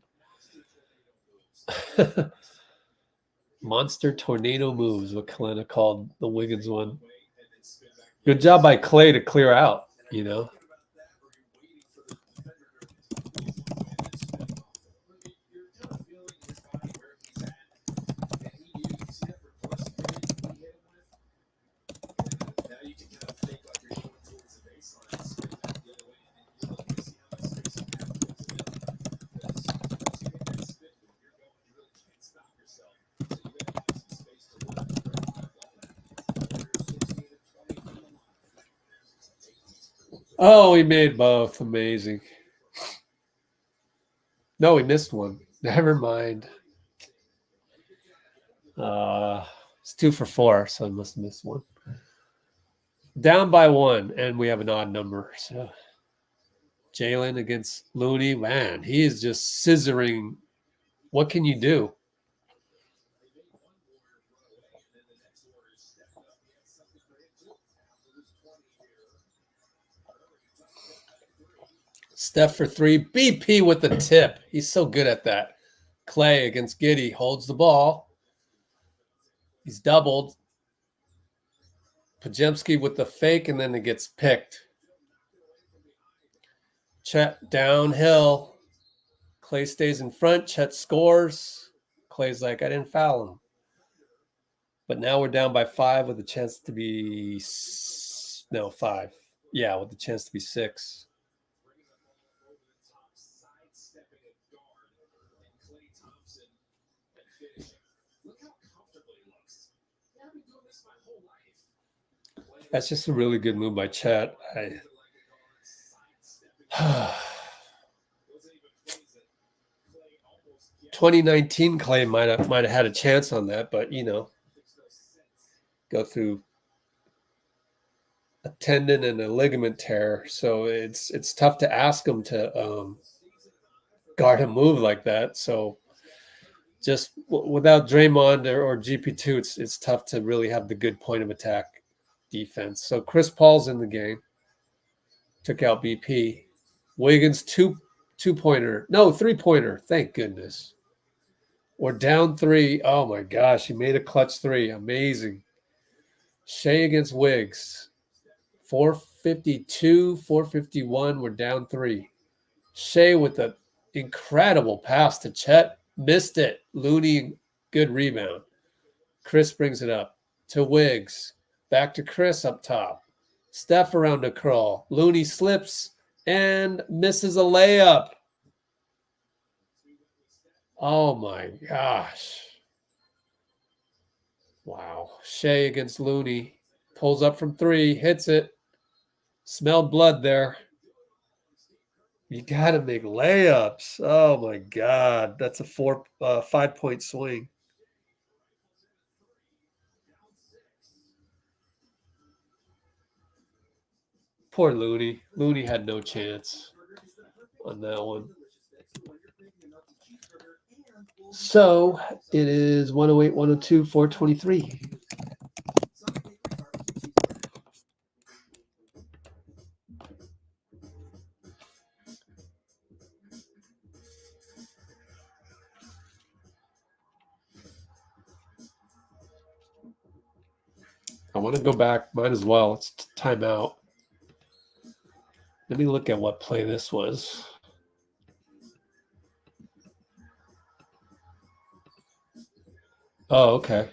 Monster tornado moves, what Kalena called the Wiggins one. Good job by Klay to clear out, you know. Oh, he made both. Amazing. No, he missed one. Never mind. It's 2 for 4, so he must have missed one. Down by 1, and we have an odd number. So Jalen against Looney. Man, he is just scissoring. What can you do? Steph for 3. BP with the tip. He's so good at that. Klay against Giddey holds the ball. He's doubled. Podziemski with the fake, and then it gets picked. Chet downhill. Klay stays in front. Chet scores. Klay's like, I didn't foul him. But now we're down by 5 with a chance to be 5. Yeah, with a chance to be 6. That's just a really good move by Chet. 2019 Klay might have had a chance on that, but you know, go through a tendon and a ligament tear, so it's tough to ask him to guard a move like that. So just without Draymond or GP2, it's tough to really have the good point of attack defense. So Chris Paul's in the game. Took out BP. Wiggins two-pointer. No, 3-pointer. Thank goodness. We're down 3. Oh my gosh, he made a clutch 3. Amazing. Shai against Wiggs. 452, 451. We're down 3. Shai with the incredible pass to Chet. Missed it. Looney, good rebound. Chris brings it up to Wiggs. Back to Chris up top. Steph around the crawl. Looney slips and misses a layup. Oh my gosh. Wow. Shai against Looney. Pulls up from 3. Hits it. Smelled blood there. You got to make layups. Oh my God. That's a 5-point swing. Poor Looney. Looney had no chance on that one. So it is 108, 102, 423. I want to go back. Might as well. It's timeout. Let me look at what play this was. Oh, okay.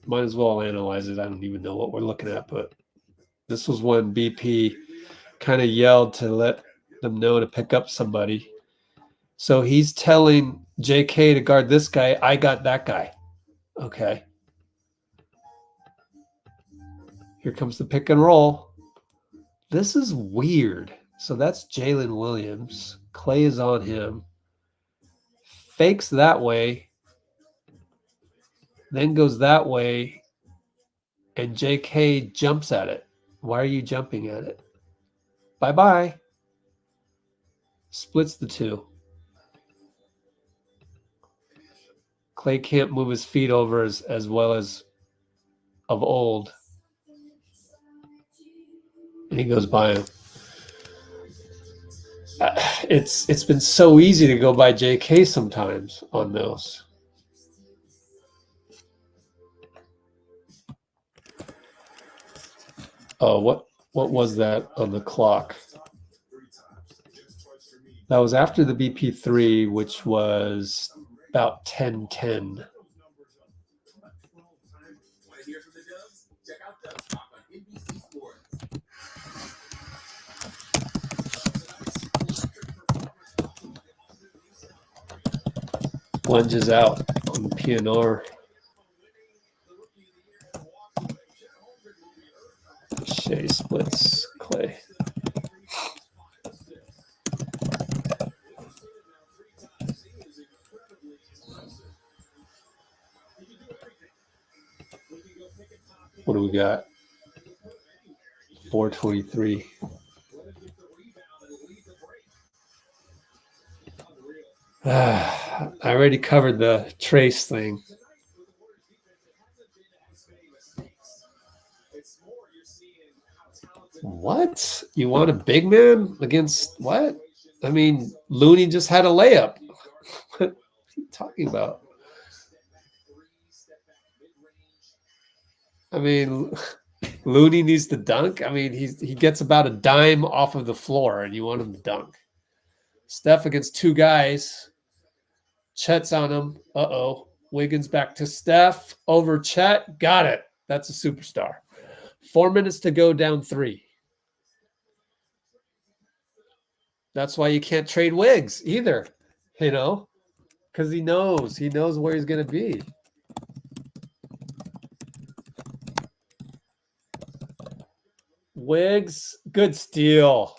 Might as well analyze it. I don't even know what we're looking at, but this was when BP kind of yelled to let them know to pick up somebody. So he's telling JK to guard this guy. I got that guy. Okay. Here comes the pick and roll. This is weird. So that's Jalen Williams. Klay is on him. Fakes that way. Then goes that way. And JK jumps at it. Why are you jumping at it? Bye-bye. Splits the two. Klay can't move his feet over as well as of old. And he goes by him. It's been so easy to go by JK sometimes on those. Oh, what was that on the clock? That was after the BP3, which was about 10:10. Lunges out on the PNR. Shai splits Klay. What do we got? 4:23. I already covered the trace thing. What? You want a big man against what? I mean, Looney just had a layup. What are you talking about? I mean, Looney needs to dunk. I mean, he gets about a dime off of the floor, and you want him to dunk. Steph against two guys. Chet's on him. Uh-oh. Wiggins back to Steph. Over Chet. Got it. That's a superstar. 4 minutes to go, down 3. That's why you can't trade Wiggs either, because he knows where he's going to be. Wiggs, good steal.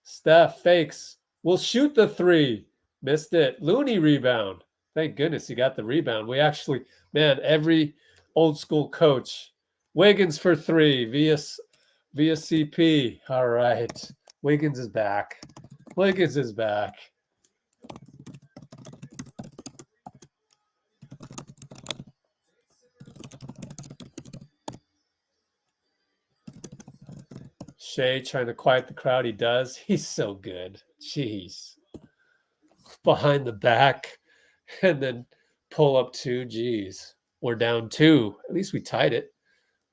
Steph fakes. We'll shoot the 3. Missed it. Looney rebound. Thank goodness he got the rebound. We actually, man, every old school coach. Wiggins for 3 via CP. All right. Wiggins is back. Wiggins is back. Shai trying to quiet the crowd. He does. He's so good. Jeez. Behind the back. And then pull up 2. Jeez. We're down 2. At least we tied it.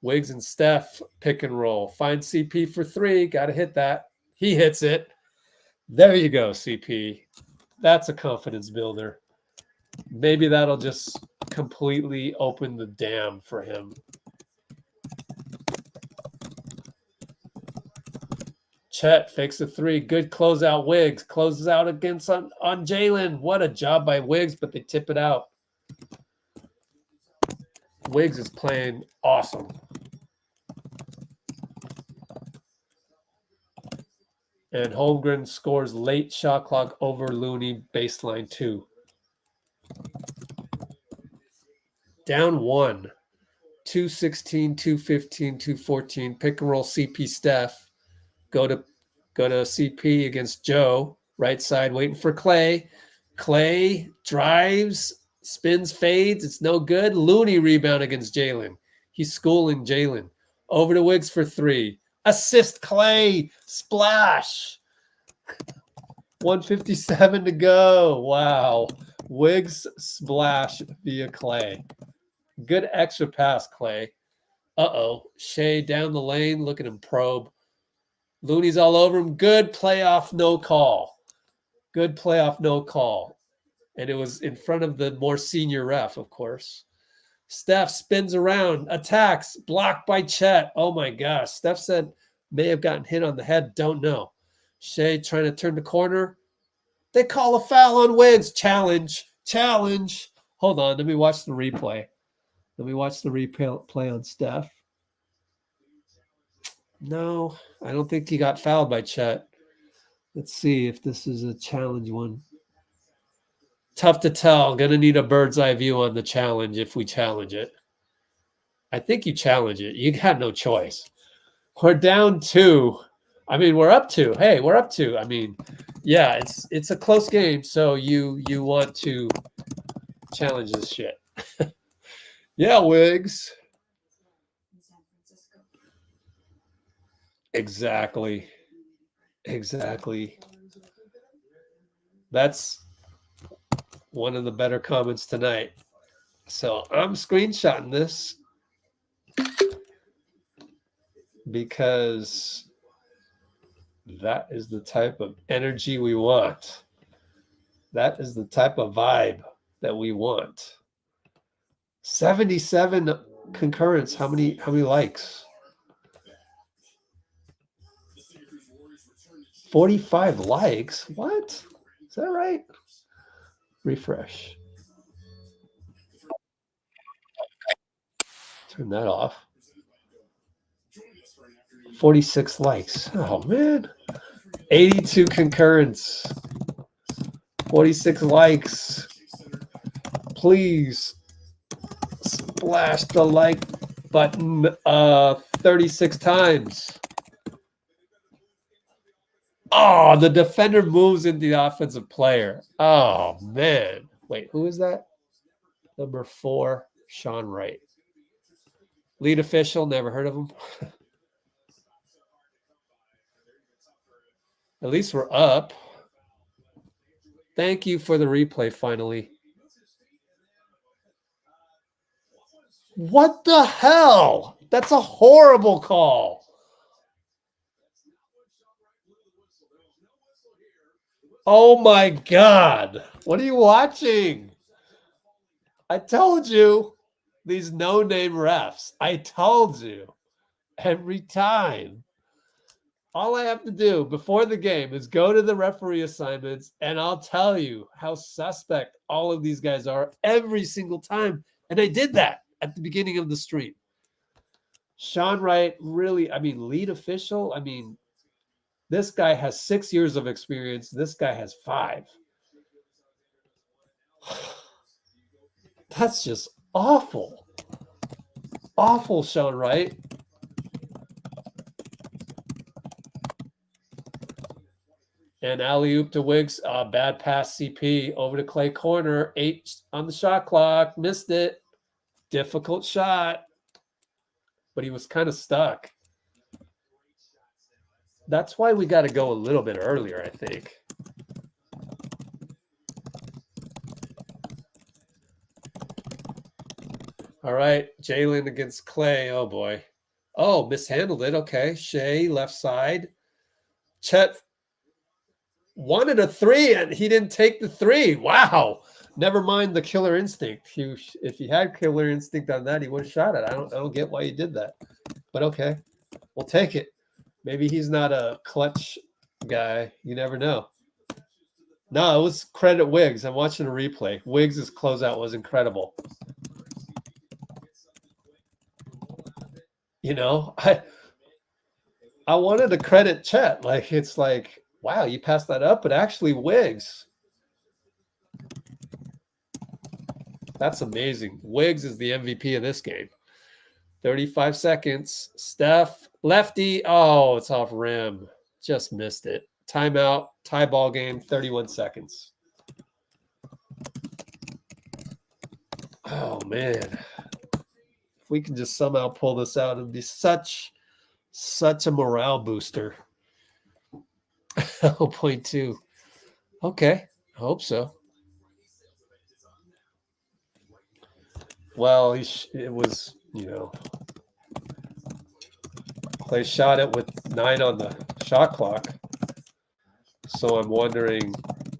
Wiggs and Steph pick and roll. Find CP for 3. Got to hit that. He hits it. There you go, CP. That's a confidence builder. Maybe that'll just completely open the dam for him. Chet fakes a 3. Good closeout. Wiggs closes out against on Jalen. What a job by Wiggs, but they tip it out. Wiggs is playing awesome. And Holmgren scores late shot clock over Looney, baseline 2. Down 1. 2:16, 2:15, 2:14. Pick and roll CP Steph. Go to CP against Joe. Right side waiting for Klay. Klay drives, spins, fades. It's no good. Looney rebound against Jalen. He's schooling Jalen. Over to Wiggs for 3. Assist Klay. Splash. 1:57 to go. Wow. Wiggs splash via Klay. Good extra pass, Klay. Uh-oh. Shai down the lane. Look at him probe. Looney's all over him. Good playoff no call. Good playoff no call. And it was in front of the more senior ref, of course. Steph spins around, attacks, blocked by Chet. Oh my gosh. Steph said may have gotten hit on the head. Don't know. Shai trying to turn the corner. They call a foul on Wiggs. Challenge. Hold on. Let me watch the replay. Play on Steph. No, I don't think he got fouled by Chet. Let's see if this is a challenge one. Tough to tell. Gonna need a bird's eye view on the challenge if we challenge it. I think you challenge it. You got no choice. We're down 2. I mean, we're up 2. Hey, we're up 2. I mean, yeah, it's a close game, so you want to challenge this shit. Yeah, Wiggs. Exactly. That's one of the better comments tonight. So I'm screenshotting this because that is the type of energy we want. That is the type of vibe that we want. 77 concurrents. How many likes? 45 likes? What? Is that right? Refresh. Turn that off. 46 likes. Oh, man. 82 concurrents. 46 likes. Please splash the like button 36 times. Oh, the defender moves into the offensive player. Oh, man. Wait, who is that? Number 4, Sean Wright. Lead official, never heard of him. At least we're up. Thank you for the replay, finally. What the hell? That's a horrible call. Oh my God. What are you watching? I told you. These no-name refs. I told you. Every time. All I have to do before the game is go to the referee assignments, and I'll tell you how suspect all of these guys are every single time. And I did that at the beginning of the stream. Sean Wright, really, I mean, lead official. I mean, this guy has 6 years of experience. This guy has 5. That's just awful. Awful, Sean Wright. And alley-oop to Wiggs. Bad pass, CP. Over to Klay corner. 8 on the shot clock. Missed it. Difficult shot. But he was kind of stuck. That's why we got to go a little bit earlier, I think. All right. Jalen against Klay. Oh, boy. Oh, mishandled it. Okay. Shai, left side. Chet wanted a 3 and he didn't take the 3. Wow. Never mind the killer instinct. If he had killer instinct on that, he would have shot it. I don't get why he did that. But okay. We'll take it. Maybe he's not a clutch guy. You never know. No, it was credit Wiggs. I'm watching a replay. Wiggs' closeout was incredible. You know, I wanted to credit Chet. Like, it's like, wow, you passed that up, but actually Wiggs. That's amazing. Wiggs is the MVP of this game. 35 seconds. Steph, lefty. Oh, it's off rim. Just missed it. Timeout, tie ball game, 31 seconds. Oh, man. If we can just somehow pull this out, it'd be such a morale booster. 0.2. Okay, I hope so. Well, it was, you know, Klay shot it with 9 on the shot clock. So I'm wondering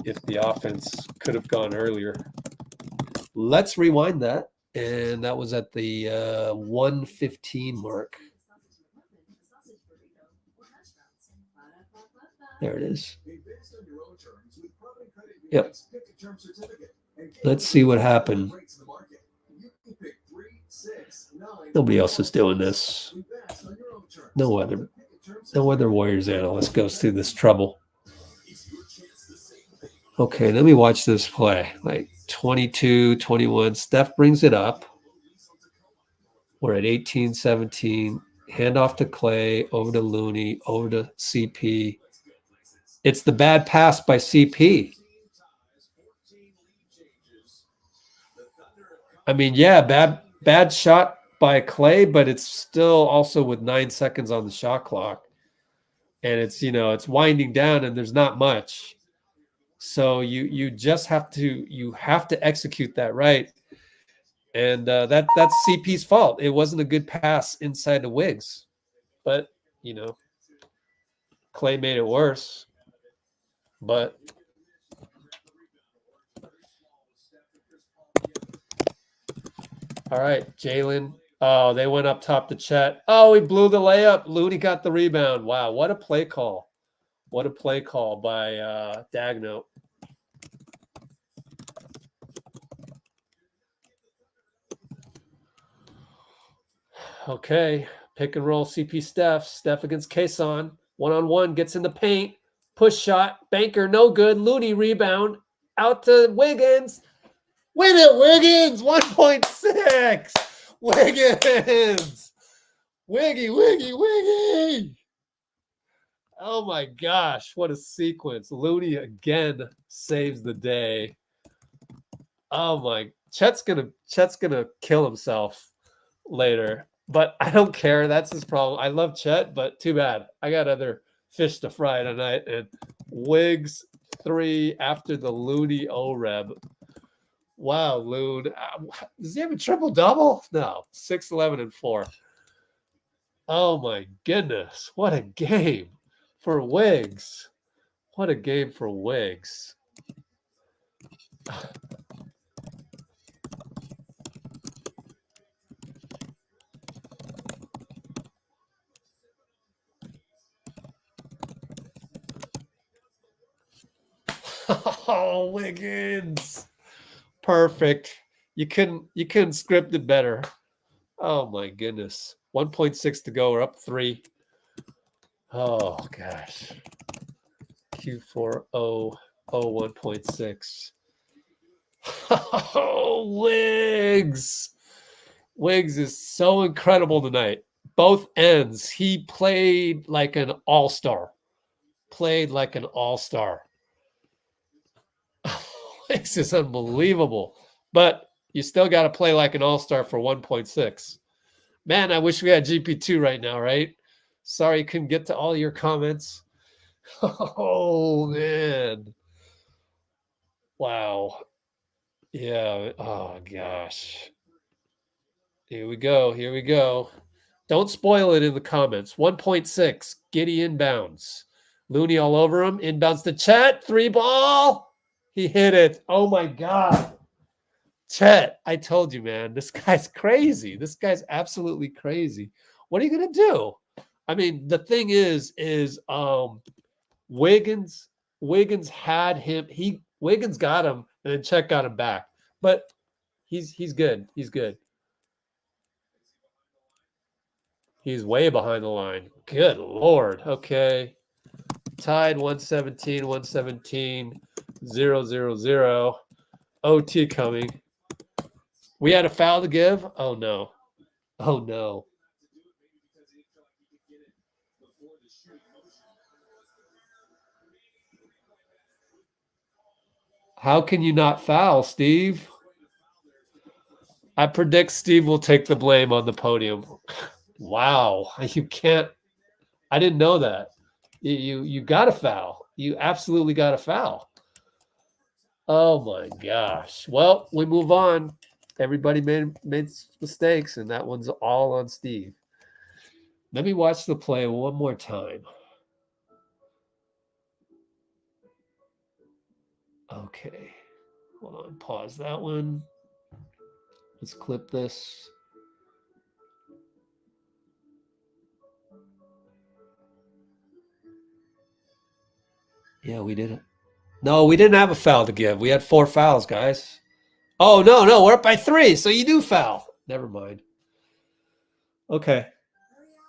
if the offense could have gone earlier. Let's rewind that. And that was at the 1:15 mark. There it is. Yep. Let's see what happened. Nobody else is doing this. No other Warriors analyst goes through this trouble. Okay, let me watch this play. Like 22, 21. Steph brings it up. We're at 18, 17. Handoff to Klay, over to Looney, over to CP. It's the bad pass by CP. I mean, yeah, bad shot by Klay, but it's still also with 9 seconds on the shot clock. And it's, it's winding down and there's not much. So you just have to execute that right. And that's CP's fault. It wasn't a good pass inside the Wiggs. But, Klay made it worse. But all right, Jalen. Oh, they went up top to Chet. Oh, he blew the layup. Looney got the rebound. Wow, what a play call. What a play call by Dagno. Okay, pick and roll CP Steph. Steph against Kason. One-on-one, gets in the paint. Push shot. Banker, no good. Looney rebound. Out to Wiggins. Win it, Wiggins. 1.6. Wiggins. Wiggy. Oh my gosh, what a sequence. Looney again saves the day. Oh my, Chet's gonna kill himself later. But I don't care. That's his problem. I love Chet, but too bad. I got other fish to fry tonight. And Wiggs 3 after the Looney O-Reb. Wow, Loon. Does he have a triple-double? No. 6, 11, and 4. Oh, my goodness. What a game for Wiggs. What a game for Wiggs. Oh, Wiggins. Perfect. You couldn't script it better. Oh my goodness. 1.6 to go. We're up 3. Oh gosh. Q4 1.6. Oh, Wiggs. Wiggs is so incredible tonight. Both ends. He played like an all-star. Wiggs is unbelievable. But you still got to play like an all-star for 1.6. Man, I wish we had GP2 right now, right? Sorry you couldn't get to all your comments. Oh, man. Wow. Yeah. Oh, gosh. Here we go. Don't spoil it in the comments. 1.6. Giddey inbounds. Looney all over him. Inbounds to Chet. 3 ball. He hit it. Oh, my God. Chet, I told you, man. This guy's crazy. This guy's absolutely crazy. What are you going to do? I mean, the thing is Wiggins had him. Wiggins got him, and then Chet got him back. But he's good. He's good. He's way behind the line. Good Lord. Okay. Tied 117, 0-0-0. OT coming. We had a foul to give? Oh, no. Oh, no. How can you not foul, Steve? I predict Steve will take the blame on the podium. Wow. You can't. I didn't know that. You got to foul. You absolutely got to foul. Oh, my gosh. Well, we move on. Everybody made mistakes, and that one's all on Steve. Let me watch the play one more time. Okay. Hold on. Pause that one. Let's clip this. Yeah, we did it. No, we didn't have a foul to give. We had 4 fouls, guys. Oh, no, we're up by 3, so you do foul. Never mind. Okay.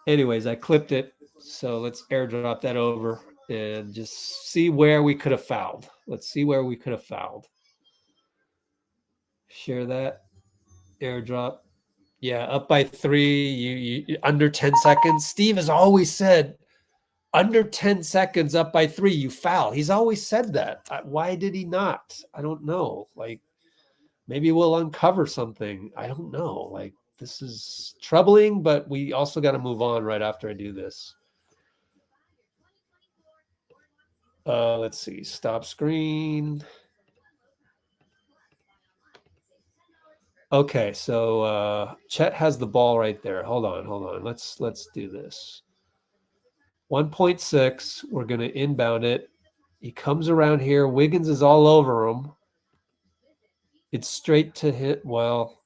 Anyways, I clipped it, so let's airdrop that over and just see where we could have fouled. Let's see where we could have fouled. Share that. Airdrop. Yeah, up by 3, you under 10 seconds. Steve has always said under 10 seconds up by 3, you foul. He's always said that. Why did he not? I don't know. Like, maybe we'll uncover something. I don't know. Like, this is troubling, but we also got to move on right after I do this. Let's see. Stop screen. Okay, so Chet has the ball right there. Hold on. Let's do this. 1.6. We're going to inbound it. He comes around here. Wiggins is all over him. It's straight to hit. Well,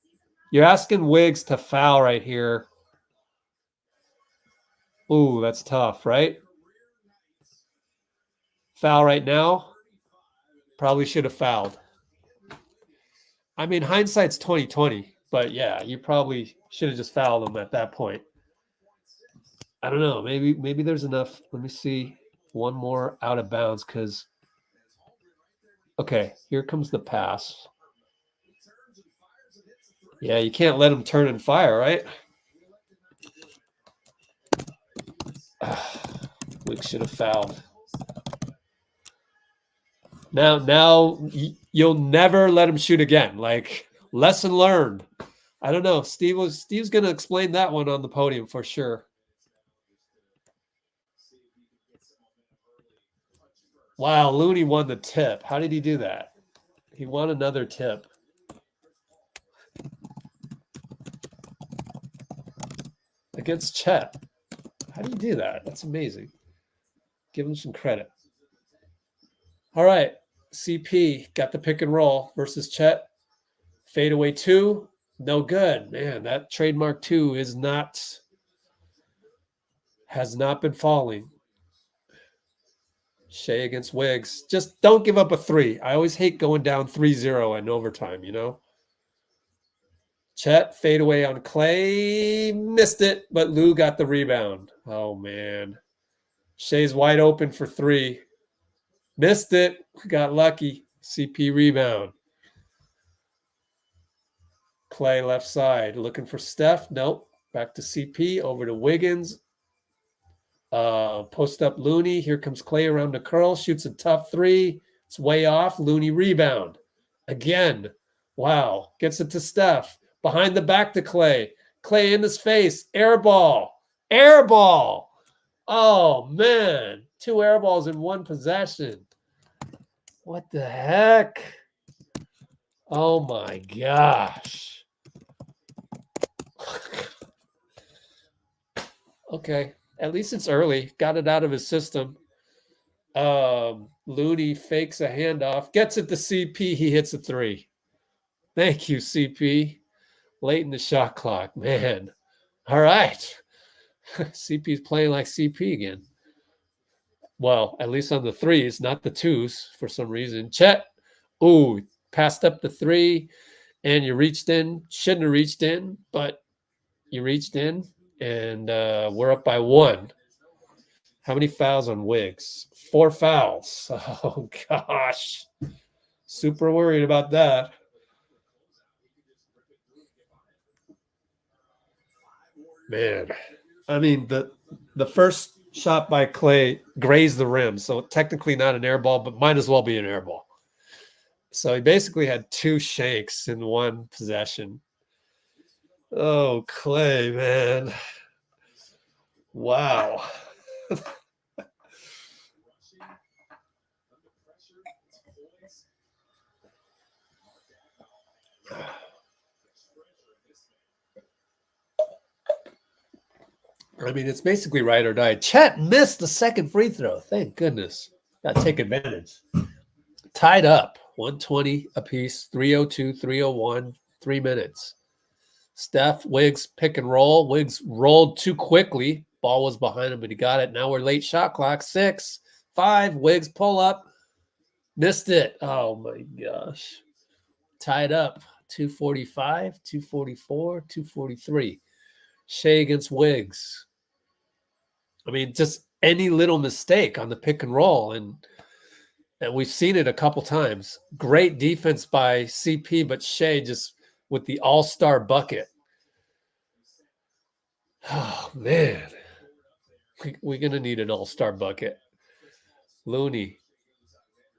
you're asking Wiggs to foul right here. Ooh, that's tough, right? Foul right now. Probably should have fouled. I mean, hindsight's 20/20, but yeah, you probably should have just fouled him at that point. I don't know. Maybe there's enough. Let me see. One more out of bounds because. Okay, here comes the pass. Yeah, you can't let him turn and fire, right? Wiggs should have fouled. Now you'll never let him shoot again. Like, lesson learned. I don't know. Steve's going to explain that one on the podium for sure. Wow, Looney won the tip. How did he do that? He won another tip. Against Chet. How do you do that? That's amazing. Give him some credit. All right. CP got the pick and roll versus Chet. Fadeaway 2. No good. Man, that trademark 2 has not been falling. Shai against Wiggs. Just don't give up a 3. I always hate going down 3-0 in overtime, you know? Chet, fadeaway on Klay. Missed it, but Lou got the rebound. Oh, man. Shai's wide open for 3. Missed it. Got lucky. CP rebound. Klay left side. Looking for Steph. Nope. Back to CP. Over to Wiggins. Post up Looney. Here comes Klay around the curl. Shoots a tough 3. It's way off. Looney rebound. Again. Wow. Gets it to Steph. Behind the back to Klay. Klay in his face. Air ball. Air ball. Oh, man. 2 air balls in 1 possession. What the heck? Oh, my gosh. Okay. At least it's early. Got it out of his system. Looney fakes a handoff. Gets it to CP. He hits a 3. Thank you, CP. Late in the shot clock. Man. All right. CP's playing like CP again. Well, at least on the 3s, not the 2s for some reason. Chet. Ooh, passed up the 3, and you reached in. Shouldn't have reached in, but you reached in, and we're up by 1. How many fouls on Wiggs? 4 fouls. Oh, gosh. Super worried about that. Man. I mean, the first shot by Klay grazed the rim, so technically not an air ball, but might as well be an air ball. So he basically had 2 shanks in 1 possession. Oh, Klay, man. Wow. I mean, it's basically right or die. Chet missed the second free throw. Thank goodness. Got to take advantage. Tied up. 120 apiece, 302, 301, 3 minutes. Steph, Wiggs, pick and roll. Wiggs rolled too quickly. Ball was behind him, but he got it. Now we're late shot clock. 6, 5. Wiggs pull up. Missed it. Oh, my gosh. Tied up. 245, 244, 243. Shai against Wiggs. I mean, just any little mistake on the pick and roll. And we've seen it a couple times. Great defense by CP, but Shai just with the all-star bucket. Oh, man. We're going to need an all-star bucket. Looney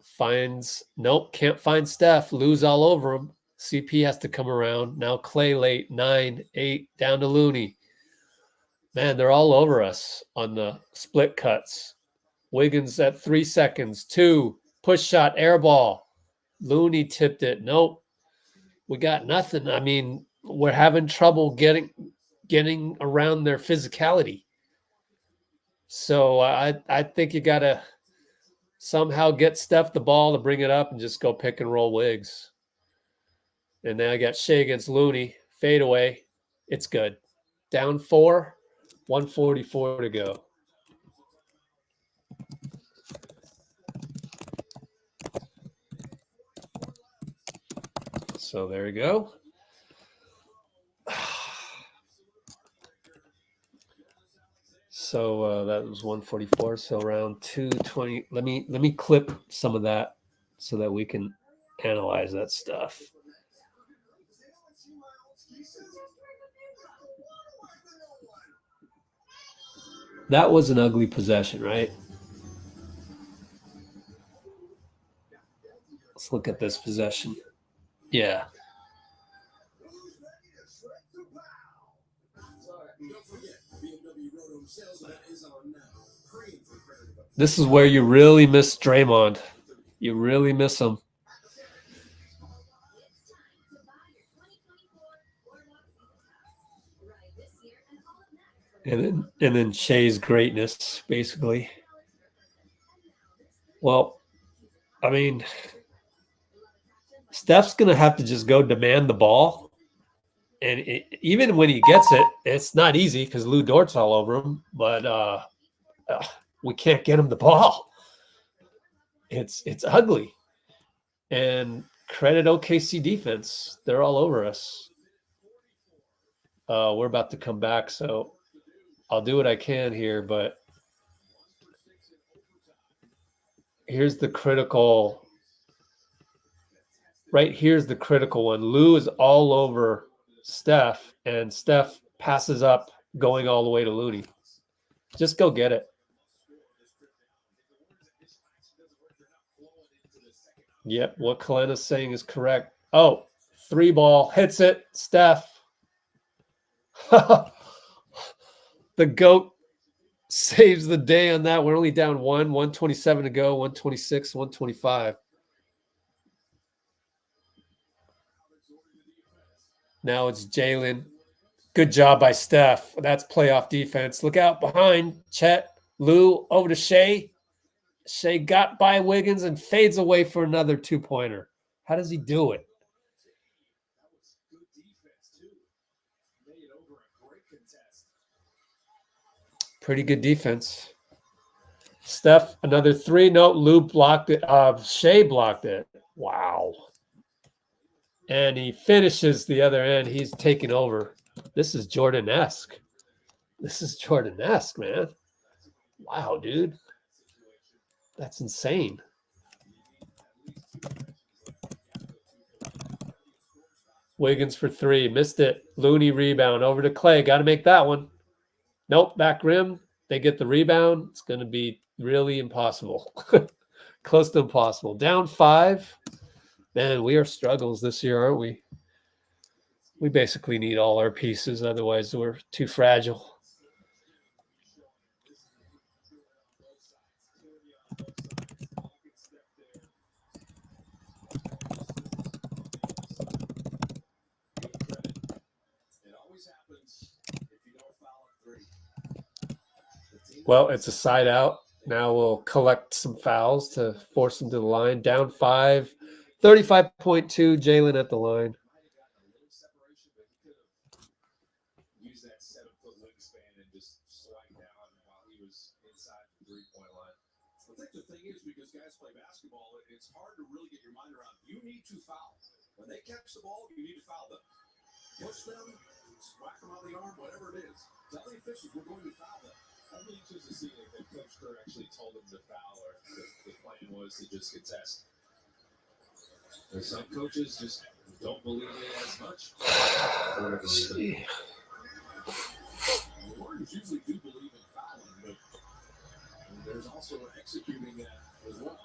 finds, nope, can't find Steph. Lose all over him. CP has to come around. Now Klay late, 9, 8, down to Looney. Man, they're all over us on the split cuts. Wiggins at 3 seconds. 2, push shot, air ball. Looney tipped it. Nope. We got nothing. I mean, we're having trouble getting around their physicality. So I think you got to somehow get Steph the ball to bring it up and just go pick and roll Wiggs. And then I got Shai against Looney. Fade away. It's good. Down 4, 144 to go. So there you go. So that was 144. So around 220. Let me clip some of that so that we can analyze that stuff. That was an ugly possession, right? Let's look at this possession. Yeah. This is where you really miss Draymond. You really miss him. And then Shai's greatness, basically. Well, I mean, Steph's going to have to just go demand the ball. And even when he gets it, it's not easy because Lou Dort's all over him. But we can't get him the ball. It's ugly. And credit OKC defense. They're all over us. We're about to come back, so I'll do what I can here. But here's the critical. Right here's the critical one. Lou is all over Steph, and Steph passes up going all the way to Looney. Just go get it. Yep, what Kalena's saying is correct. Oh, 3 ball, hits it, Steph. The GOAT saves the day on that. We're only down 127 to go, 126, 125. Now it's Jalen. Good job by Steph. That's playoff defense. Look out behind. Chet, Lou, over to Shai. Shai got by Wiggins and fades away for another 2-pointer. How does he do it? Pretty good defense. Steph, another 3. No, Lou blocked it. Shai blocked it. Wow. And he finishes the other end. He's taking over. This is Jordan-esque. This is Jordan-esque, man. Wow, dude. That's insane. Wiggins for 3. Missed it. Looney rebound. Over to Klay. Got to make that one. Nope. Back rim. They get the rebound. It's going to be really impossible. Close to impossible. Down 5. Man, we are struggles this year, aren't we? We basically need all our pieces. Otherwise, we're too fragile. Well, it's a side out. Now we'll collect some fouls to force them to the line. Down 5. 35.2, Jalen at the line. Use that 7-foot wingspan and just slide down while he was inside the 3-point line. I think the thing is, because guys play basketball, it's hard to really get your mind around. You need to foul. When they catch the ball, you need to foul them. Push them, whack them on the arm, whatever it is. Tell the officials we're going to foul them. I'd be interested to see if Coach Kerr actually told them to foul or the plan was to just contest. There's some coaches just don't believe it as much. For whatever reason. The Warriors usually do believe in fouling, but there's also executing that as well.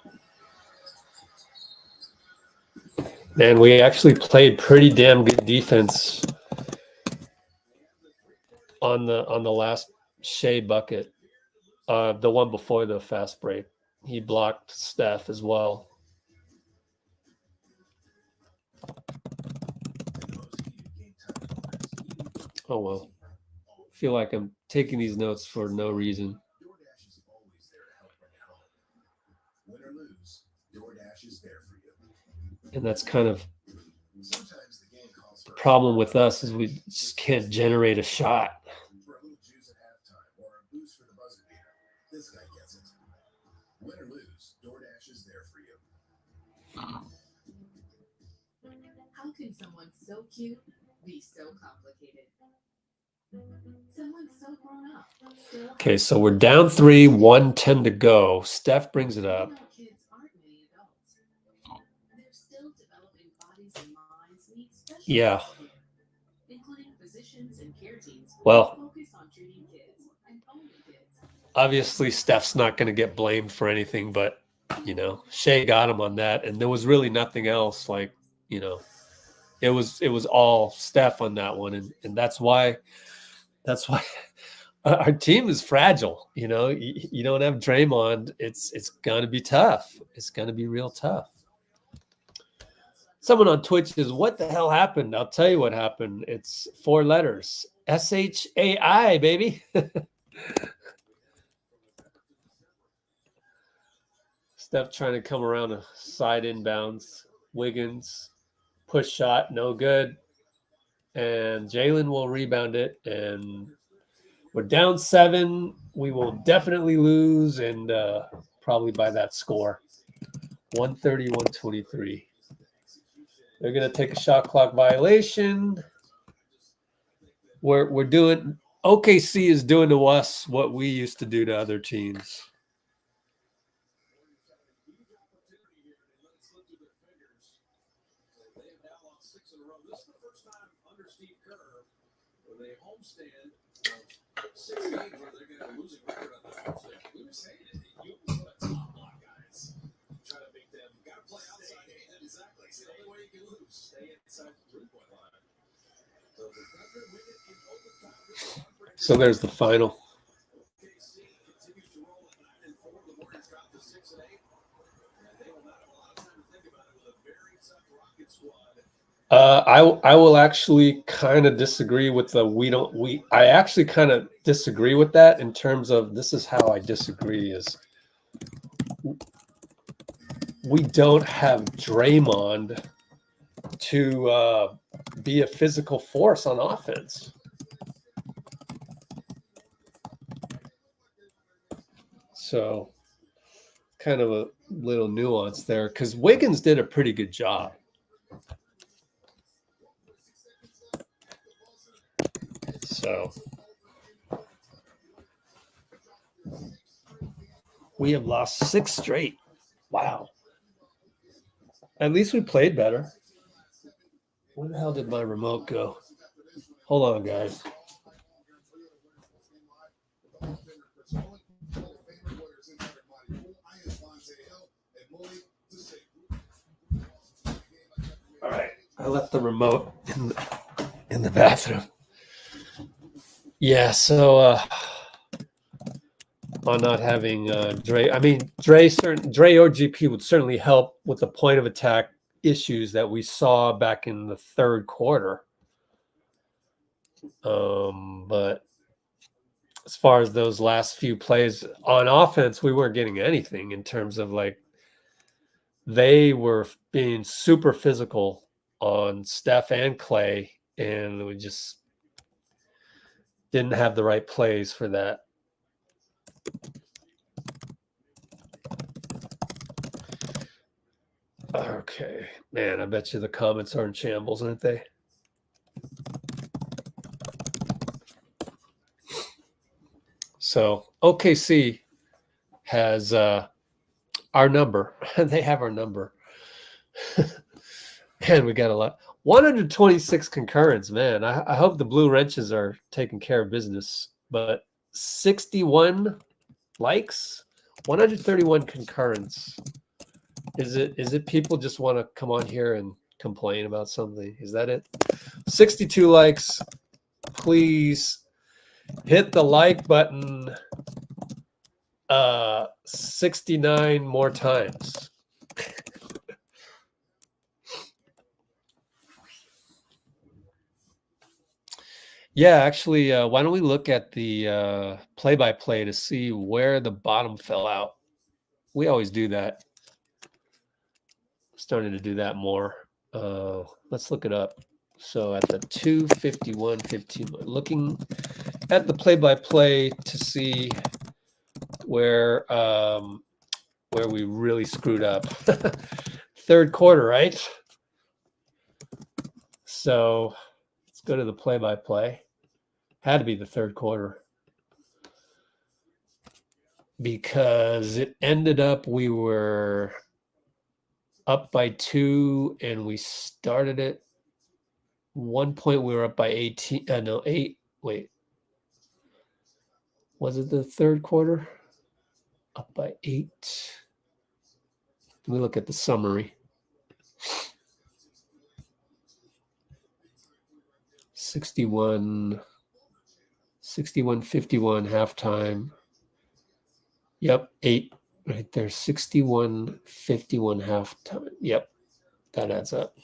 Man, we actually played pretty damn good defense on the last Shai bucket. The one before the fast break. He blocked Steph as well. Oh well. I feel like I'm taking these notes for no reason. DoorDash is always there to help bring it home. Win or lose, DoorDash is there for you. And that's kind of Sometimes the game calls the for problem with us is we just can't generate a shot. for a little juice at halftime or a boost for the buzzer beater. This guy gets it. Win or lose, DoorDash is there for you. How can someone so cute be so complicated? Someone so grown up. Still Okay, so we're down 3, 1:10 to go. Steph brings it up. Kids aren't many adults. They're still developing bodies and minds need special Yeah. care, including physicians and care teams who Well, focus on treating kids and only kids. obviously Steph's not going to get blamed for anything, but Shai got him on that, and there was really nothing else. Like, it was all Steph on that one, and that's why our team is fragile. You don't have Draymond, it's gonna be tough. It's gonna be real tough. Someone on Twitch is, what the hell happened? I'll tell you what happened. It's 4 letters. SHAI, baby. Steph trying to come around a side inbounds. Wiggins, push shot, no good. And Jalen will rebound it. And we're down 7. We will definitely lose, and probably by that score. 130-123. They're going to take a shot clock violation. We're doing – OKC is doing to us what we used to do to other teams. They have now lost 6 in a row. This is the first time under Steve Kerr with a homestand of 6 games where they're going to have a losing record on this homestand. We were saying it. You put a top block, guys. Try to make them. Got to play outside. Exactly. It's the only way you can lose. Stay inside the 3-point line. So the Thunder win it in overtime with the heartbreaker. So there's the final. OKC continues to roll at 9-4. The Warriors drop to 6-8. And they will not have a lot of time to think about it with a very tough Rocket squad. I will actually kind of disagree with I actually kind of disagree with that in terms of, this is how I disagree, is we don't have Draymond to be a physical force on offense. So kind of a little nuance there, because Wiggins did a pretty good job. So we have lost 6 straight. Wow. At least we played better. Where the hell did my remote go? Hold on, guys. All right. I left the remote in the bathroom. Yeah, so on not having Dre, I mean, Dre or GP would certainly help with the point of attack issues that we saw back in the 3rd quarter. But as far as those last few plays on offense, we weren't getting anything in terms of like they were being super physical on Steph and Klay, and we just didn't have the right plays for that. Okay, man, I bet you the comments are in shambles, aren't they? So OKC has our number. They have our number. Man, we got a lot. 126 concurrents, man. I hope the Blue Wrenches are taking care of business. But 61 likes, 131 concurrents. Is it people just want to come on here and complain about something? Is that it? 62 likes. Please hit the like button 69 more times. Yeah, actually, why don't we look at the play-by-play to see where the bottom fell out? We always do that. Starting to do that more. Let's look it up. So at the 251.15, looking at the play-by-play to see where we really screwed up. Third quarter, right? So let's go to the play-by-play. Had to be the third quarter. Because it ended up we were up by 2 and we started it. 1 point we were up by 18. No, 8. Wait. Was it the third quarter? Up by 8. Let me look at the summary. 61-51 halftime. Yep, 8 right there. 61-51 halftime. Yep, that adds up.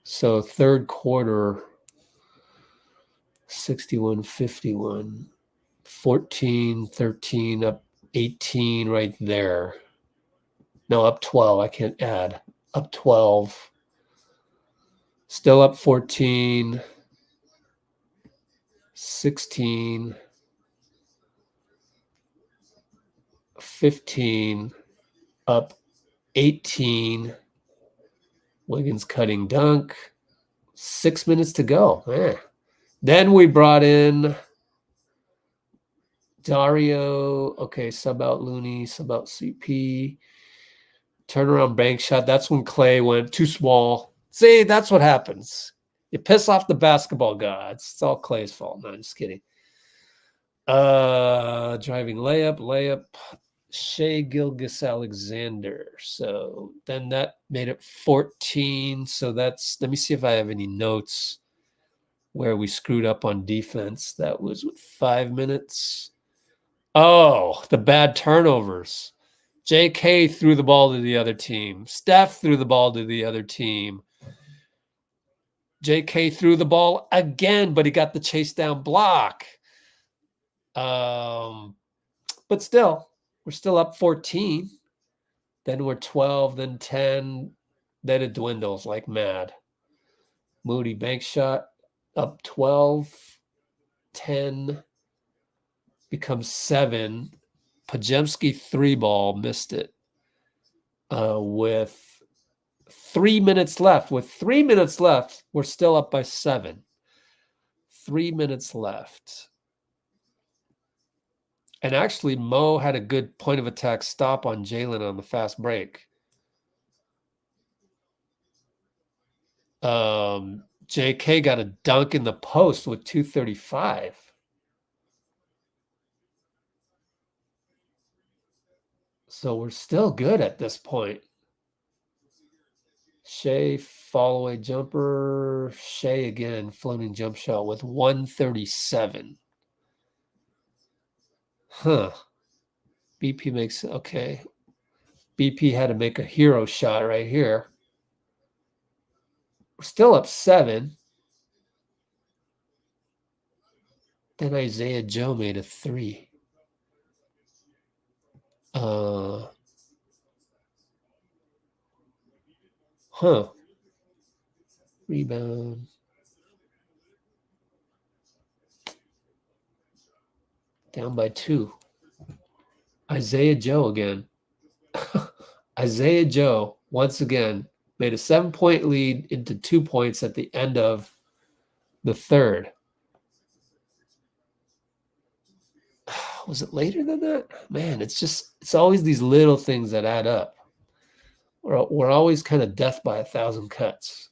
So third quarter, 61-51, 14-13, up 18 right there. No, up 12. I can't add. Up 12. Still up 14, 16, 15, up 18. Wiggins cutting dunk. 6 minutes to go. Then we brought in Dario. Okay, sub out Looney, sub out CP. Turnaround bank shot. That's when Klay went too small. See, that's what happens. You piss off the basketball gods. It's all Klay's fault. No, I'm just kidding. Driving layup. Shai Gilgeous-Alexander. So then that made it 14. So that's, let me see if I have any notes where we screwed up on defense. That was with 5 minutes. Oh, the bad turnovers. JK threw the ball to the other team. Steph threw the ball to the other team. JK threw the ball again, but he got the chase down block. But still, we're still up 14. Then we're 12, then 10. Then it dwindles like mad. Moody bank shot up 12, 10, becomes 7. Podziemski 3-ball, missed it. With 3 minutes left. With 3 minutes left, we're still up by 7. 3 minutes left. And actually, Mo had a good point of attack stop on Jalen on the fast break. JK got a dunk in the post with 2:35. So we're still good at this point. Shai, fall away jumper. Shai again, floating jump shot with 137. Huh. BP makes, okay. BP had to make a hero shot right here. We're still up 7. Then Isaiah Joe made a 3. Huh. Rebound. Down by 2. Isaiah Joe again. Isaiah Joe, once again, made a 7-point lead into 2 points at the end of the third. Was it later than that? Man, it's always these little things that add up. We're always kind of death by 1,000 cuts.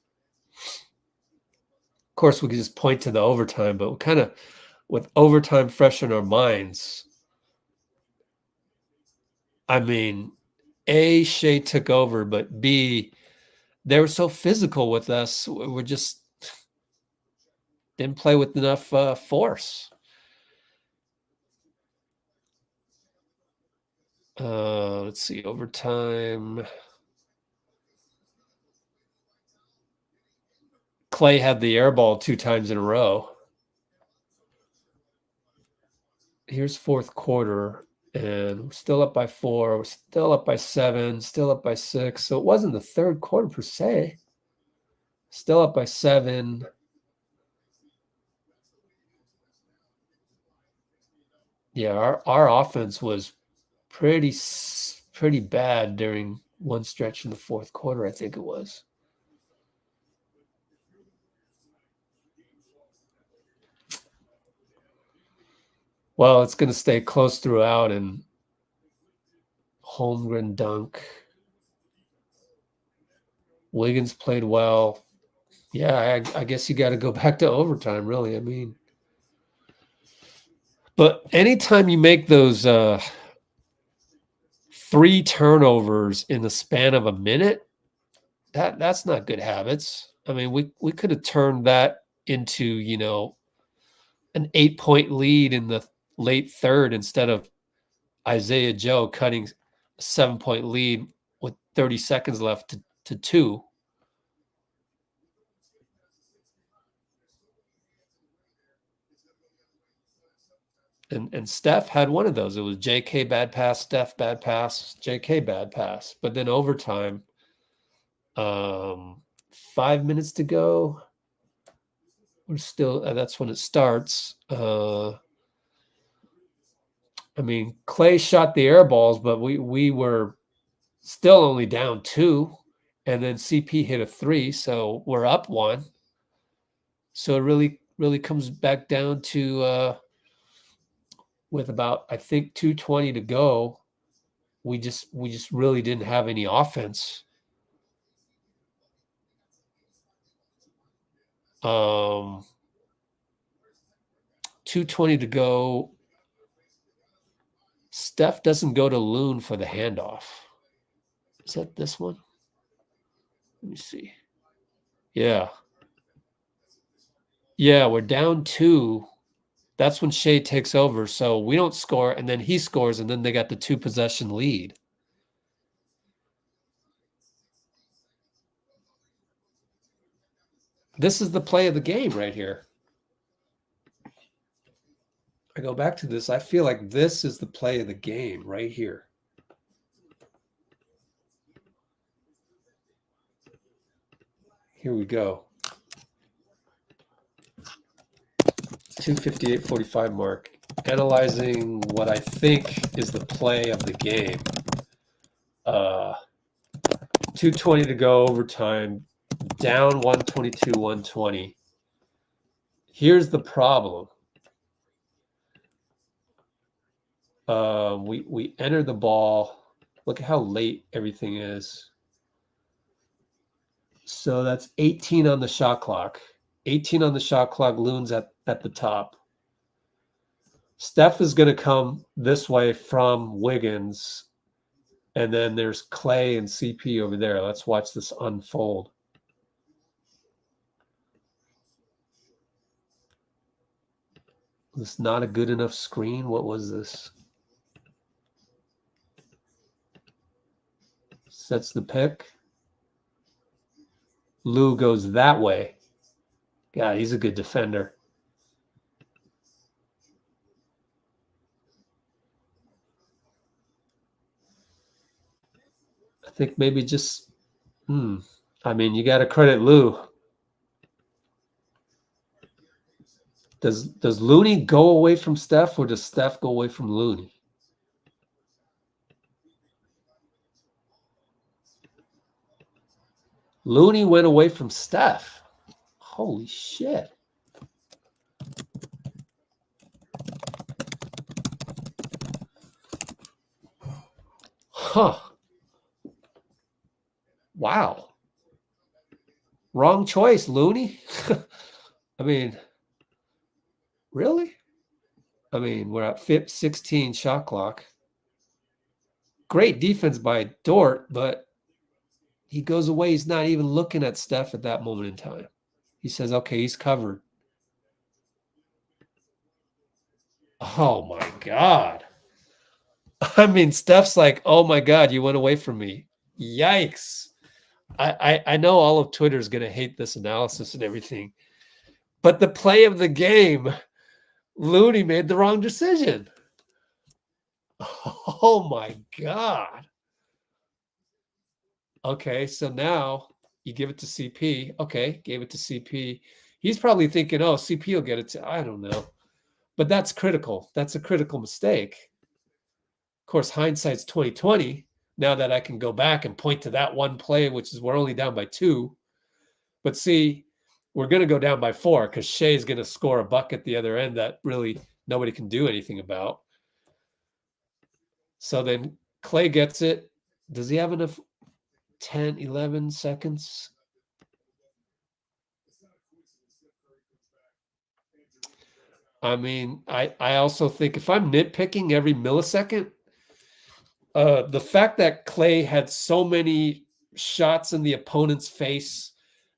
Of course, we could just point to the overtime, but we kind of, with overtime fresh in our minds, I mean, A, Shai took over, but B, they were so physical with us. We're just didn't play with enough force. Let's see, overtime. Klay had the air ball 2 times in a row. Here's fourth quarter, and we're still up by 4. We're still up by 7, still up by 6. So it wasn't the third quarter per se. Still up by 7. Yeah, our offense was pretty bad during one stretch in the fourth quarter, I think it was. Well, it's going to stay close throughout, and Holmgren dunk. Wiggins played well. Yeah, I guess you got to go back to overtime, really. I mean, but anytime you make those 3 turnovers in the span of a minute, that's not good habits. I mean, we could have turned that into, you know, an 8-point lead in the late third instead of Isaiah Joe cutting a 7-point lead with 30 seconds left to 2. And Steph had one of those. It was JK bad pass, Steph bad pass, JK bad pass. But then overtime, 5 minutes to go. We're still, that's when it starts. I mean, Klay shot the air balls, but we were still only down 2. And then CP hit a 3, so we're up 1. So it really comes back down to with about, I think, 2:20 to go. We just really didn't have any offense. 2:20 to go. Steph doesn't go to Loon for the handoff. Is that this one? Let me see. Yeah. Yeah, we're down 2. That's when Shai takes over. So we don't score, and then he scores, and then they got the 2-possession lead. This is the play of the game right here. I go back to this. I feel like this is the play of the game right here. Here we go. 2:58:45 mark. Analyzing what I think is the play of the game. 2:20 to go overtime. Down 122-120. Here's the problem. We enter the ball. Look at how late everything is. So that's 18 on the shot clock. 18 on the shot clock. Loon's at the top. Steph is going to come this way from Wiggins. And then there's Klay and CP over there. Let's watch this unfold. This not a good enough screen. What was this? Sets the pick. Lou goes that way. God, he's a good defender. I think maybe just, I I mean, you got to credit Lou. Does Looney go away from Steph, or does Steph go away from Looney? Looney went away from Steph. Holy shit. Huh. Wow. Wrong choice, Looney. I mean, really? I mean, we're at 16 shot clock. Great defense by Dort, but he goes away. He's not even looking at Steph at that moment in time. He says, okay, he's covered. Oh, my God. I mean, Steph's like, oh, my God, you went away from me. Yikes. I know all of Twitter is going to hate this analysis and everything, but the play of the game, Looney made the wrong decision. Oh, my God. Okay, so now you give it to CP. Okay, gave it to CP. He's probably thinking, oh, CP will get it to, I don't know. But that's critical. That's a critical mistake. Of course, hindsight's 2020. Now that I can go back and point to that one play, which is we're only down by 2. But see, we're going to go down by 4 because Shai's going to score a bucket at the other end that really nobody can do anything about. So then Klay gets it. Does he have enough? 10, 11 seconds. I mean, I also think if I'm nitpicking every millisecond, the fact that Klay had so many shots in the opponent's face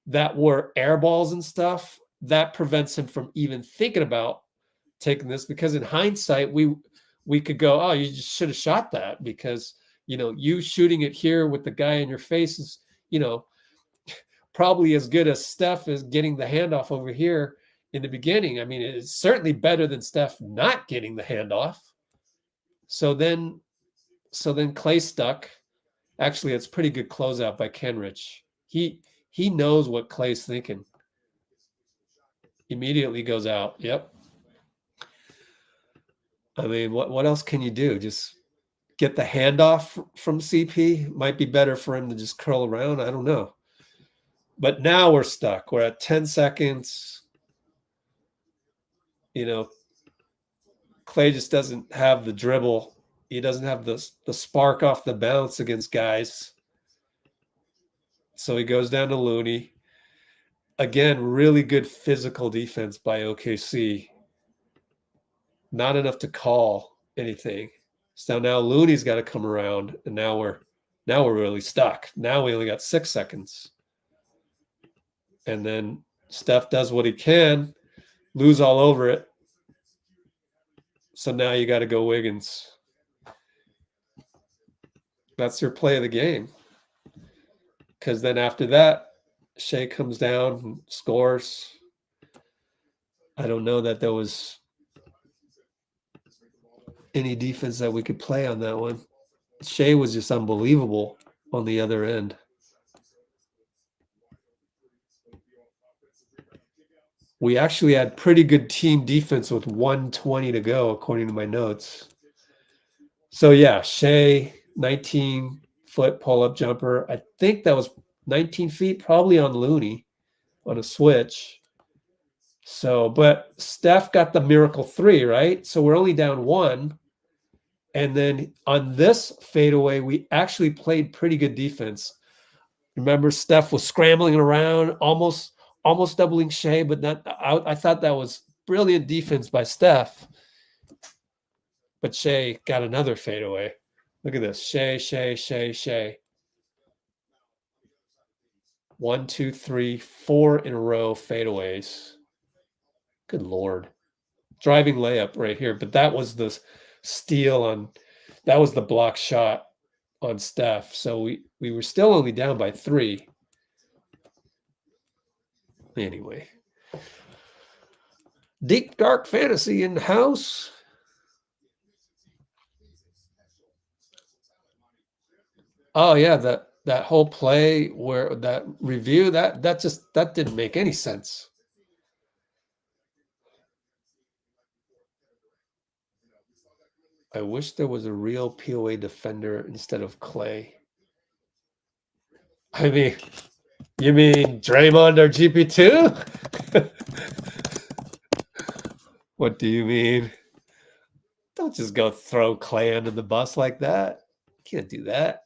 that were air balls and stuff, that prevents him from even thinking about taking this, because in hindsight, we could go, oh, you just should have shot that, because you shooting it here with the guy in your face is, probably as good as Steph is getting the handoff over here in the beginning. I mean, it's certainly better than Steph not getting the handoff. So then Klay stuck. Actually, it's pretty good closeout by Kenrich. He knows what Klay's thinking. Immediately goes out. Yep. I mean, what else can you do? Just get the handoff from CP? Might be better for him to just curl around. I don't know. But now we're stuck. We're at 10 seconds. Klay just doesn't have the dribble. He doesn't have the spark off the bounce against guys. So he goes down to Looney. Again, really good physical defense by OKC. Not enough to call anything. So now Looney's got to come around, and now we're really stuck. Now we only got 6 seconds. And then Steph does what he can, lose all over it. So now you got to go Wiggins. That's your play of the game. Because then after that, Shai comes down and scores. I don't know that there was any defense that we could play on that one. Shai was just unbelievable on the other end. We actually had pretty good team defense with 1:20 to go, according to my notes. So, yeah, Shai, 19-foot pull-up jumper. I think that was 19 feet, probably on Looney on a switch. So, but Steph got the miracle 3, right? So we're only down 1. And then on this fadeaway, we actually played pretty good defense. Remember, Steph was scrambling around, almost doubling Shai, but I thought that was brilliant defense by Steph. But Shai got another fadeaway. Look at this. Shai. 1, 2, 3, 4 in a row fadeaways. Good Lord. Driving layup right here. But that was the steal that was the block shot on Steph. So we were still only down by 3. Anyway. Deep Dark Fantasy in the house. Oh, yeah, the that whole play where that review, that didn't make any sense. I wish there was a real POA defender instead of Klay. I mean, you mean Draymond or GP2? What do you mean? Don't just go throw Klay under the bus like that. Can't do that.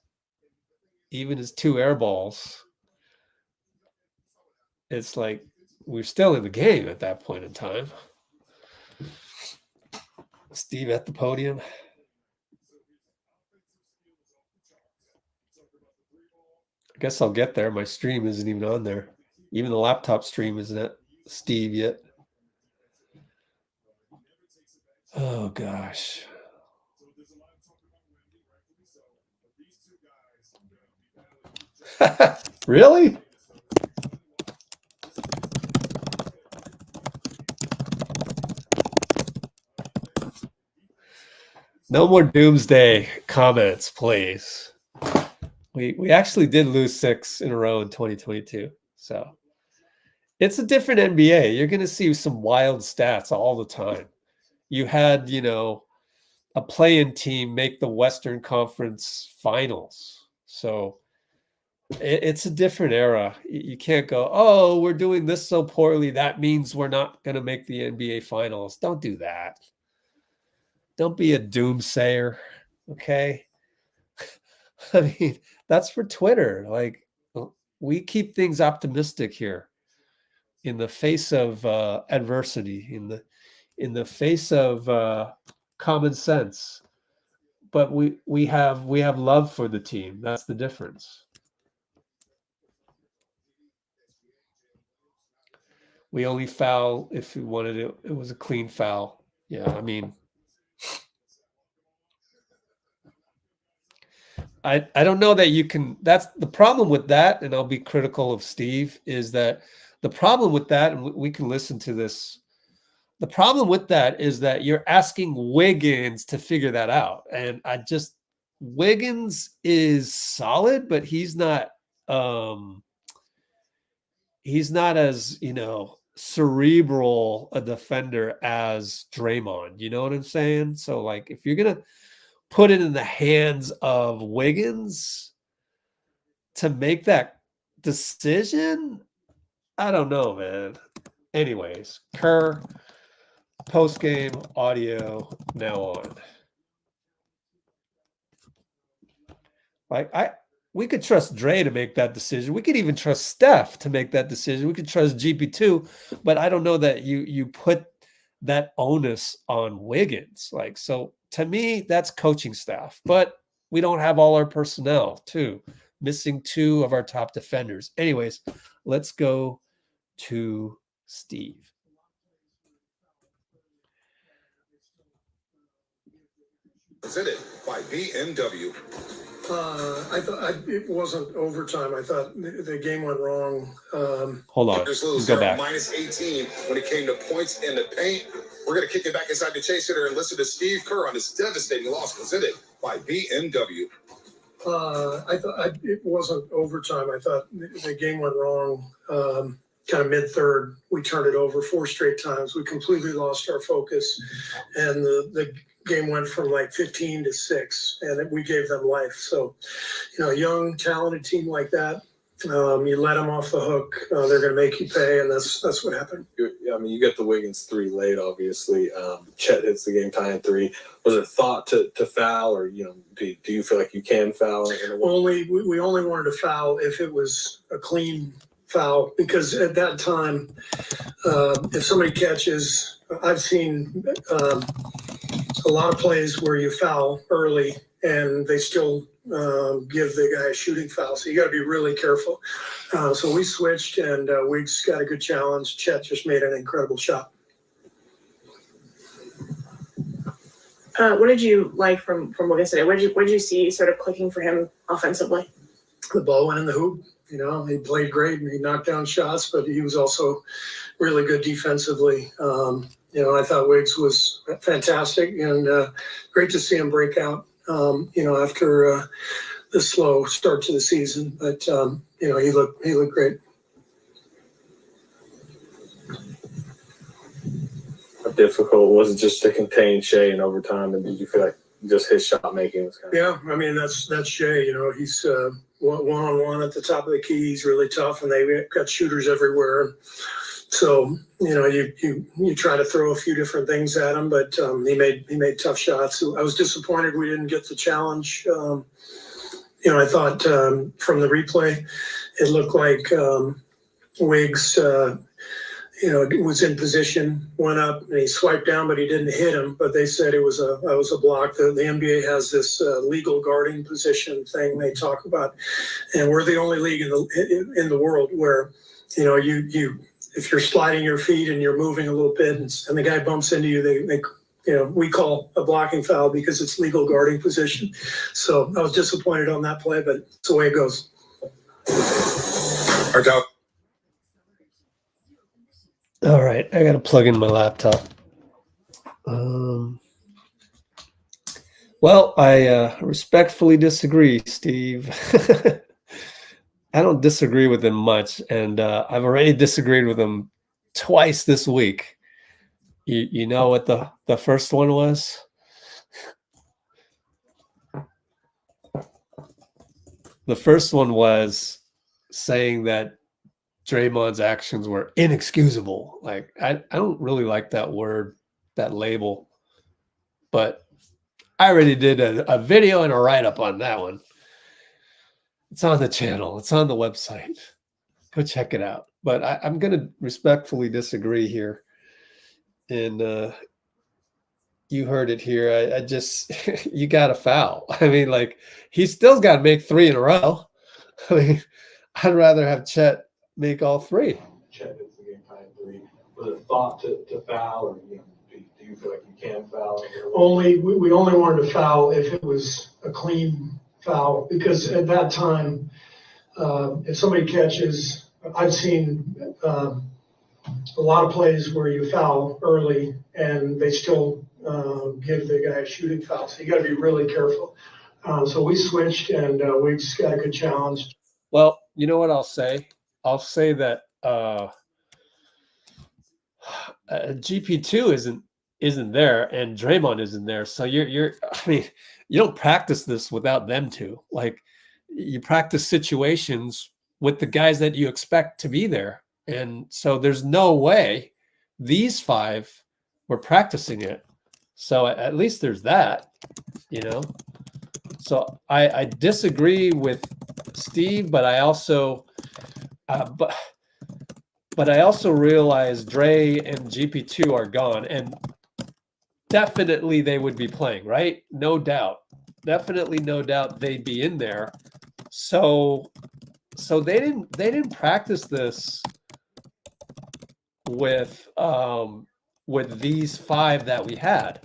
Even his 2 air balls. It's like we're still in the game at that point in time. Steve at the podium. I guess I'll get there. My stream isn't even on there. Even the laptop stream isn't at Steve yet. Oh, gosh. Really? No more doomsday comments, please. We actually did lose 6 in a row in 2022. So it's a different NBA. You're going to see some wild stats all the time. You had, a play-in team make the Western Conference Finals. So it's a different era. You can't go, oh, we're doing this so poorly. That means we're not going to make the NBA Finals. Don't do that. Don't be a doomsayer, okay? I mean, that's for Twitter. Like, we keep things optimistic here in the face of adversity, in the face of common sense. But we have love for the team. That's the difference. We only foul if we wanted it. It was a clean foul. Yeah, I mean, I don't know that you can. That's the problem with that, and I'll be critical of Steve, is that the problem with that, and we can listen to this. The problem with that is that you're asking Wiggins to figure that out. And Wiggins is solid, but he's not as, cerebral a defender as Draymond. You know what I'm saying? So, like, if you're going to put it in the hands of Wiggins to make that decision, I don't know, man. Anyways, Kerr, post-game audio now on. We could trust Dre to make that decision. We could even trust Steph to make that decision. We could trust GP2, but I don't know that you put that onus on Wiggins. Like, so to me, that's coaching staff. But we don't have all our personnel too. Missing 2 of our top defenders. Anyways, let's go to Steve. Presented by BMW. I thought it wasn't overtime. I thought the game went wrong. Hold on. Let's go back. Minus 18 when it came to points in the paint. We're going to kick it back inside the chase hitter and listen to Steve Kerr on this devastating loss presented by BMW. I thought it wasn't overtime. I thought the game went wrong. Kind of mid-third, we turned it over 4 straight times. We completely lost our focus, and the game went from like 15 to 6, and we gave them life. So, a young, talented team like that, you let them off the hook, they're going to make you pay, and that's what happened. I mean, you get the Wiggins 3 late, obviously. Chet hits the game tying 3. Was it thought to foul, or do you feel like you can foul? We only wanted to foul if it was a clean foul, because at that time, if somebody catches, I've seen a lot of plays where you foul early and they still give the guy a shooting foul. So you got to be really careful. So we switched, and Wiggs got a good challenge. Chet just made an incredible shot. What did you like from Wiggins today? What did you see sort of clicking for him offensively? The ball went in the hoop. He played great and he knocked down shots, but he was also really good defensively. I thought Wiggs was fantastic, and great to see him break out. After the slow start to the season, but you know, he looked great. How difficult was it just to contain Shai in overtime? And did you feel like just his shot making was kind of... Yeah, I mean that's Shai. You know, he's one-on-one at the top of the key. He's really tough, and they got shooters everywhere. So you know, you try to throw a few different things at him, but he made tough shots. I was disappointed we didn't get the challenge. You know, I thought from the replay, it looked like Wiggs, you know, was in position, went up, and he swiped down, but he didn't hit him. But they said it was a block. The NBA has this legal guarding position thing they talk about, and we're the only league in the world where, you know, you if you're sliding your feet and you're moving a little bit, and the guy bumps into you, they you know, we call a blocking foul because it's legal guarding position. So I was disappointed on that play, but it's the way it goes. All right, I got to plug in my laptop. Well, I respectfully disagree, Steve. I don't disagree with him much, and I've already disagreed with him twice this week. You know what the first one was? The first one was saying that Draymond's actions were inexcusable. Like, I don't really like that word, that label, but I already did a video and a write-up on that one. It's on the channel. It's on the website. Go check it out. But I'm going to respectfully disagree here. And you heard it here. I just, you got to foul. I mean, like, he still's got to make 3 in a row. I mean, I'd rather have Chet make all 3. Chet hits the game time 3. Was it thought to foul, or you know, do you feel like you can foul? We only wanted to foul if it was a clean foul, because at that time, if somebody catches, I've seen a lot of plays where you foul early and they still give the guy a shooting foul. So you got to be really careful. So we switched, and we just got a good challenge. Well, you know what I'll say? I'll say that GP2 isn't there, and Draymond isn't there. So you're I mean, you don't practice this without them two. Like, you practice situations with the guys that you expect to be there. And so there's no way these 5 were practicing it. So at least there's that, you know. So I disagree with Steve, but I also but I also realize Dre and GP2 are gone, and definitely they would be playing, right? No doubt. Definitely no doubt they'd be in there. So they didn't practice this with these 5 that we had.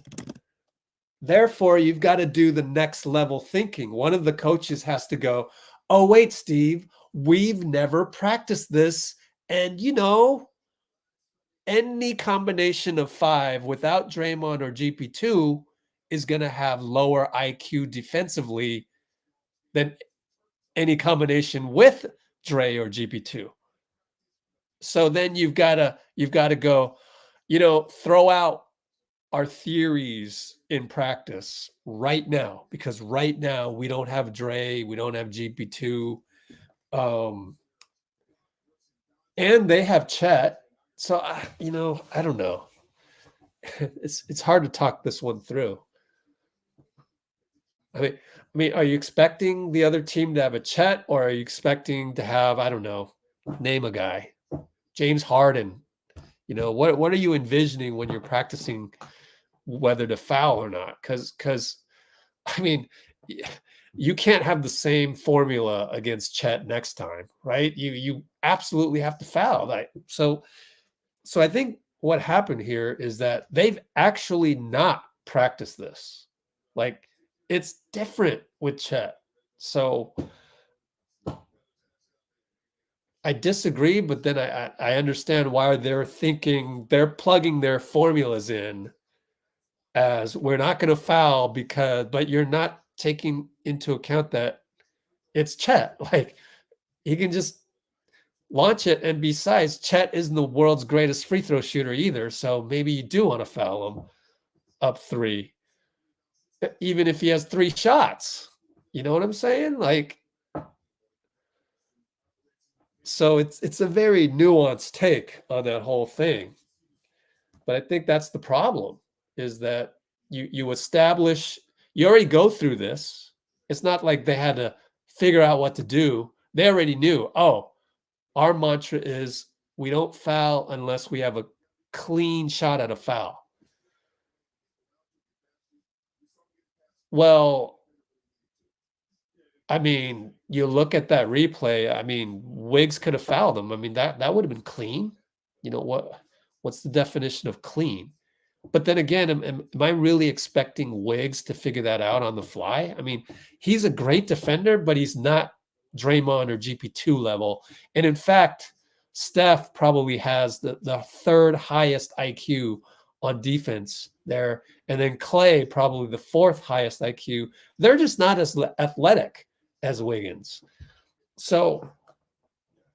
Therefore, you've got to do the next level thinking. One of the coaches has to go, "Oh, wait, Steve, we've never practiced this. And, you know, any combination of 5 without Draymond or GP2 is going to have lower IQ defensively than any combination with Dre or GP2. So then you've got to go, you know, throw out our theories in practice right now, because right now we don't have Dre, we don't have GP2, and they have Chet. So you know, I don't know. It's hard to talk this one through. I mean, are you expecting the other team to have a Chet, or are you expecting to have, I don't know, name a guy, James Harden? You know, what are you envisioning when you're practicing whether to foul or not? Because I mean, you can't have the same formula against Chet next time, right? You absolutely have to foul. So I think what happened here is that they've actually not practiced this. Like, it's different with Chet. So I disagree, but then I understand why they're plugging their formulas in as, we're not going to foul but you're not taking into account that it's Chet. Like, he can just launch it. And besides, Chet isn't the world's greatest free throw shooter either. So maybe you do want to foul him up 3, even if he has 3 shots. You know what I'm saying? Like, so it's a very nuanced take on that whole thing. But I think that's the problem, is that you establish, you already go through this. It's not like they had to figure out what to do. They already knew, oh, our mantra is we don't foul unless we have a clean shot at a foul. Well, I mean, you look at that replay. I mean, Wiggs could have fouled him. I mean, that would have been clean. You know what's the definition of clean? But then again, am I really expecting Wiggs to figure that out on the fly? I mean, he's a great defender, but he's not Draymond or GP2 level. And in fact, Steph probably has the 3rd highest IQ on defense there. And then Klay, probably the 4th highest IQ. They're just not as athletic as Wiggins. So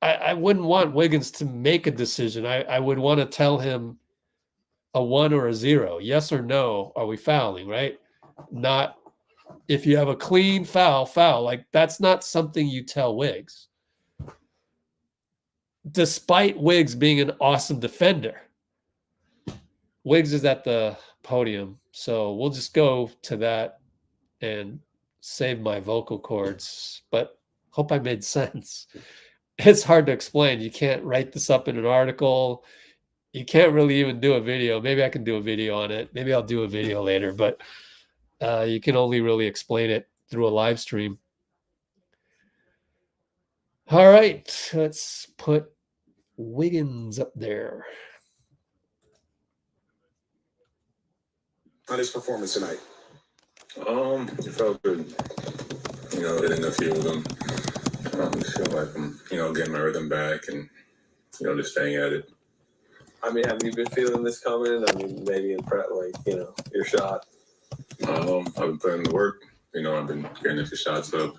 I wouldn't want Wiggins to make a decision. I would want to tell him a 1 or a 0, yes or no, are we fouling, right? Not if you have a clean foul. Like, that's not something you tell Wiggs. Despite Wiggs being an awesome defender. Wiggs is at the podium, so we'll just go to that and save my vocal cords, but hope I made sense. It's hard to explain. You can't write this up in an article. You can't really even do a video. Maybe I can do a video on it. Maybe I'll do a video later, but you can only really explain it through a live stream. All right, let's put Wiggins up there. On his performance tonight? It felt good. You know, hitting a few of them. Just feel like I'm, getting my rhythm back and, just staying at it. I mean, have you been feeling this coming? I mean, maybe in prep, your shot. I've been putting the work. I've been getting a few shots up,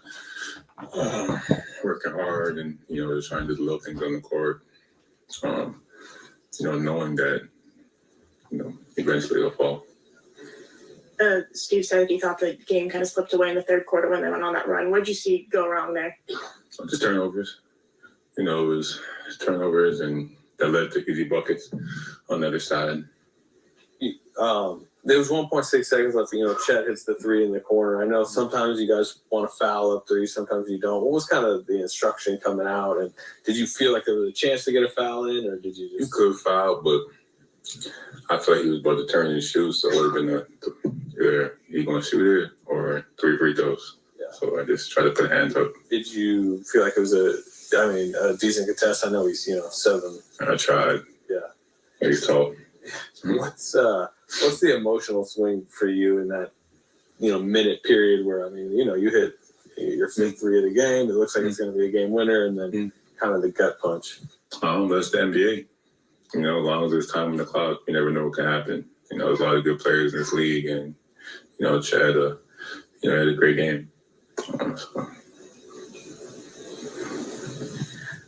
working hard, and just trying to do the little things on the court. Knowing that, eventually it'll fall. Steve said he thought the game kind of slipped away in the 3rd quarter when they went on that run. What did you see go wrong there? Just turnovers. It was turnovers, and that led to easy buckets on the other side. There was 1.6 seconds left. Chet hits the 3 in the corner. I know sometimes you guys want to foul up 3, sometimes you don't. What was kind of the instruction coming out? And did you feel like there was a chance to get a foul in, or did you just... You could foul, but I feel like he was about to turn his shoes, so it would have been either he's going to shoot it or 3 free throws. Yeah. So I just tried to put hands up. Did you feel like it was a decent contest? I know he's, 7. I tried. Yeah. He's tall. What's the emotional swing for you in that, minute period where, you hit your 5th 3 of the game. It looks like it's going to be a game winner, and then kind of the gut punch. That's the NBA. As long as there's time on the clock, you never know what can happen. There's a lot of good players in this league, and, Chad, had a great game.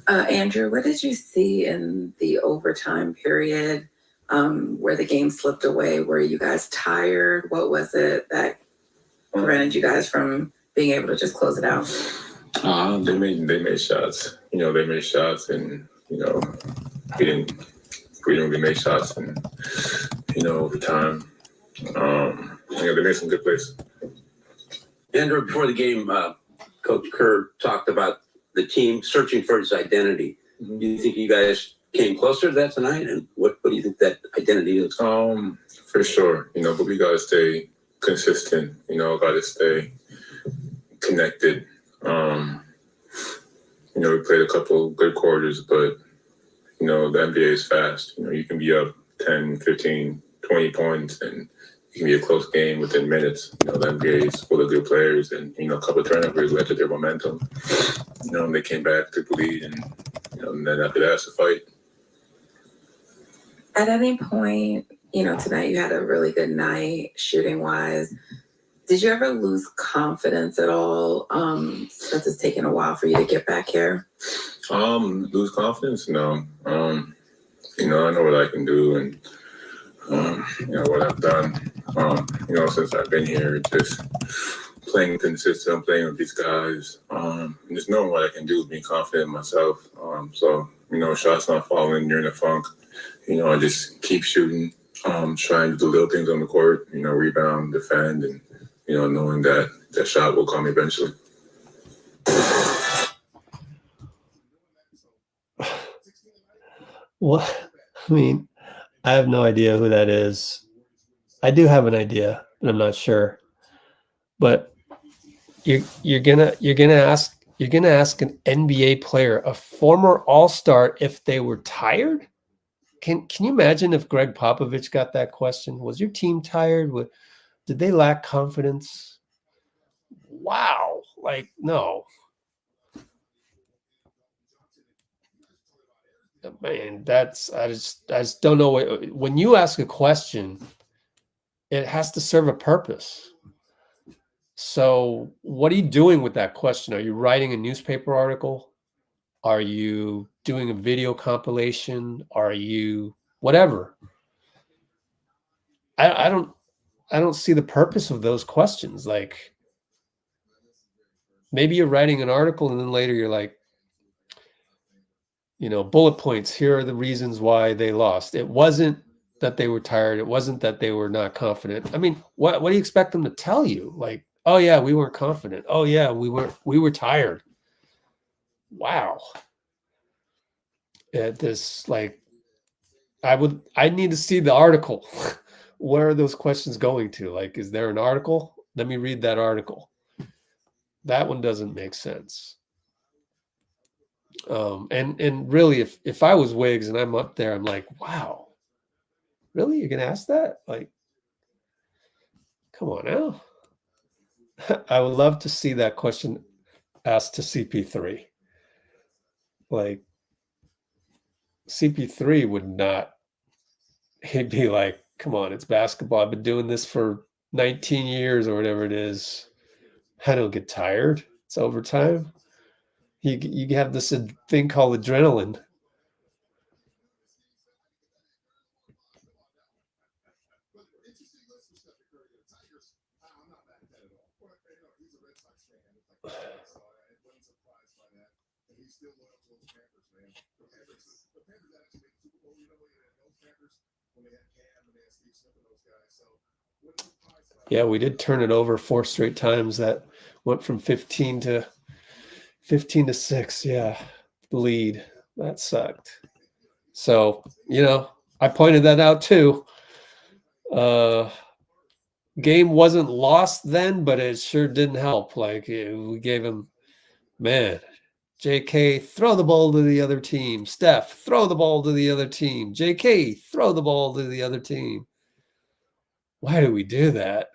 Andrew, what did you see in the overtime period where the game slipped away? Were you guys tired? What was it that prevented you guys from being able to just close it out? They made shots. They made shots, and we didn't really make shots, and over time, they made some good plays. Andrew, before the game, Coach Kerr talked about the team searching for its identity. Mm-hmm. Do you think you guys came closer to that tonight? And what do you think that identity is? For sure, but we gotta stay consistent. Gotta stay connected. We played a couple good quarters, but the NBA is fast. You can be up 10, 15, 20 points, and it can be a close game within minutes. The NBA is full of good players, and a couple of turnovers led to their momentum. And they came back, took the lead, and and then after that, it's a fight. At any point, tonight you had a really good night shooting wise. Did you ever lose confidence at all? Since it's taken a while for you to get back here. Lose confidence? No. You know, I know what I can do, and you know what I've done. You know, since I've been here, just playing consistent, playing with these guys, and just knowing what I can do, being confident in myself. So you know, shots not falling, you're in a funk. You know, I just keep shooting, trying to do little things on the court. You know, rebound, defend, and you know, knowing that that shot will come eventually. What? I mean, I have no idea who that is. I do have an idea, but I'm not sure. But you're gonna ask an NBA player, a former All-Star, if they were tired. Can you imagine if Greg Popovich got that question? Was your team tired? Did they lack confidence? Wow! Like, no. Man, I just don't know when you ask a question, it has to serve a purpose. So what are you doing with that question? Are you writing a newspaper article? Are you doing a video compilation? Are you whatever? I don't see the purpose of those questions. Like, maybe you're writing an article and then later you're like, you know, bullet points. Here are the reasons why they lost. It wasn't that they were tired. It wasn't that they were not confident. I mean, what do you expect them to tell you? Like, oh yeah, we weren't confident. Oh yeah, we were tired. Wow. This, like, I need to see the article. Where are those questions going to? Like, is there an article? Let me read that article. That one doesn't make sense. And really, if I was Wiggs and I'm up there, I'm like, wow, really? You're gonna ask that? Like, come on now. I would love to see that question asked to CP3. Like, CP3 would not, he'd be like, come on, it's basketball. I've been doing this for 19 years or whatever it is. I don't get tired. It's overtime. You have this thing called adrenaline. Yeah, we did turn it over 4 straight times. That went from 15 to 6. Yeah, lead. That sucked. So, you know, I pointed that out too. Game wasn't lost then, but it sure didn't help. Like, we gave him, man, JK, throw the ball to the other team. Steph, throw the ball to the other team. JK, throw the ball to the other team. Why do we do that?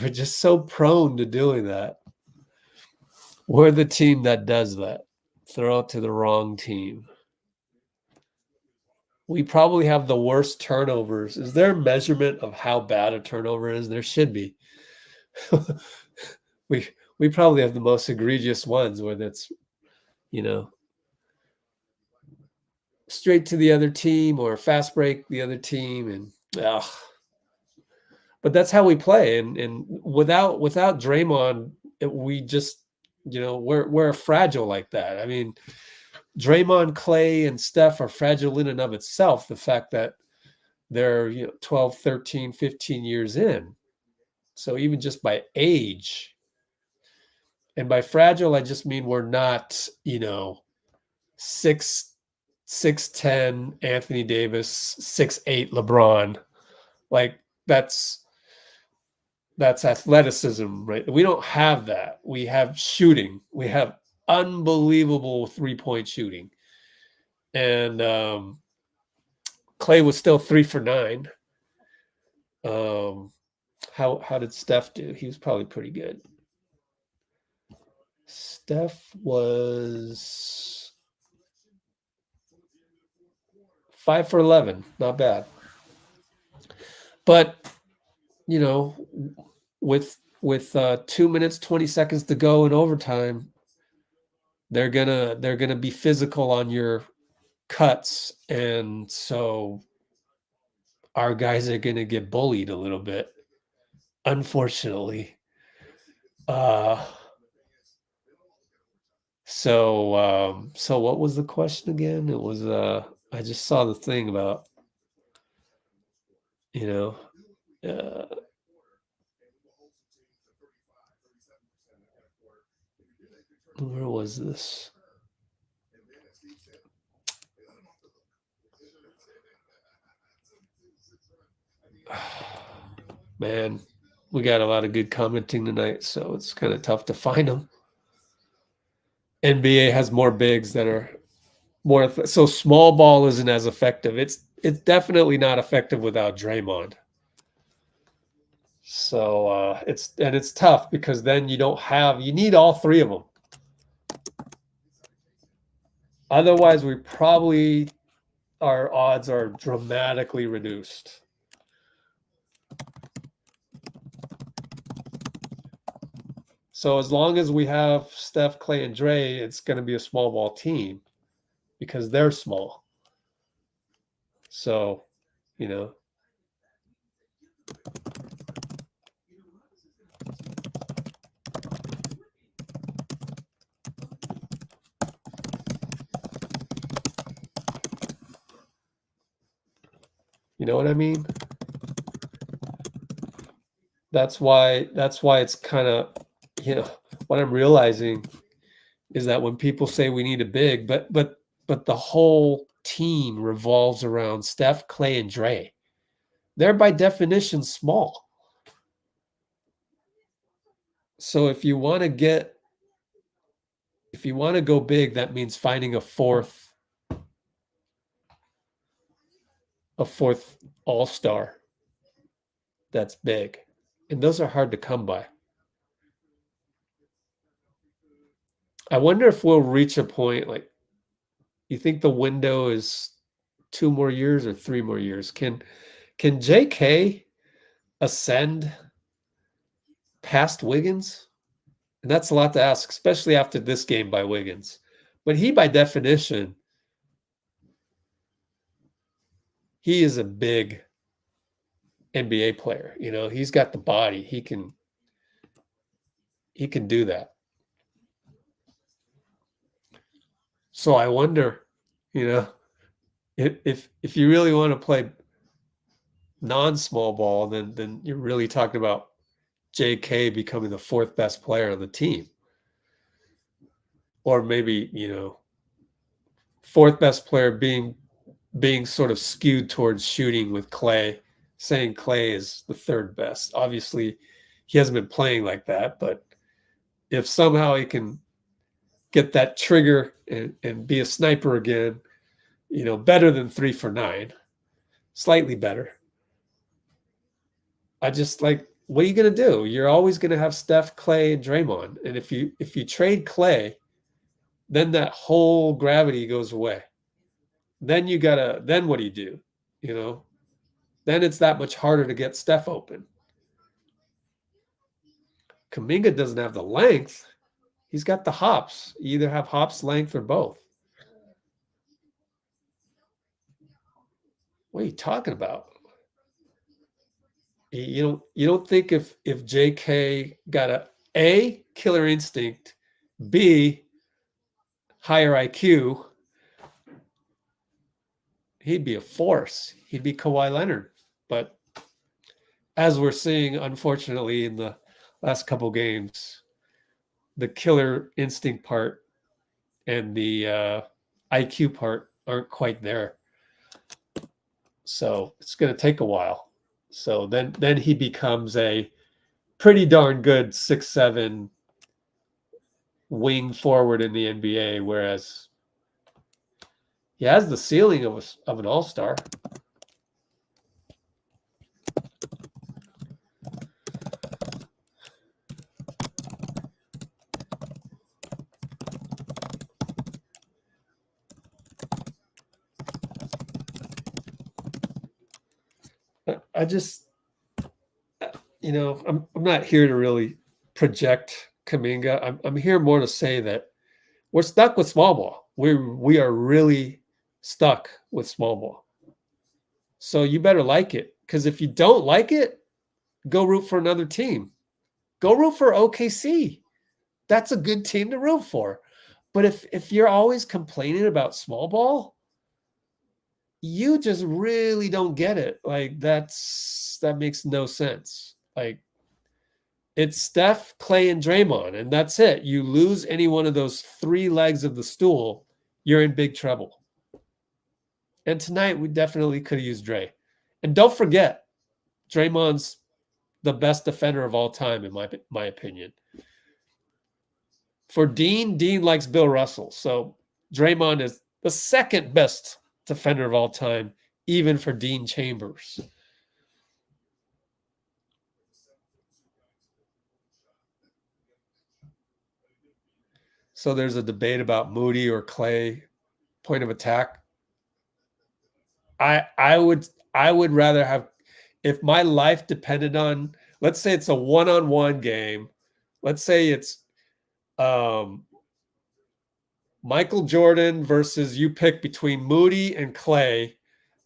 We're just so prone to doing that. We're the team that does that. Throw it to the wrong team. We probably have the worst turnovers. Is there a measurement of how bad a turnover is? There should be. We probably have the most egregious ones where that's, you know, straight to the other team or fast break the other team, and but that's how we play. And without Draymond, we just, you know, we're fragile like that. I mean, Draymond, Klay, and Steph are fragile in and of itself. The fact that they're, you know, 12, 13, 15 years in. So even just by age, and by fragile, I just mean we're not, you know, 6'10" Anthony Davis, 6'8" LeBron. Like, that's athleticism, right? We don't have that. We have shooting. We have unbelievable 3-point shooting. And Klay was still 3 for 9. How did Steph do? He was probably pretty good. Steph was 5 for 11. Not bad. But, you know, with 2 minutes 20 seconds to go in overtime, they're gonna be physical on your cuts, and so our guys are gonna get bullied a little bit, unfortunately. So what was the question again? It was I just saw the thing about, you know, where was this? Man, we got a lot of good commenting tonight, so it's kind of tough to find them. NBA has more bigs that are more, so small ball isn't as effective. It's definitely not effective without Draymond. So it's tough because then you need all three of them. Otherwise, our odds are dramatically reduced. So as long as we have Steph, Klay, and Dre, it's going to be a small ball team because they're small. So, you know. You know what I mean? That's why it's kind of, you know, what I'm realizing is that when people say we need a big, but the whole team revolves around Steph, Klay, and Dre. They're by definition small. So if you want to go big, that means finding a fourth all-star that's big. And those are hard to come by. I wonder if we'll reach a point, like, you think the window is 2 more years or 3 more years? Can JK ascend past Wiggins? And that's a lot to ask, especially after this game by Wiggins. But he, by definition, he is a big NBA player. You know, he's got the body. He can do that. So I wonder, you know, if you really want to play non-small ball, then you're really talking about JK becoming the 4th best player on the team. Or maybe, you know, 4th best player being sort of skewed towards shooting with Klay, saying Klay is the 3rd best. Obviously, he hasn't been playing like that, but if somehow he can get that trigger and be a sniper again, you know, better than 3 for 9, slightly better. I just like, what are you going to do? You're always going to have Steph, Klay, and Draymond. And if you trade Klay, then that whole gravity goes away. Then what do you do? You know, then it's that much harder to get Steph open. Kuminga doesn't have the length. He's got the hops. You either have hops, length, or both. What are you talking about? You don't think if JK got a killer instinct, B, higher IQ, he'd be a force. He'd be Kawhi Leonard. But as we're seeing, unfortunately, in the last couple games, the killer instinct part and the IQ part aren't quite there. So it's going to take a while. So then he becomes a pretty darn good 6'7" wing forward in the NBA, whereas he has the ceiling of an all-star. I'm not here to really project Kuminga. I'm here more to say that we're stuck with small ball. We are really stuck with small ball. So you better like it, because if you don't like it, go root for another team. Go root for OKC. That's a good team to root for. But if you're always complaining about small ball, you just really don't get it. Like that makes no sense. Like it's Steph, Klay, and Draymond, and that's it. You lose any one of those three legs of the stool, you're in big trouble. And tonight we definitely could have used Dre. And don't forget, Draymond's the best defender of all time, in my opinion. For Dean likes Bill Russell. So Draymond is the second best defender of all time, even for Dean Chambers. So there's a debate about Moody or Klay point of attack. I would rather have, if my life depended on, let's say it's a one-on-one game. Let's say it's Michael Jordan versus you pick between Moody and Klay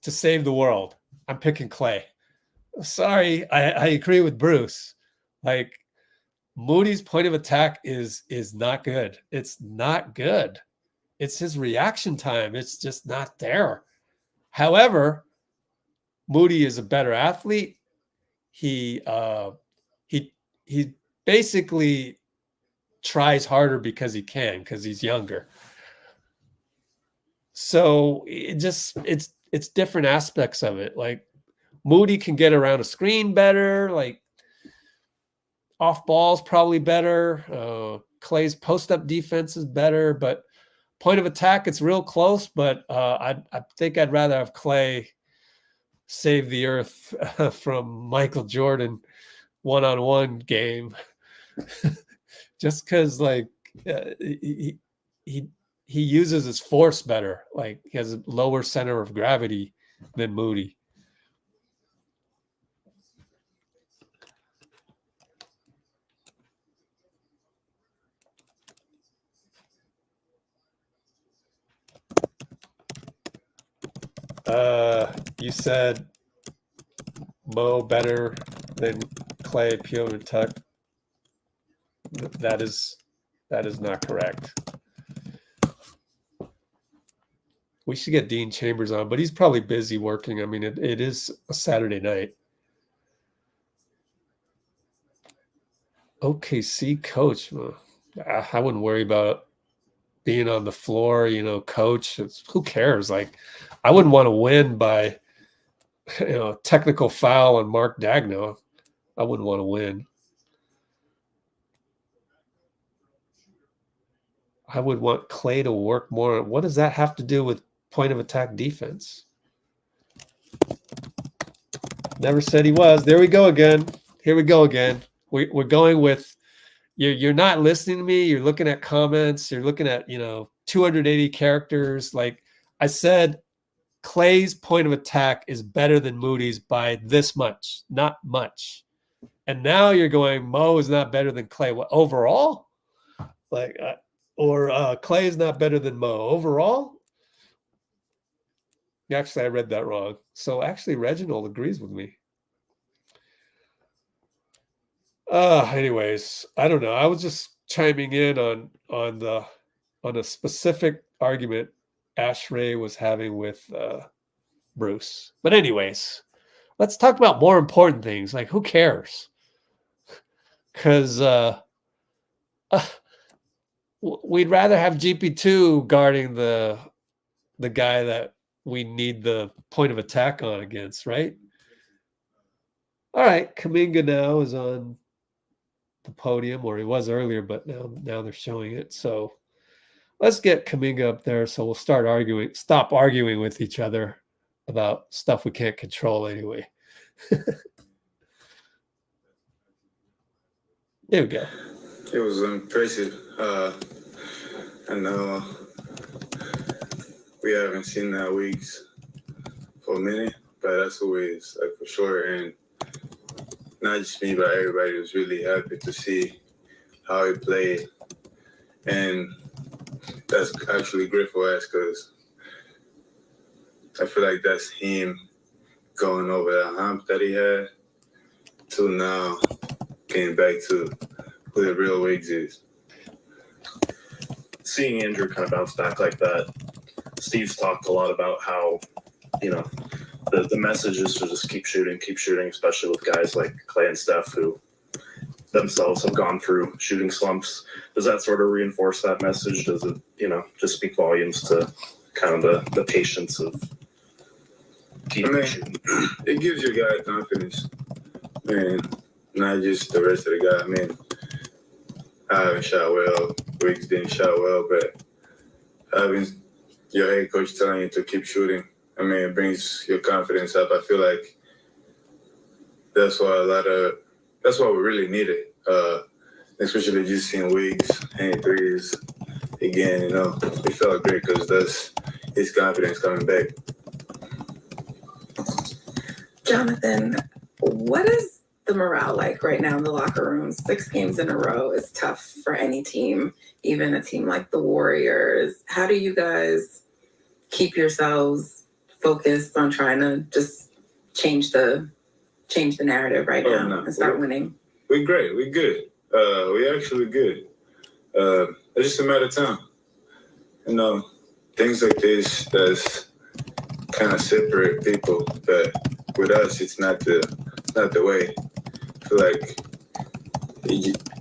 to save the world. I'm picking Klay. Sorry, I agree with Bruce. Like Moody's point of attack is not good. It's not good. It's his reaction time. It's just not there. However, Moody is a better athlete. He basically tries harder because he can, because he's younger. So it's different aspects of it. Like Moody can get around a screen better, like off balls probably better. Klay's post-up defense is better, but point of attack, it's real close. But I think I'd rather have Klay save the earth from Michael Jordan one-on-one game, just because like he uses his force better. Like he has a lower center of gravity than Moody. You said Mo better than Klay, PVO, and Tuck. That is not correct. We should get Dean Chambers on, but he's probably busy working. I mean, it is a Saturday night. OKC coach. I wouldn't worry about being on the floor, coach. Who cares? Like, I wouldn't want to win by, technical foul on Mark Dagno. I wouldn't want to win. I would want Klay to work more. What does that have to do with point of attack defense? Never said he was. There we go again. Here we go again. We're going with, you're not listening to me. You're looking at comments. You're looking at, 280 characters. Like I said, Klay's point of attack is better than Moody's by this much, not much. And now you're going, Mo is not better than Klay. What, overall? Like, or Klay is not better than Mo overall? Actually, I read that wrong. So actually, Reginald agrees with me. Anyways, I don't know. I was just chiming in on a specific argument Ash Ray was having with Bruce. But anyways, let's talk about more important things. Like, who cares? Because we'd rather have GP2 guarding the guy that we need the point of attack on against, right? All right, Kuminga now is on the podium, or he was earlier, but now they're showing it. So let's get Kuminga up there. So we'll stop arguing with each other about stuff we can't control anyway. There we go. It was impressive. And we haven't seen that Wiggs for a minute, but that's always like for sure. And not just me, but everybody was really happy to see how he played. And that's actually great for us because I feel like that's him going over that hump that he had to now getting back to who the real Wiggs is. Seeing Andrew kind of bounce back like that, Steve's talked a lot about how, the message is to just keep shooting, especially with guys like Klay and Steph who themselves have gone through shooting slumps. Does that sort of reinforce that message? Does it, just speak volumes to kind of the patience of keeping shooting? It gives your guy confidence, and not just the rest of the guy. I mean, I haven't shot well, Wiggs didn't shot well, but having your head coach telling you to keep shooting, it brings your confidence up. I feel like that's what we really needed, especially just seeing Wiggs hitting threes again. It felt great because that's his confidence coming back. Jonathan, what is the morale like right now in the locker room? 6 games in a row is tough for any team, even a team like the Warriors. How do you guys keep yourselves focused on trying to just change the narrative right now and start winning? We're great. We're good. We're actually good. It's just a matter of time. Things like this that's kind of separate people, but with us, it's not the way. I feel like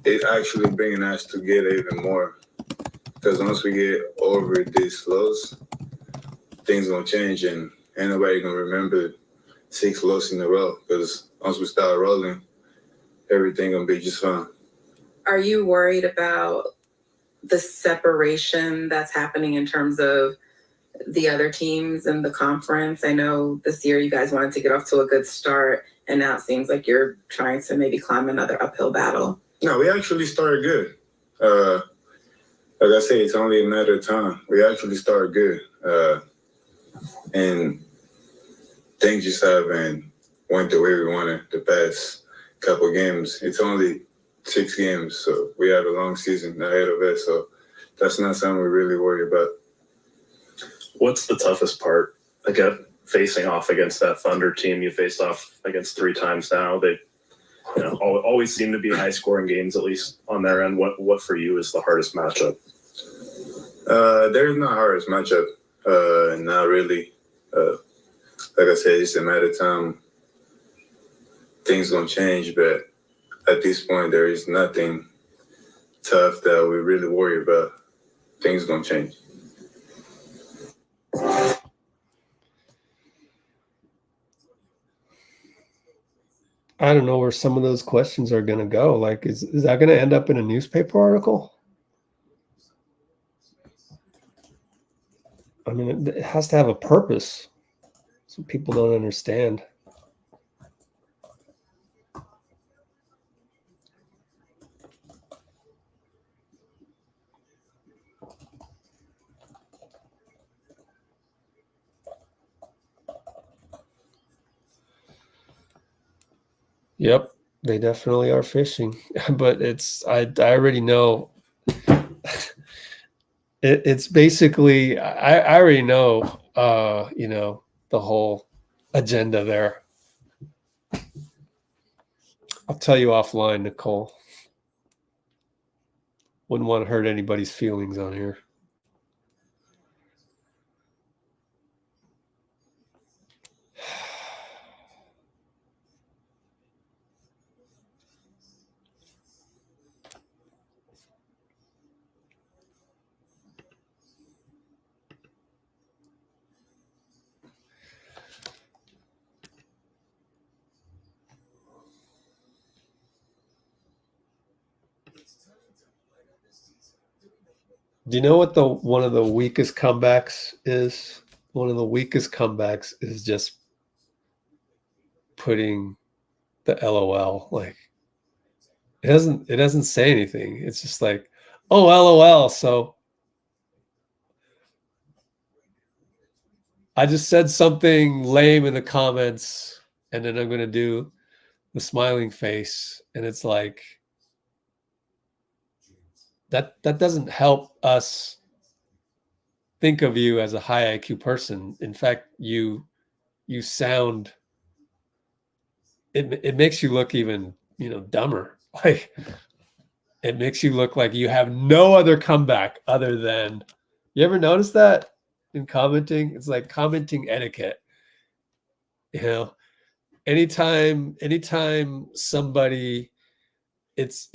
it actually bringing us together even more. Because once we get over these lows, things gonna change, and ain't nobody gonna remember 6 losses in a row. Because once we start rolling, everything gonna be just fine. Are you worried about the separation that's happening in terms of the other teams in the conference? I know this year you guys wanted to get off to a good start, and now it seems like you're trying to maybe climb another uphill battle. No, we actually started good. Like I say, it's only a matter of time. We actually started good. And things just haven't went the way we wanted the past couple of games. It's only 6 games, so we have a long season ahead of us. So that's not something we really worry about. What's the toughest part? Facing off against that Thunder team you faced off against 3 times now. They always seem to be high-scoring games, at least on their end. What for you is the hardest matchup? There's no hardest matchup. Not really. Like I said, it's a matter of time. Things gonna change, but at this point, there is nothing tough that we really worry about. Things gonna change. I don't know where some of those questions are going to go. Like, is that going to end up in a newspaper article? I mean, it has to have a purpose. So people don't understand. Yep, they definitely are fishing, but I already know. It's basically I already know the whole agenda there. I'll tell you offline, Nicole. Wouldn't want to hurt anybody's feelings on here. Do you know what one of the weakest comebacks is? One of the weakest comebacks is just putting the LOL. Like it doesn't say anything. It's just like, oh, LOL. So I just said something lame in the comments, and then I'm gonna do the smiling face, and it's like that doesn't help us think of you as a high IQ person. In fact, you sound, it makes you look even, dumber. Like, it makes you look like you have no other comeback other than, you ever notice that in commenting? It's like commenting etiquette. Anytime somebody, it's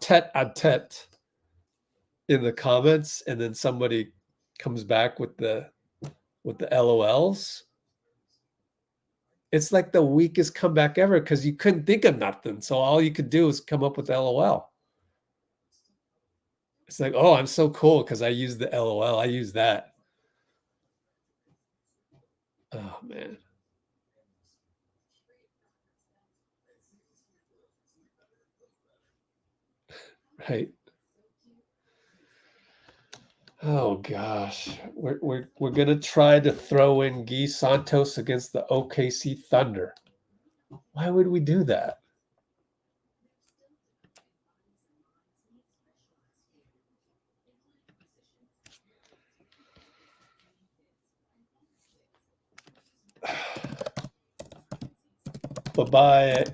tete-a-tete in the comments, and then somebody comes back with the LOLs. It's like the weakest comeback ever, because you couldn't think of nothing. So all you could do is come up with LOL. It's like, oh, I'm so cool because I use the LOL. I use that. Oh, man. Right. Oh gosh, we're gonna try to throw in Guy Santos against the OKC Thunder. Why would we do that? Bye-bye.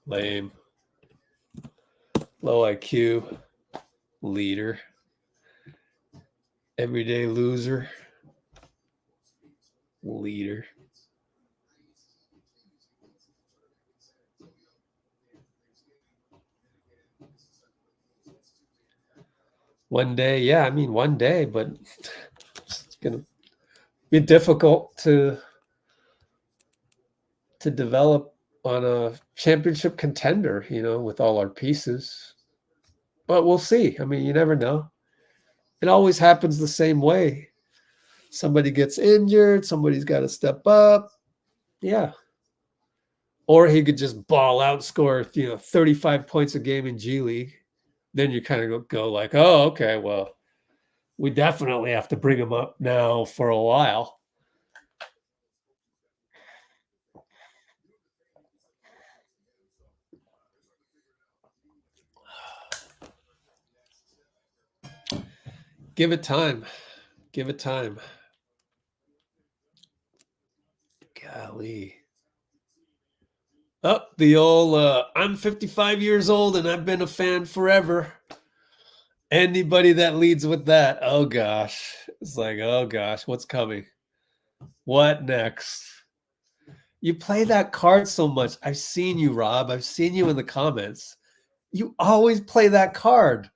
Lame. Low IQ. Leader. Everyday loser. Leader. One day, yeah, I mean one day, but it's gonna be difficult to develop on a championship contender, with all our pieces. But we'll see. I mean, you never know. It always happens the same way. Somebody gets injured, somebody's got to step up. Yeah. Or he could just ball out and score, 35 points a game in G League. Then you kind of go like, oh, okay, well, we definitely have to bring him up now for a while. Give it time. Give it time. Golly. Oh, the old, I'm 55 years old and I've been a fan forever. Anybody that leads with that, oh gosh. It's like, oh gosh, what's coming? What next? You play that card so much. I've seen you, Rob. I've seen you in the comments. You always play that card.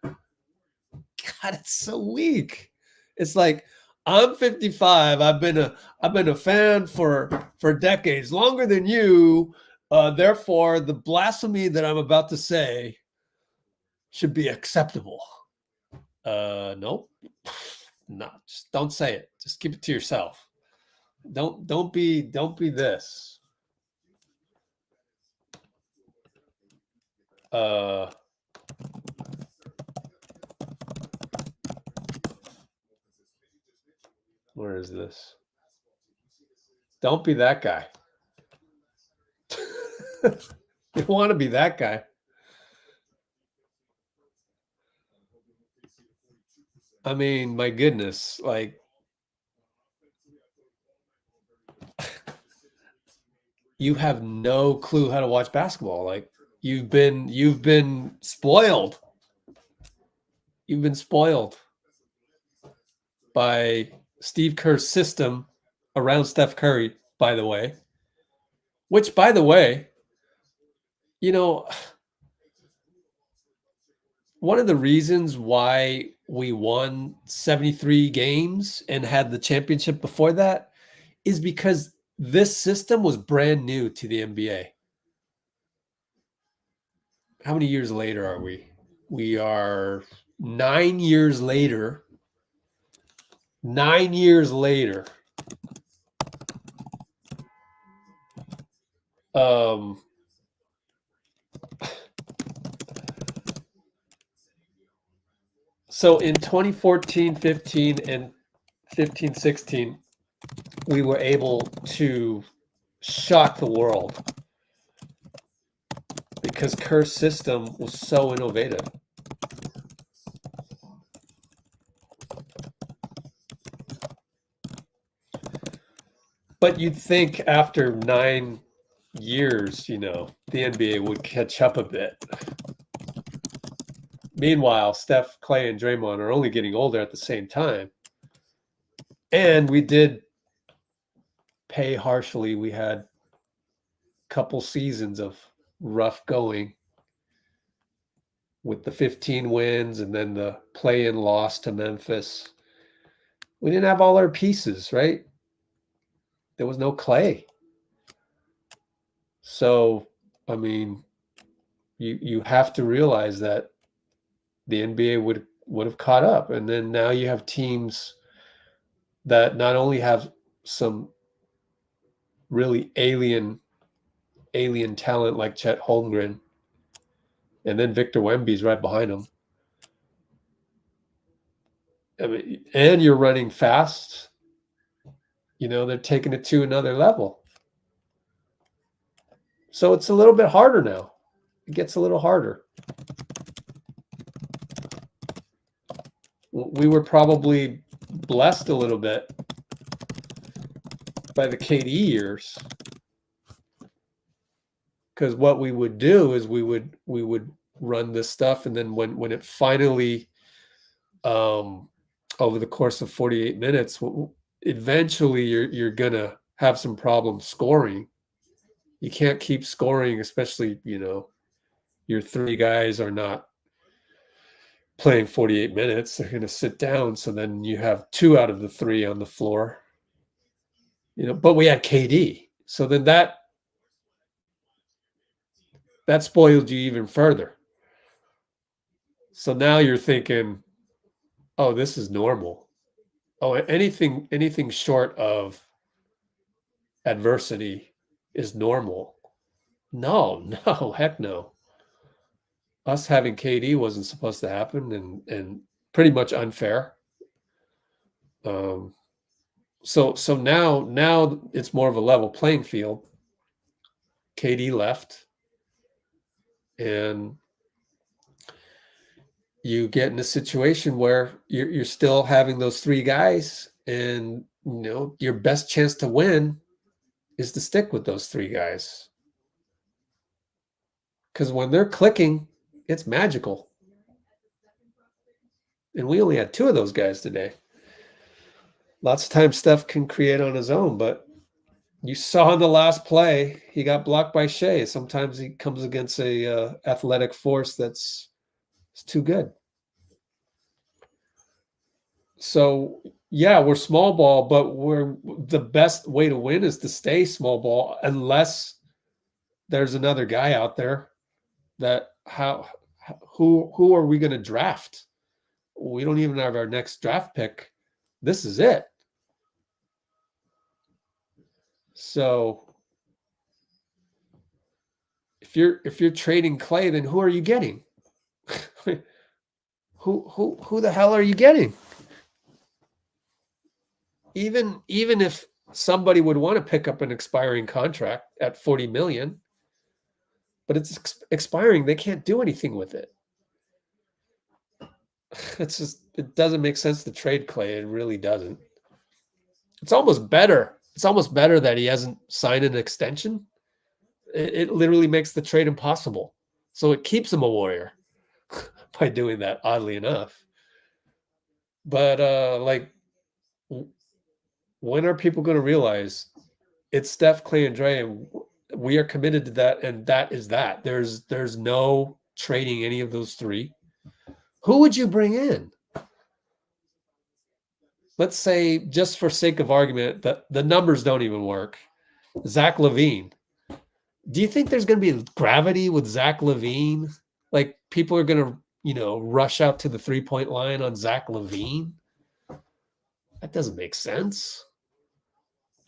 God, it's so weak. It's like, I'm 55. I've been a fan for decades, longer than you. Therefore, the blasphemy that I'm about to say should be acceptable. Nope. No, just don't say it. Just keep it to yourself. Don't be this. Where is this? Don't be that guy. You want to be that guy. I mean, my goodness, like you have no clue how to watch basketball. Like you've been spoiled. You've been spoiled by Steve Kerr's system around Steph Curry, by the way. Which, by the way, one of the reasons why we won 73 games and had the championship before that is because this system was brand new to the NBA. How many years later are we? We are 9 years later. 9 years later. So in 2014, 15, and 15, 16, we were able to shock the world because Kerr's system was so innovative. But you'd think after 9 years, the NBA would catch up a bit. Meanwhile, Steph, Klay, and Draymond are only getting older at the same time. And we did pay harshly. We had a couple seasons of rough going with the 15 wins and then the play-in loss to Memphis. We didn't have all our pieces, right? There was no Klay. So, I mean, you have to realize that the NBA would have caught up. And then now you have teams that not only have some really alien talent like Chet Holmgren, and then Victor Wemby's right behind him. I mean, and you're running fast. They're taking it to another level. So it's a little bit harder now. It gets a little harder. We were probably blessed a little bit by the KD years, because what we would do is we would run this stuff, and then when it finally over the course of 48 minutes, eventually you're gonna have some problems scoring. You can't keep scoring, especially your three guys are not playing 48 minutes. They're going to sit down. So then you have 2 out of the 3 on the floor, but we had KD. So then that spoiled you even further. So now you're thinking, oh, this is normal. Oh, anything short of adversity is normal. No, heck no. Us having KD wasn't supposed to happen, and pretty much unfair. So now it's more of a level playing field. KD left, and you get in a situation where you're still having those 3 guys, and your best chance to win is to stick with those 3 guys. Because when they're clicking, it's magical. And we only had 2 of those guys today. Lots of times Steph can create on his own, but you saw in the last play, he got blocked by Shai. Sometimes he comes against a athletic force that's too good. So, yeah, we're small ball, but the best way to win is to stay small ball, unless there's another guy out there that who are we going to draft? We don't even have our next draft pick. This is it. So if you're trading Klay, then who are you getting? who the hell are you getting? Even if somebody would want to pick up an expiring contract at $40 million, but it's expiring, they can't do anything with it. It doesn't make sense to trade Klay. It really doesn't. It's almost better. It's almost better that he hasn't signed an extension. It literally makes the trade impossible. So it keeps him a Warrior by doing that, oddly enough. But when are people going to realize it's Steph, Klay, and Dre, and we are committed to that, and that is that. There's no trading any of those 3. Who would you bring in? Let's say, just for sake of argument, that the numbers don't even work. Zach LaVine. Do you think there's going to be gravity with Zach LaVine? Like, people are going to, rush out to the 3-point line on Zach LaVine? That doesn't make sense.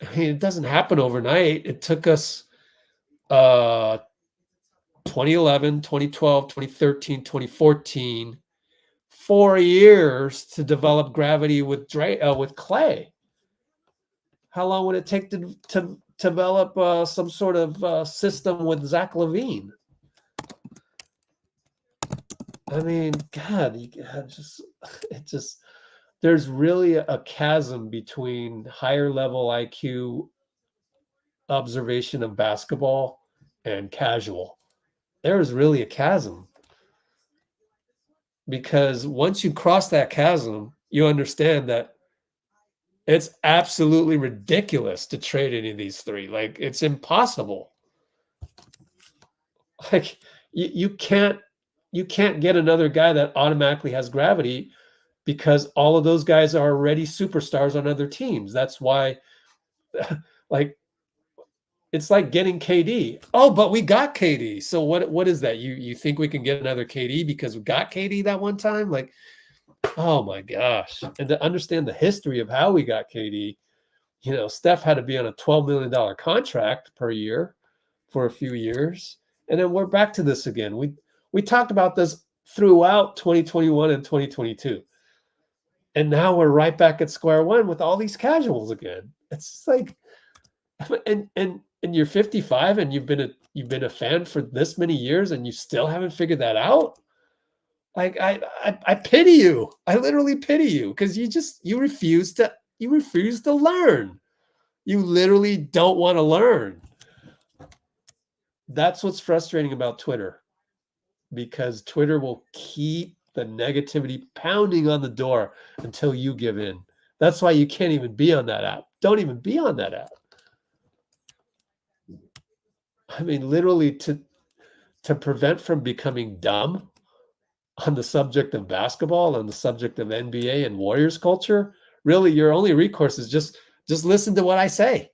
I mean, it doesn't happen overnight. It took us 2011, 2012, 2013, 2014, 4 years to develop gravity with Klay. How long would it take to develop some sort of system with Zach LaVine? I mean, God, there's really a chasm between higher level IQ observation of basketball and casual. There is really a chasm, because once you cross that chasm, you understand that it's absolutely ridiculous to trade any of these three. Like, it's impossible. Like, you can't get another guy that automatically has gravity, because all of those guys are already superstars on other teams. That's why, like, it's like getting KD. Oh, but we got KD. So what is that? You think we can get another KD because we got KD that one time? Like, oh my gosh. And to understand the history of how we got KD, Steph had to be on a $12 million contract per year for a few years. And then we're back to this again. We talked about this throughout 2021 and 2022. And now we're right back at square one with all these casuals again. It's just like, and you're 55 and you've been a fan for this many years and you still haven't figured that out. Like, I pity you. I literally pity you, because you refuse to learn. You literally don't want to learn. That's what's frustrating about Twitter, because Twitter will keep the negativity pounding on the door until you give in. That's why you can't even be on that app. Don't even be on that app. I mean, literally, to prevent from becoming dumb on the subject of basketball, on the subject of NBA and Warriors culture, really your only recourse is just listen to what I say.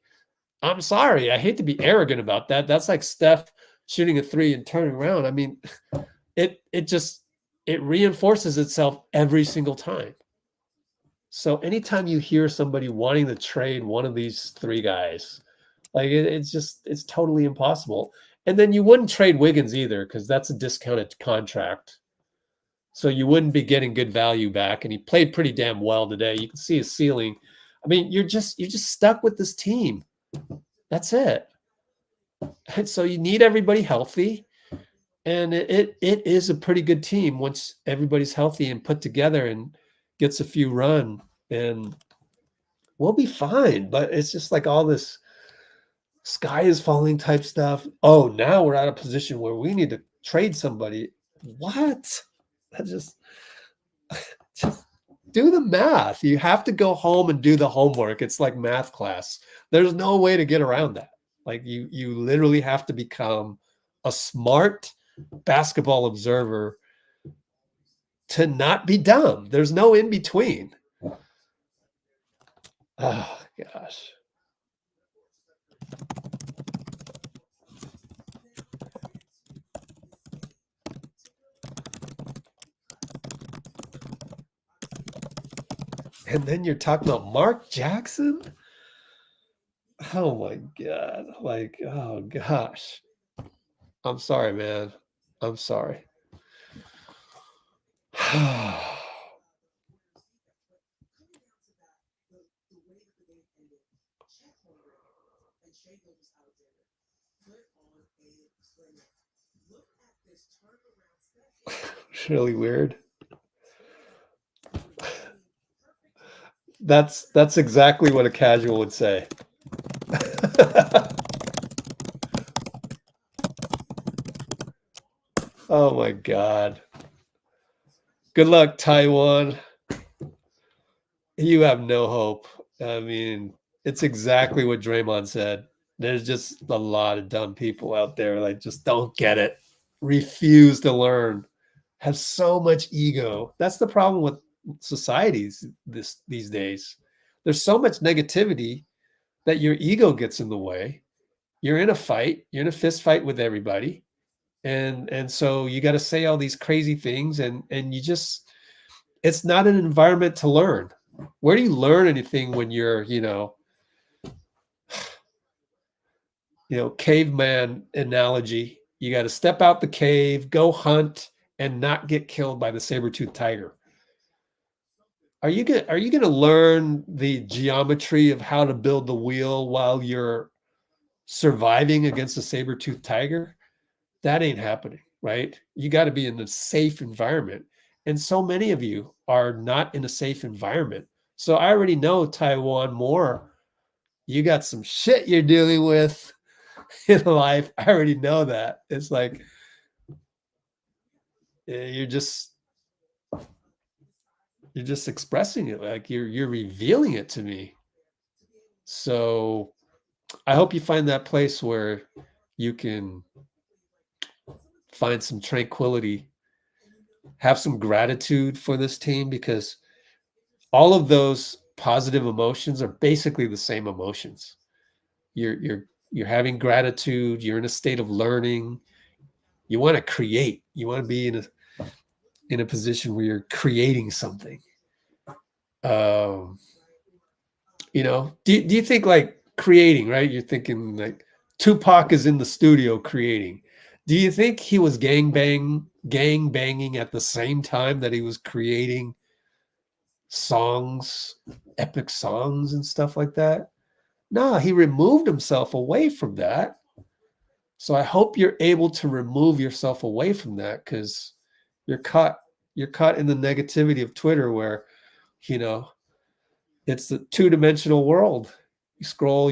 I'm sorry. I hate to be arrogant about that. That's like Steph shooting a three and turning around. I mean, it reinforces itself every single time. So anytime you hear somebody wanting to trade one of these three guys, like, it's totally impossible. And then you wouldn't trade Wiggins either, because that's a discounted contract. So you wouldn't be getting good value back. And he played pretty damn well today. You can see his ceiling. I mean, you're just stuck with this team. That's it. And so you need everybody healthy. And it is a pretty good team once everybody's healthy and put together and gets a few run. And we'll be fine. But it's just like all this sky is falling type stuff. Oh, now we're at a position where we need to trade somebody. What? That just do the math. You have to go home and do the homework. It's like math class. There's no way to get around that. Like, you literally have to become a smart basketball observer to not be dumb. There's no in between. Oh gosh. And then you're talking about Mark Jackson? Oh my God. Like, oh gosh. I'm sorry, man. I'm sorry. Really weird. That's exactly what a casual would say. Oh my God. Good luck, Taiwan. You have no hope. I mean, it's exactly what Draymond said. There's just a lot of dumb people out there, like, just don't get it, refuse to learn, have so much ego. That's the problem with societies these days. There's so much negativity that your ego gets in the way. You're in a fight, you're in a fist fight with everybody. And so you got to say all these crazy things, and it's not an environment to learn. Where do you learn anything when you're, caveman analogy. You got to step out the cave, go hunt, and not get killed by the saber-toothed tiger. Are you gonna learn the geometry of how to build the wheel while you're surviving against a saber-toothed tiger? That ain't happening, right? You got to be in a safe environment. And so many of you are not in a safe environment. So I already know, Taiwan Moore, you got some shit you're dealing with in life. I already know that. It's like you're just expressing it, like you're revealing it to me. So I hope you find that place where you can find some tranquility, have some gratitude for this team, because all of those positive emotions are basically the same emotions. You're having gratitude, you're in a state of learning, you want to create, you want to be in a position where you're creating something. Do you think like creating, right? You're thinking like Tupac is in the studio creating. Do you think he was gang banging at the same time that he was creating songs, epic songs and stuff like that? No, he removed himself away from that. So I hope you're able to remove yourself away from that, because you're caught in the negativity of Twitter, where it's the two-dimensional world. You scroll,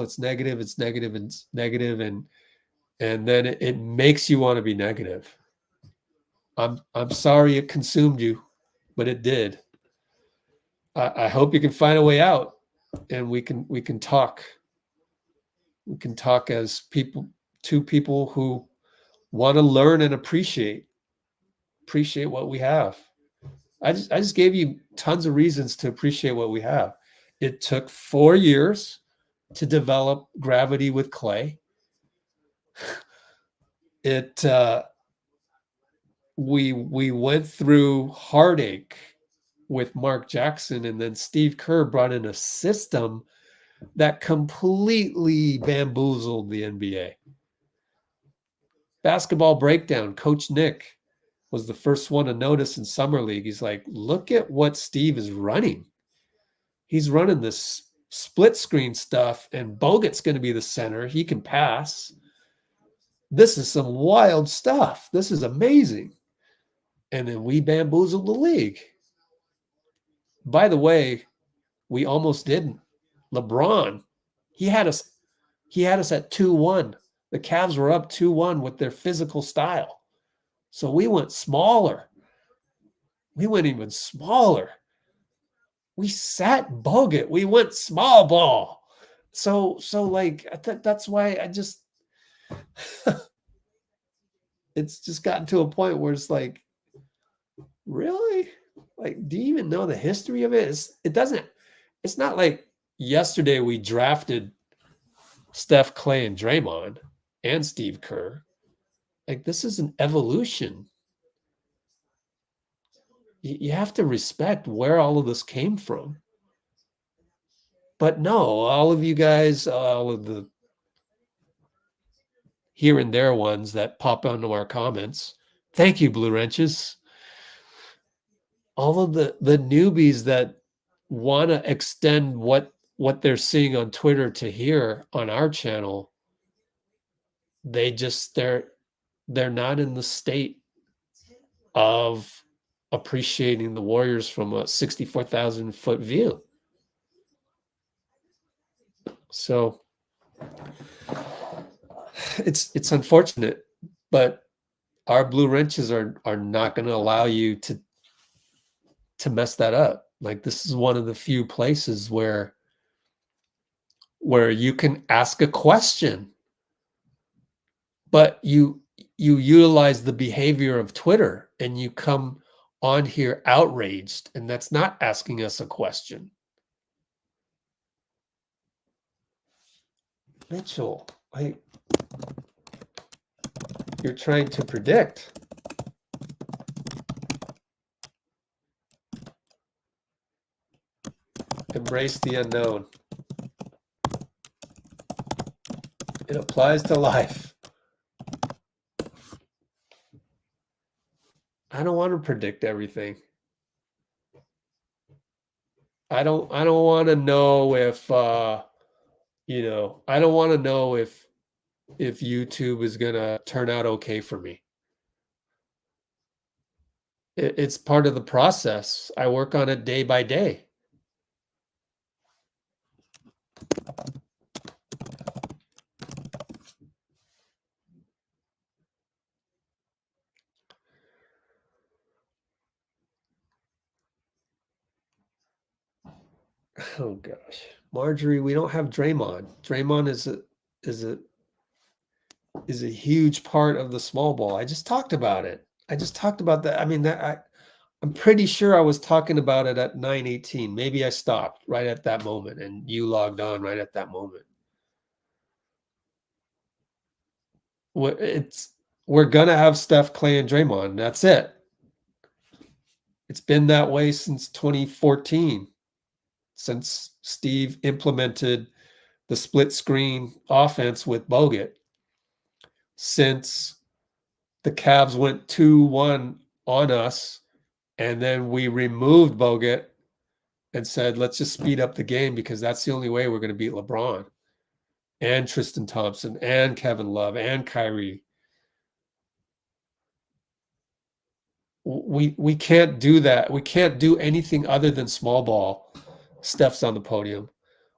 it's negative, and then it makes you want to be negative. I'm sorry it consumed you, but it did. I hope you can find a way out, and we can talk. We can talk as two people who want to learn and appreciate what we have. I just gave you tons of reasons to appreciate what we have. It took 4 years to develop gravity with Klay. We went through heartache with Mark Jackson, and then Steve Kerr brought in a system that completely bamboozled the NBA. Basketball breakdown, Coach Nick was the first one to notice in Summer League. He's like, look at what Steve is running. He's running this split screen stuff, and Bogut's going to be the center. He can pass. This is some wild stuff. This is amazing. And then we bamboozled the league. By the way, we almost didn't. LeBron, he had us at 2-1. The Cavs were up 2-1 with their physical style. So we went smaller. We went even smaller. We sat Bogut. We went small ball. So like that's why I just it's just gotten to a point where it's like, really? Like, do you even know the history of it? It's not like yesterday we drafted Steph, Klay, and Draymond and Steve Kerr. Like, this is an evolution. You have to respect where all of this came from. But no, all of you guys, all of the here and there ones that pop onto our comments, thank you, Blue Wrenches. All of the newbies that want to extend what they're seeing on Twitter to here on our channel, they're not in the state of appreciating the Warriors from a 64,000 foot view. So it's unfortunate, but our Blue Wrenches are not going to allow you to mess that up. Like, this is one of the few places where you can ask a question, but you utilize the behavior of Twitter and you come on here outraged, and that's not asking us a question. Mitchell, you're trying to predict. Embrace the unknown. It applies to life. I don't want to predict everything. I don't want to know if I don't want to know if YouTube is going to turn out okay for me. It's part of the process. I work on it day by day. Oh gosh, Marjorie, we don't have Draymond. Draymond is a huge part of the small ball. I just talked about it. I just talked about that. I mean, I'm pretty sure I was talking about it at 9:18. Maybe I stopped right at that moment, and you logged on right at that moment. We're gonna have Steph, Klay, and Draymond. That's it. It's been that way since 2014. Since Steve implemented the split screen offense with Bogut, since the Cavs went 2-1 on us, and then we removed Bogut and said, let's just speed up the game because that's the only way we're going to beat LeBron and Tristan Thompson and Kevin Love and Kyrie. We can't do that. We can't do anything other than small ball. Steph's on the podium.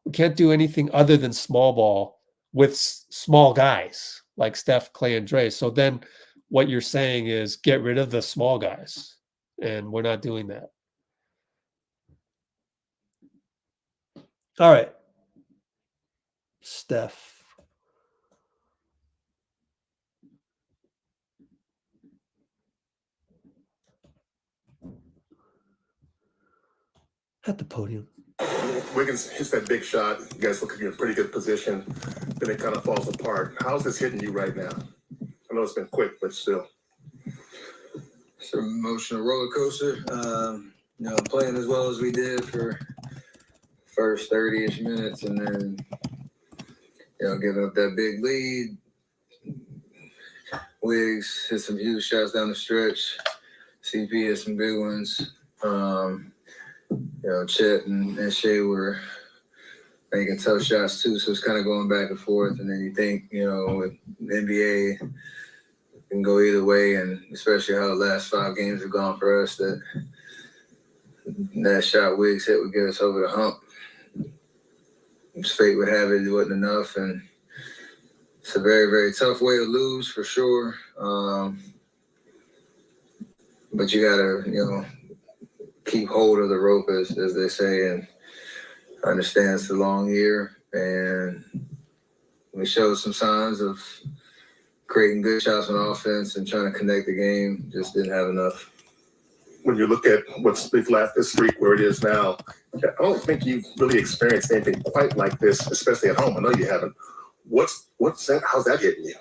We can't do anything other than small ball with small guys like Steph, Klay, and Dre. So then what you're saying is get rid of the small guys, and we're not doing that. All right. Steph. At the podium. Wiggins hits that big shot. You guys look like you're in pretty good position. Then it kind of falls apart. How's this hitting you right now? I know it's been quick, but still. It's an emotional roller coaster. Playing as well as we did for first 30-ish minutes, and then giving up that big lead. Wiggs hit some huge shots down the stretch. CP hit some big ones. Chet and Shai were making tough shots too, so it's kind of going back and forth. And then you think, with the NBA, it can go either way, and especially how the last 5 games have gone for us, that shot Wiggs hit would get us over the hump. As fate would have it, it wasn't enough, and it's a very, very tough way to lose for sure. But you gotta, keep hold of the rope, as they say, and understand it's a long year. And we showed some signs of creating good shots on offense and trying to connect the game. Just didn't have enough. When you look at what's left this streak where it is now, I don't think you've really experienced anything quite like this, especially at home. I know you haven't. What's that? How's that hitting you?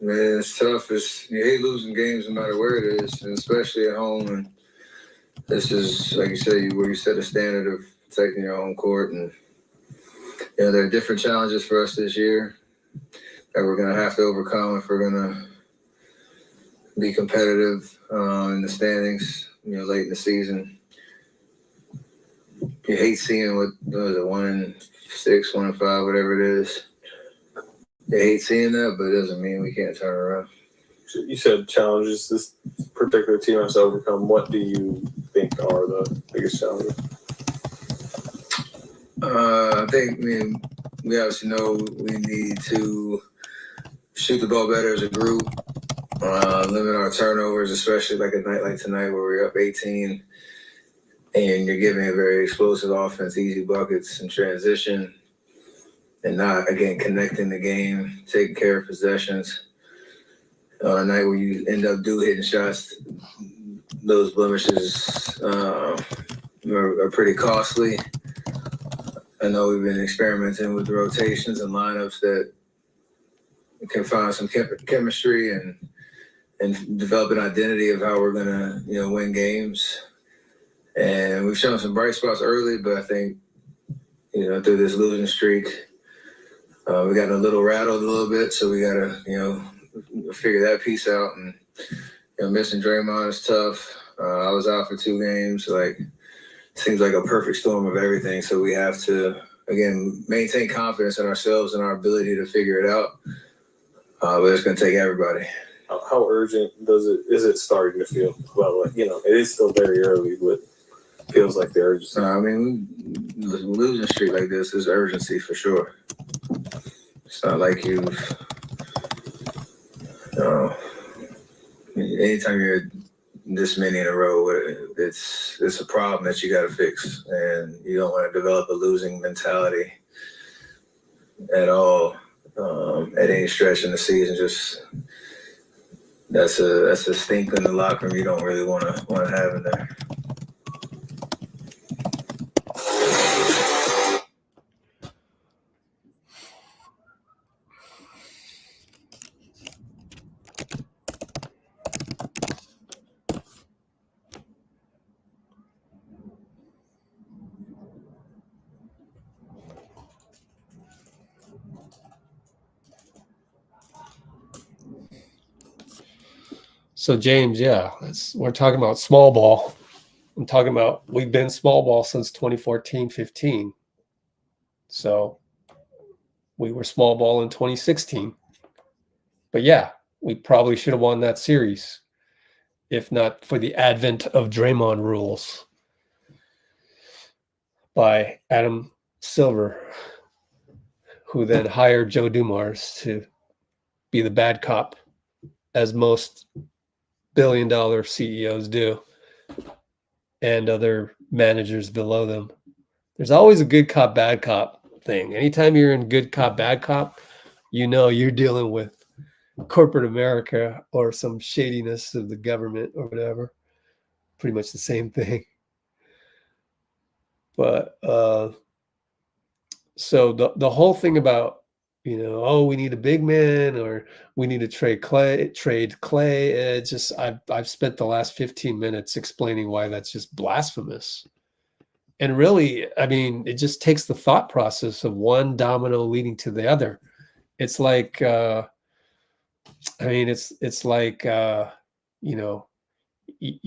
Man, it's tough. You hate losing games no matter where it is, and especially at home. And this is, like you said, where you set a standard of protecting your own court. And, there are different challenges for us this year that we're going to have to overcome if we're going to be competitive in the standings, late in the season. You hate seeing what is it, 1-6, 1-5, whatever it is. You hate seeing that, but it doesn't mean we can't turn around. You said challenges this particular team has to overcome. What do you think are the biggest challenges? I think, we obviously know we need to shoot the ball better as a group, limit our turnovers, especially like a night like tonight where we're up 18 and you're giving a very explosive offense, easy buckets and transition, and not, again, connecting the game, taking care of possessions. A night where you end up hitting shots, those blemishes are pretty costly. I know we've been experimenting with rotations and lineups that can find some chemistry and develop an identity of how we're gonna, win games. And we've shown some bright spots early, but I think, through this losing streak, We got a little rattled a little bit, so we got to, figure that piece out. And, missing Draymond is tough. I was out for 2 games. Seems like a perfect storm of everything. So we have to, again, maintain confidence in ourselves and our ability to figure it out. But it's going to take everybody. How urgent is it starting to feel? Well, it is still very early, but feels like the urgency. Losing a streak like this is urgency for sure. It's not like anytime you're this many in a row, it's a problem that you got to fix, and you don't want to develop a losing mentality at all at any stretch in the season. Just that's a stink in the locker room you don't really want to have in there. So James, we're talking about small ball. I'm talking about we've been small ball since 2014-15. So we were small ball in 2016. But we probably should have won that series if not for the advent of Draymond rules by Adam Silver, who then hired Joe Dumars to be the bad cop, as most billion-dollar CEOs do, and other managers below them. There's always a good cop, bad cop thing. Anytime you're in good cop, bad cop, you're dealing with corporate America or some shadiness of the government or whatever. Pretty much the same thing. But so the whole thing about, we need a big man or we need to trade Klay. It's just I've spent the last 15 minutes explaining why that's just blasphemous. And really, it just takes the thought process of one domino leading to the other. It's like, it's like, you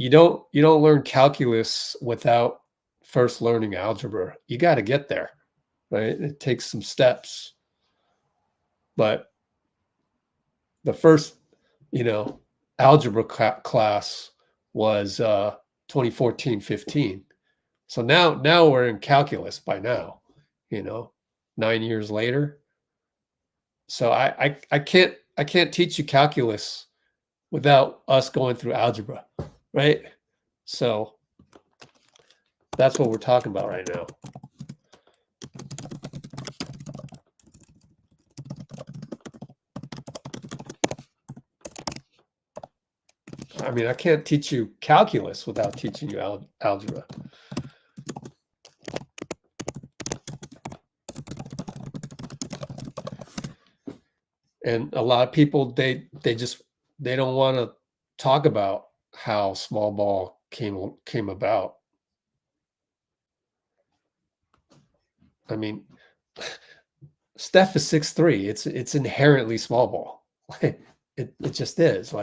don't learn calculus without first learning algebra. You got to get there, right? It takes some steps. But the first, algebra class was 2014-15. So now we're in calculus by now, 9 years later. So I can't teach you calculus without us going through algebra, right? So that's what we're talking about right now. I can't teach you calculus without teaching you algebra. And a lot of people, they don't want to talk about how small ball came about. Steph is 6'3". It's inherently small ball. It just is.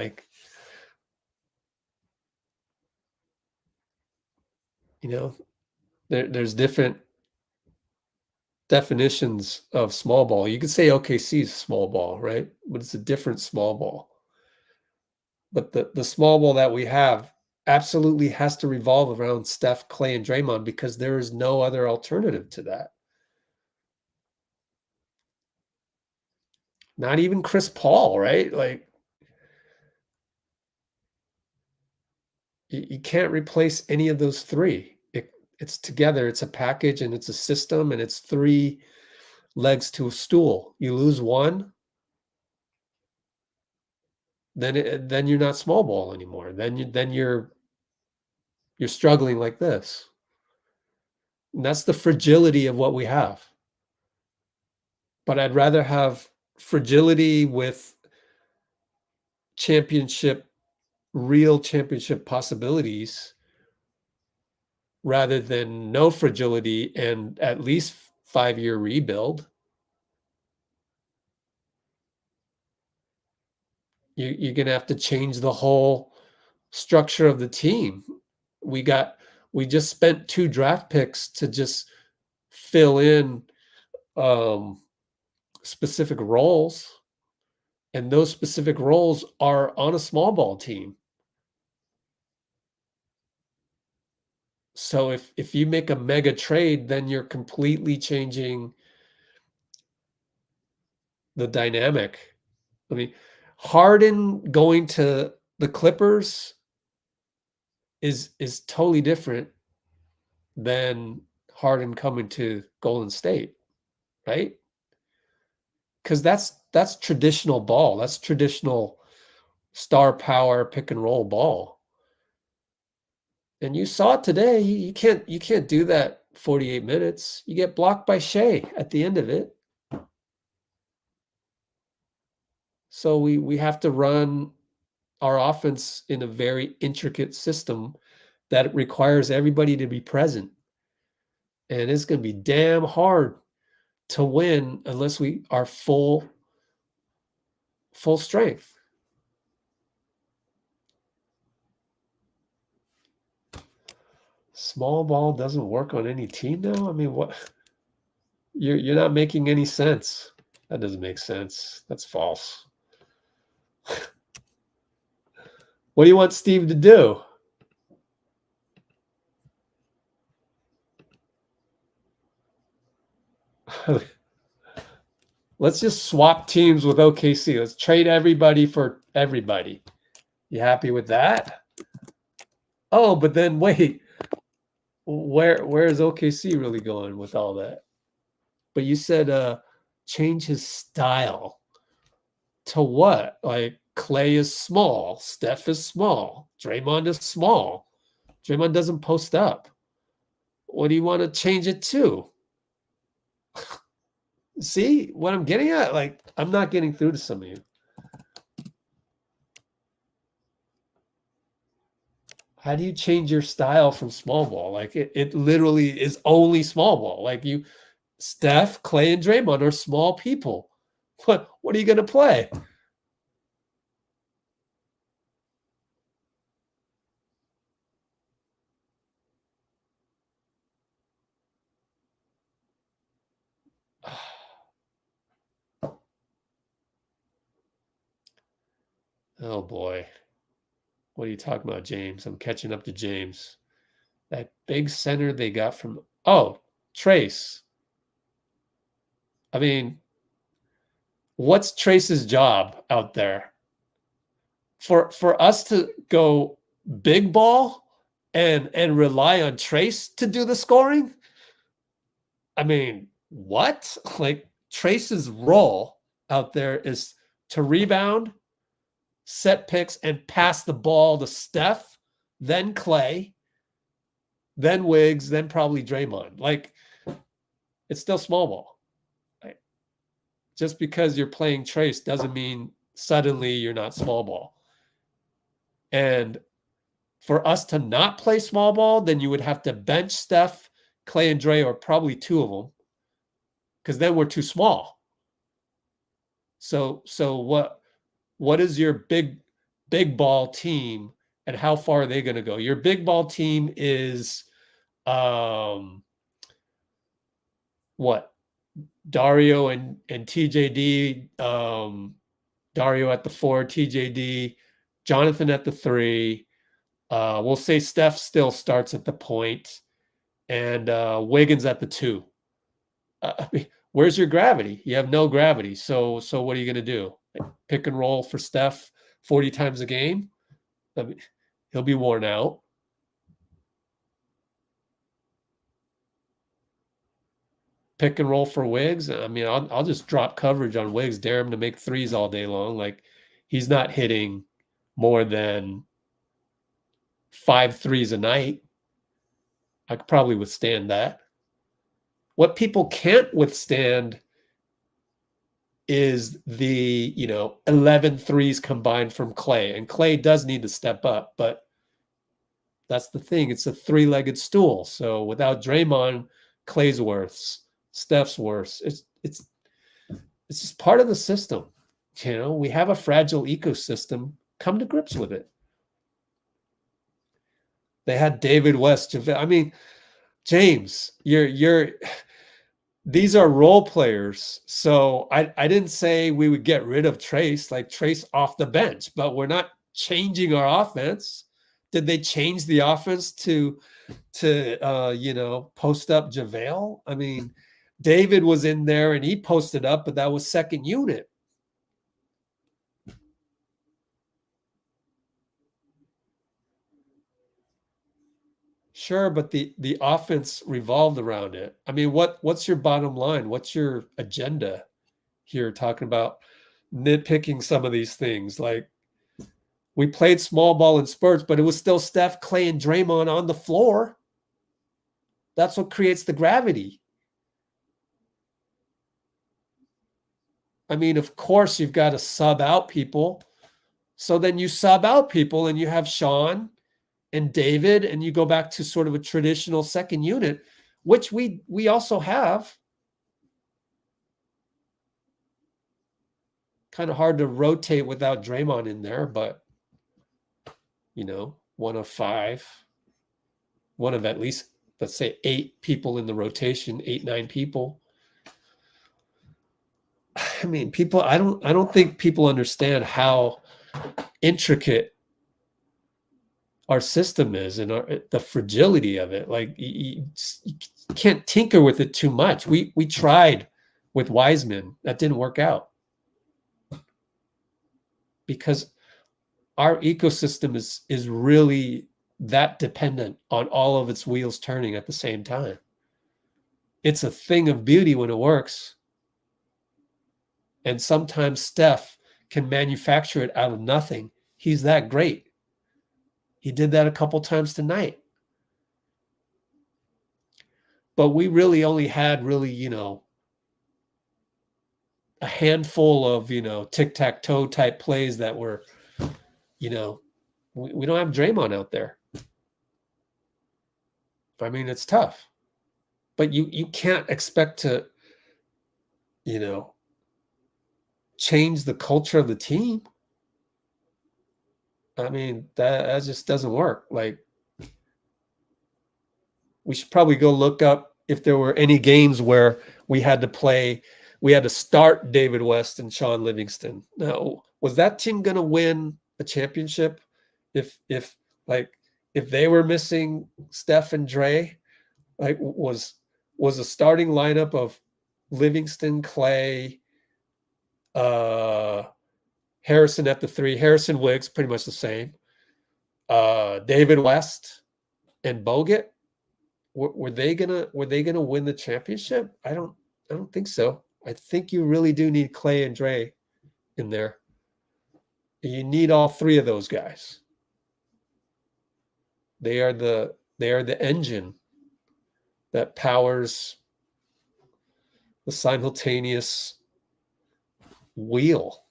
There's different definitions of small ball. You could say OKC is small ball, right? But it's a different small ball. But the small ball that we have absolutely has to revolve around Steph, Klay, and Draymond because there is no other alternative to that. Not even Chris Paul, right? You can't replace any of those three. It's together. It's a package and it's a system and it's 3 legs to a stool. You lose one, then you're not small ball anymore. Then you're struggling like this. And that's the fragility of what we have. But I'd rather have fragility with real championship possibilities rather than no fragility and at least 5-year rebuild. You're going to have to change the whole structure of the team. We just spent 2 draft picks to just fill in specific roles, and those specific roles are on a small ball team. So if you make a mega trade, then you're completely changing the dynamic. I mean, Harden going to the Clippers is totally different than Harden coming to Golden State, right? Because that's traditional ball. That's traditional star power pick and roll ball. And you saw it today. You can't do that 48 minutes. You get blocked by Shai at the end of it. So we have to run our offense in a very intricate system that requires everybody to be present. And it's going to be damn hard to win unless we are full strength. Small ball doesn't work on any team now? I mean, what? You're not making any sense. That doesn't make sense. That's false. What do you want Steve to do? Let's just swap teams with OKC. Let's trade everybody for everybody. You happy with that? Oh, but then wait. Where is OKC really going with all that? But you said change his style. To what? Like Klay is small, Steph is small, Draymond is small. Draymond doesn't post up. What do you want to change it to? See what I'm getting at? Like, I'm not getting through to some of you. How do you change your style from small ball? Like it literally is only small ball. Like Steph, Klay, and Draymond are small people. What are you going to play? Oh boy. What are you talking about, James? I'm catching up to James. That big center they got from Trace. I mean, what's Trace's job out there? For us to go big ball and rely on Trace to do the scoring? I mean, what? Like Trace's role out there is to rebound, set picks, and pass the ball to Steph, then Klay, then Wiggs, then probably Draymond. Like, it's still small ball. Right? Just because you're playing Trace doesn't mean suddenly you're not small ball. And for us to not play small ball, then you would have to bench Steph, Klay, and Dre, or probably 2 of them, because then we're too small. So what is your big ball team, and how far are they going to go? Your big ball team is what? Dario and TJD, Dario at the 4, TJD, Jonathan at the 3. We'll say Steph still starts at the point, and Wiggins at the 2. I mean, where's your gravity? You have no gravity. So what are you going to do? Pick and roll for Steph 40 times a game? I mean, he'll be worn out. Pick and roll for Wiggs. I mean, I'll just drop coverage on Wiggs, dare him to make threes all day long. Like, he's not hitting more than 5 threes a night. I could probably withstand that. What people can't withstand is the 11 threes combined from Klay. And Klay does need to step up, but that's the thing. It's a 3-legged stool. So without Draymond, Klay's worse, Steph's worse. It's just part of the system. We have a fragile ecosystem. Come to grips with it. They had David West. I mean, James, these are role players. So I didn't say we would get rid of Trace, like Trace off the bench, but we're not changing our offense. Did they change the offense to post up JaVale? I mean, David was in there and he posted up, but that was second unit. Sure, but the offense revolved around it. I mean, what's your bottom line? What's your agenda here? Talking about nitpicking some of these things. Like, we played small ball in spurts, but it was still Steph, Klay, and Draymond on the floor. That's what creates the gravity. I mean, of course, you've got to sub out people. So then you sub out people and you have Sean and David, and you go back to sort of a traditional second unit, which we also have. Kind of hard to rotate without Draymond in there, but one of 5, one of at least, let's say 8 people in the rotation, 8, 9 people. I mean, I don't think people understand how intricate our system is and the fragility of it. Like, you can't tinker with it too much. We tried with Wiseman. That didn't work out because our ecosystem is really that dependent on all of its wheels turning at the same time. It's a thing of beauty when it works. And sometimes Steph can manufacture it out of nothing. He's that great. He did that a couple times tonight. But we really only had a handful of, tic-tac-toe type plays that were, we don't have Draymond out there. I mean, it's tough. But you can't expect to, change the culture of the team. I mean, that just doesn't work. Like, we should probably go look up if there were any games where we had to start David West and Sean Livingston. Now, was that team going to win a championship if they were missing Steph and Dre? Like, was a starting lineup of Livingston, Klay, Harrison at the 3, Harrison, Wiggs, pretty much the same. David West and Bogut, were they gonna win the championship? I don't think so. I think you really do need Klay and Dre in there. You need all 3 of those guys. They are the engine that powers the simultaneous wheel.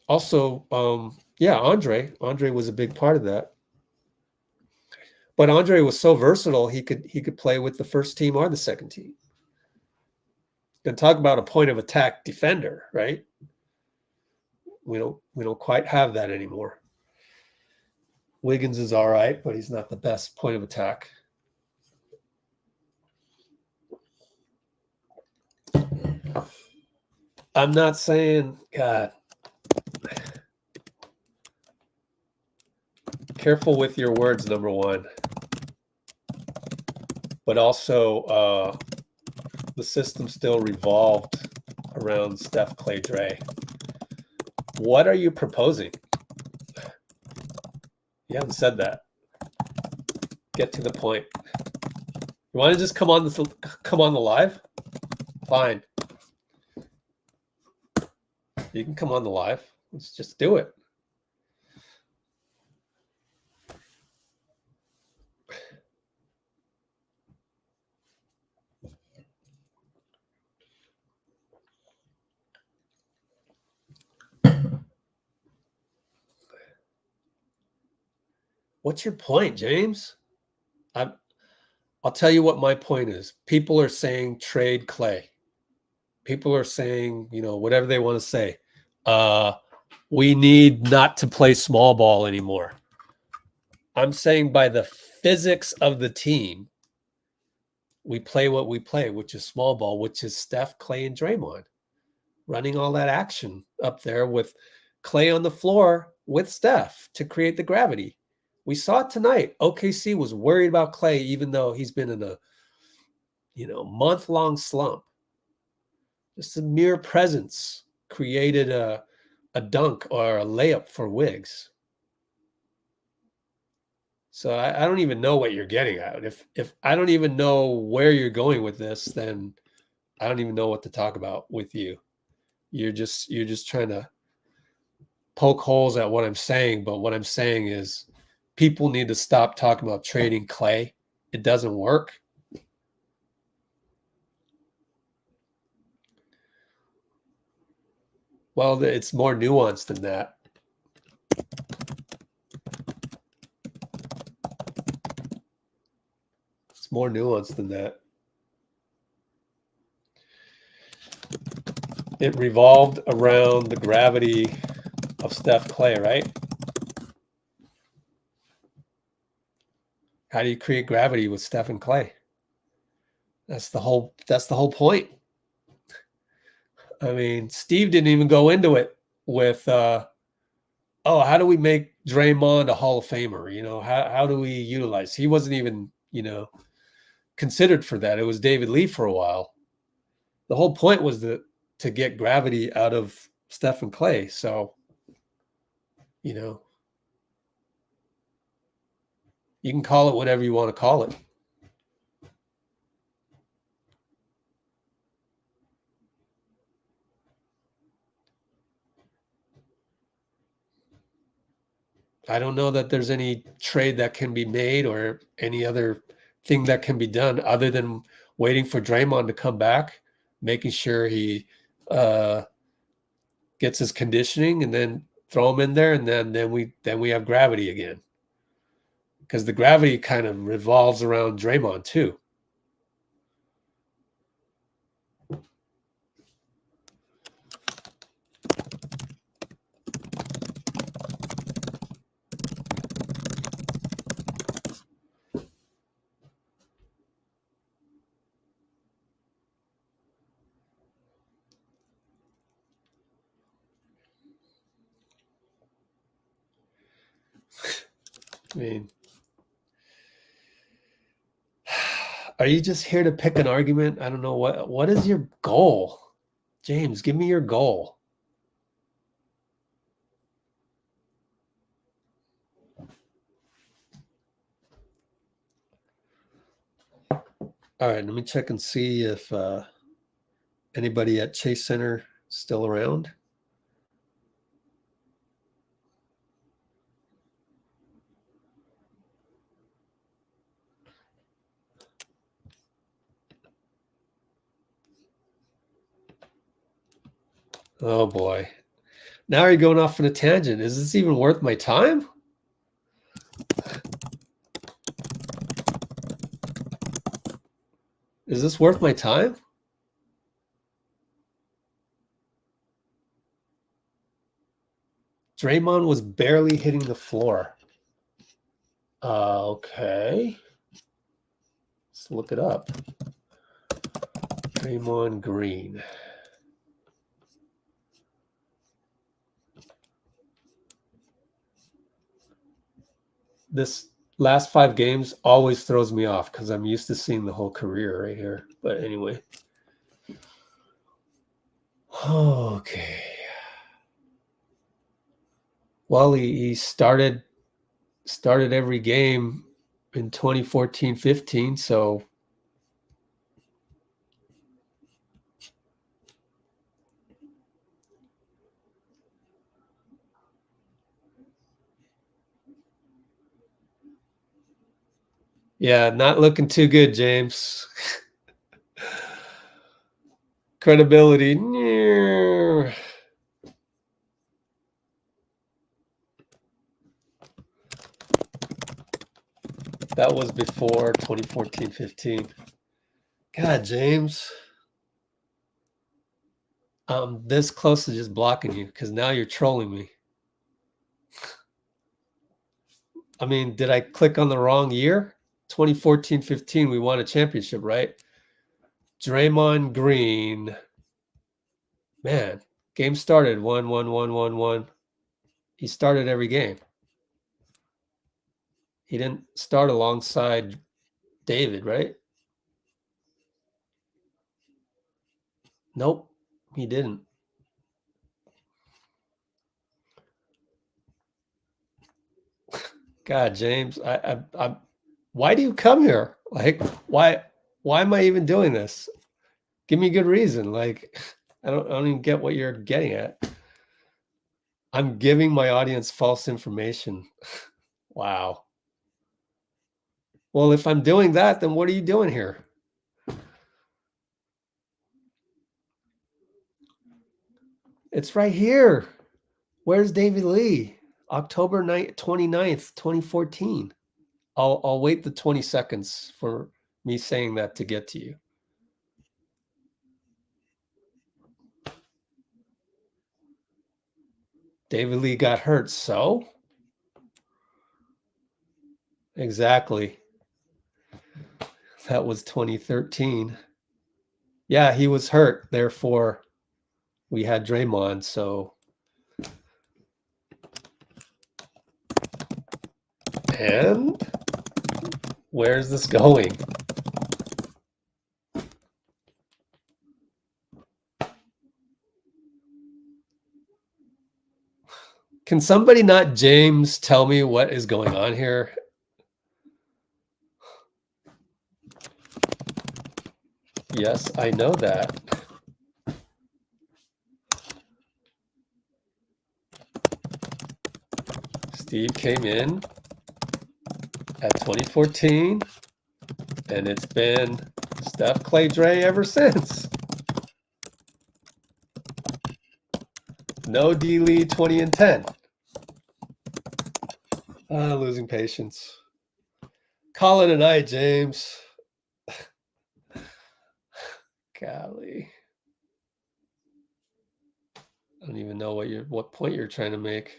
Also, Andre was a big part of that. But Andre was so versatile, he could play with the first team or the second team. And talk about a point of attack defender, right? We don't quite have that anymore. Wiggins is all right, but he's not the best point of attack. I'm not saying, God, careful with your words, number one. But also, the system still revolved around Steph, Klay, Dre. What are you proposing? You haven't said that. Get to the point. You want to just come on the live? Fine. You can come on the live. Let's just do it. What's your point, James? I'll tell you what my point is. People are saying trade Klay. people are saying, whatever they want to say. We need not to play small ball anymore. I'm saying by the physics of the team, we play what we play, which is small ball, which is Steph, Klay, and Draymond running all that action up there with Klay on the floor with Steph to create the gravity. We saw it tonight. OKC was worried about Klay, even though he's been in a, month-long slump. Just a mere presence created a dunk or a layup for Wiggs. So I don't even know what you're getting at. If I don't even know where you're going with this, then I don't even know what to talk about with you. You're just trying to poke holes at what I'm saying. But what I'm saying is people need to stop talking about trading Klay. It doesn't work. Well, it's more nuanced than that. It's more nuanced than that. It revolved around the gravity of Steph Klay, right? How do you create gravity with Steph and Klay? That's the whole point. I mean, Steve didn't even go into it with how do we make Draymond a Hall of Famer? How do we utilize? He wasn't even, considered for that. It was David Lee for a while. The whole point was to get gravity out of Steph and Klay. So, you can call it whatever you want to call it. I don't know that there's any trade that can be made or any other thing that can be done other than waiting for Draymond to come back, making sure he gets his conditioning, and then throw him in there, and then we have gravity again. Because the gravity kind of revolves around Draymond too. I mean, are you just here to pick an argument? I don't know. What is your goal? James, give me your goal. All right, let me check and see if anybody at Chase Center is still around. Oh boy. Now you're going off on a tangent. Is this even worth my time? Is this worth my time? Draymond was barely hitting the floor. Okay. Let's look it up. Draymond Green. This last 5 games always throws me off because I'm used to seeing the whole career right here. But anyway. Okay. Well, he started every game in 2014-15, so yeah, not looking too good, James. Credibility. That was before 2014-15. God, James. I'm this close to just blocking you because now you're trolling me. I mean, did I click on the wrong year? 2014-15, we won a championship, right? Draymond Green. Man, game started 1-1-1-1-1. He started every game. He didn't start alongside David, right? Nope, he didn't. God, James, I why do you come here? Like, why am I even doing this? Give me a good reason. Like, I don't even get what you're getting at. I'm giving my audience false information. Wow. Well, if I'm doing that, then what are you doing here? It's right here. Where's David Lee? October 29th, 2014. I'll wait the 20 seconds for me saying that to get to you. David Lee got hurt, so? Exactly. That was 2013. Yeah, he was hurt. Therefore, we had Draymond, so. And where's this going? Can somebody not James tell me what is going on here? Yes, I know that. Steve came in at 2014, and it's been Steph, Klay, Dre ever since. No D Lee 20 and 10. Losing patience. Call it a night, James. Golly. I don't even know what point you're trying to make.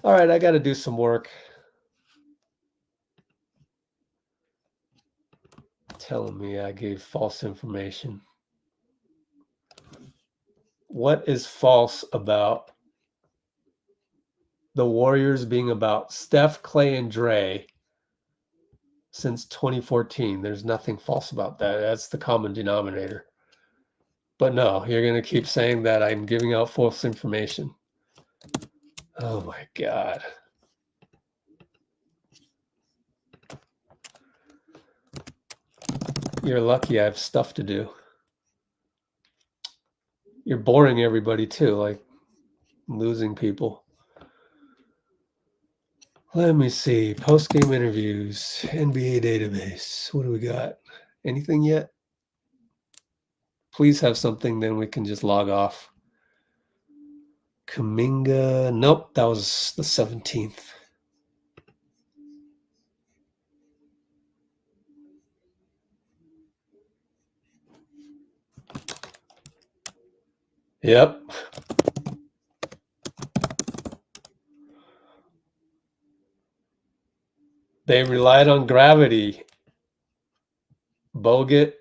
All right, I got to do some work. Telling me I gave false information. What is false about the Warriors being about Steph, Klay, and Dre since 2014? There's nothing false about that. That's the common denominator. But no, you're going to keep saying that I'm giving out false information. Oh my God. You're lucky I have stuff to do. You're boring everybody too, like losing people. Let me see. Post-game interviews, NBA database. What do we got? Anything yet? Please have something, then we can just log off. Kuminga. Nope, that was the 17th. Yep. They relied on gravity. Bogut.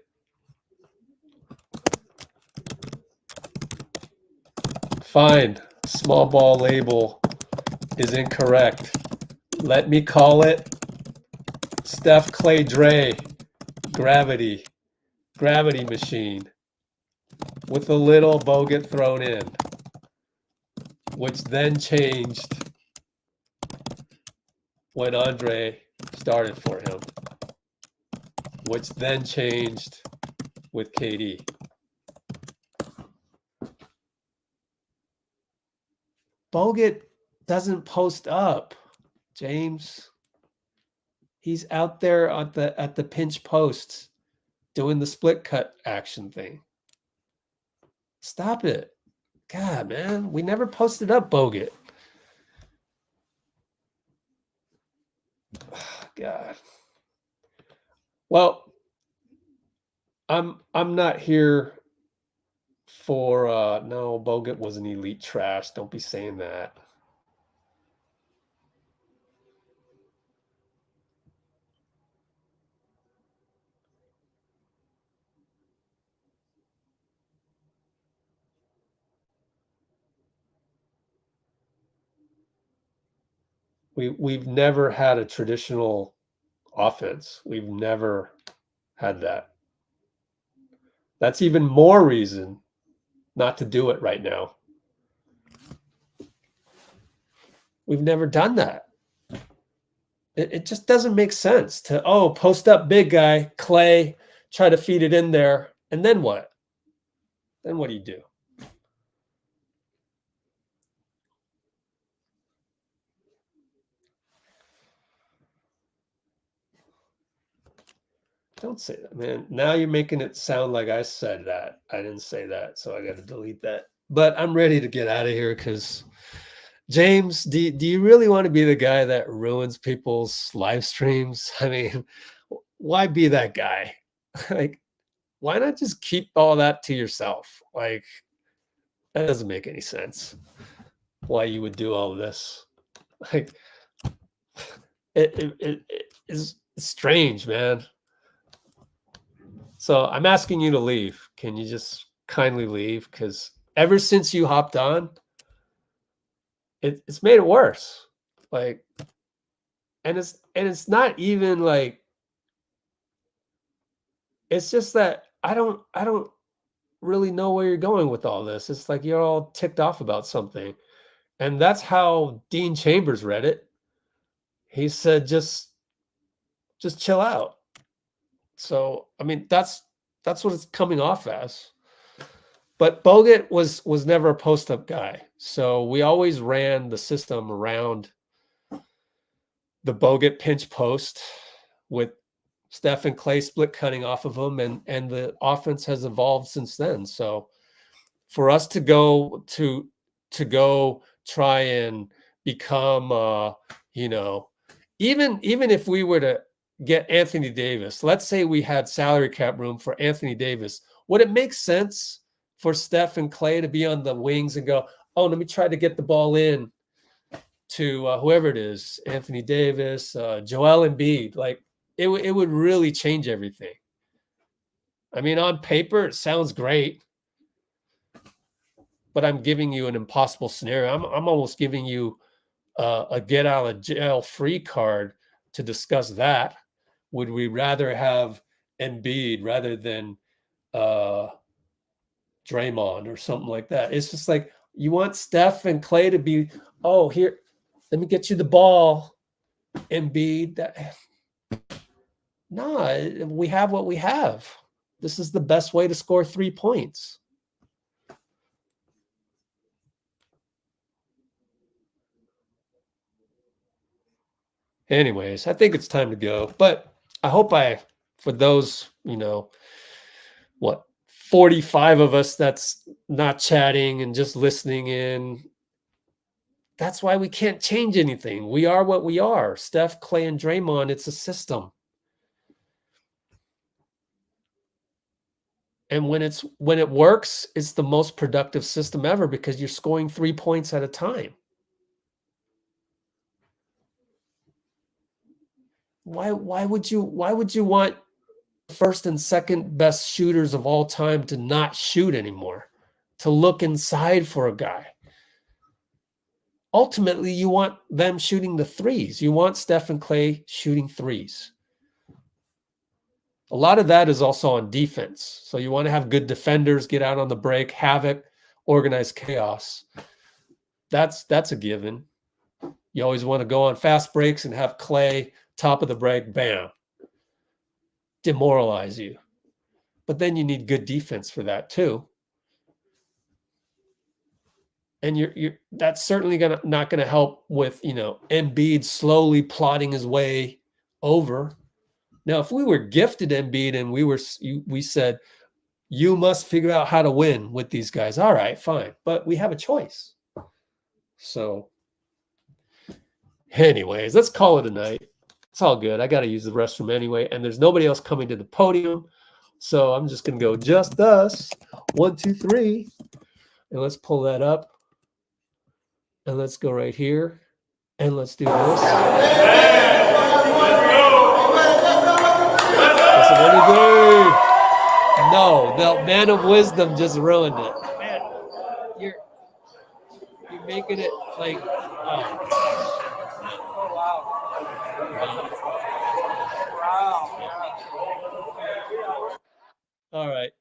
Fine. Small ball label is incorrect. Let me call it Steph, Klay, Dre. Gravity. Gravity machine. With a little Bogut thrown in. Which then changed when Andre started for him. Which then changed with KD. Bogut doesn't post up, James. He's out there at the pinch posts doing the split cut action thing. Stop it. God, man, we never posted up Bogut. God. Well, I'm not here for no, Bogut was an elite trash. Don't be saying that. We've never had a traditional offense. We've never had that. That's even more reason not to do it right now. We've never done that. It just doesn't make sense to, post up big guy, Klay, try to feed it in there, and then what? Then what do you do? Don't say that, man. Now you're making it sound like I said that. I didn't say that, so I got to delete that. But I'm ready to get out of here because, James, do you really want to be the guy that ruins people's live streams? I mean, why be that guy? Like, why not just keep all that to yourself? Like, that doesn't make any sense. Why you would do all of this? Like, it is strange, man. So I'm asking you to leave. Can you just kindly leave? Because ever since you hopped on, it's made it worse. Like, and it's not even like, it's just that I don't really know where you're going with all this. It's like you're all ticked off about something. And that's how Dean Chambers read it. He said, just chill out. So, I mean, that's what it's coming off as. But Bogut was never a post-up guy. So we always ran the system around the Bogut pinch post with Steph and Klay split cutting off of him, and the offense has evolved since then. So for us to go try and become even if we were to get Anthony Davis, let's say we had salary cap room for Anthony Davis, would it make sense for Steph and Klay to be on the wings and go, let me try to get the ball in to whoever it is, Anthony Davis, Joel Embiid? Like, it would really change everything. I mean, on paper, it sounds great, but I'm giving you an impossible scenario. I'm almost giving you a get out of jail free card to discuss that. Would we rather have Embiid rather than Draymond or something like that? It's just like, you want Steph and Klay to be, here, let me get you the ball, Embiid. No, we have what we have. This is the best way to score 3 points. Anyways, I think it's time to go. But I hope for those, 45 of us that's not chatting and just listening in, that's why we can't change anything. We are what we are. Steph, Klay, and Draymond, it's a system. And when it works, it's the most productive system ever because you're scoring 3 points at a time. Why would you want first and second best shooters of all time to not shoot anymore, to look inside for a guy? Ultimately, you want them shooting the threes. You want Steph and Klay shooting threes. A lot of that is also on defense. So you want to have good defenders, get out on the break, havoc, organize chaos. That's a given. You always want to go on fast breaks and have Klay top of the break, bam, demoralize you. But then you need good defense for that too. And you're that's certainly not gonna help with Embiid slowly plotting his way over. Now, if we were gifted Embiid and we said, you must figure out how to win with these guys, all right, fine. But we have a choice. So anyways, let's call it a night. It's all good. I got to use the restroom anyway, and there's nobody else coming to the podium So I'm just going to go just us. 1, 2, 3. And let's pull that up. And let's go right here. And let's do this. No, man of wisdom just ruined it. Man, you're making it like, All right.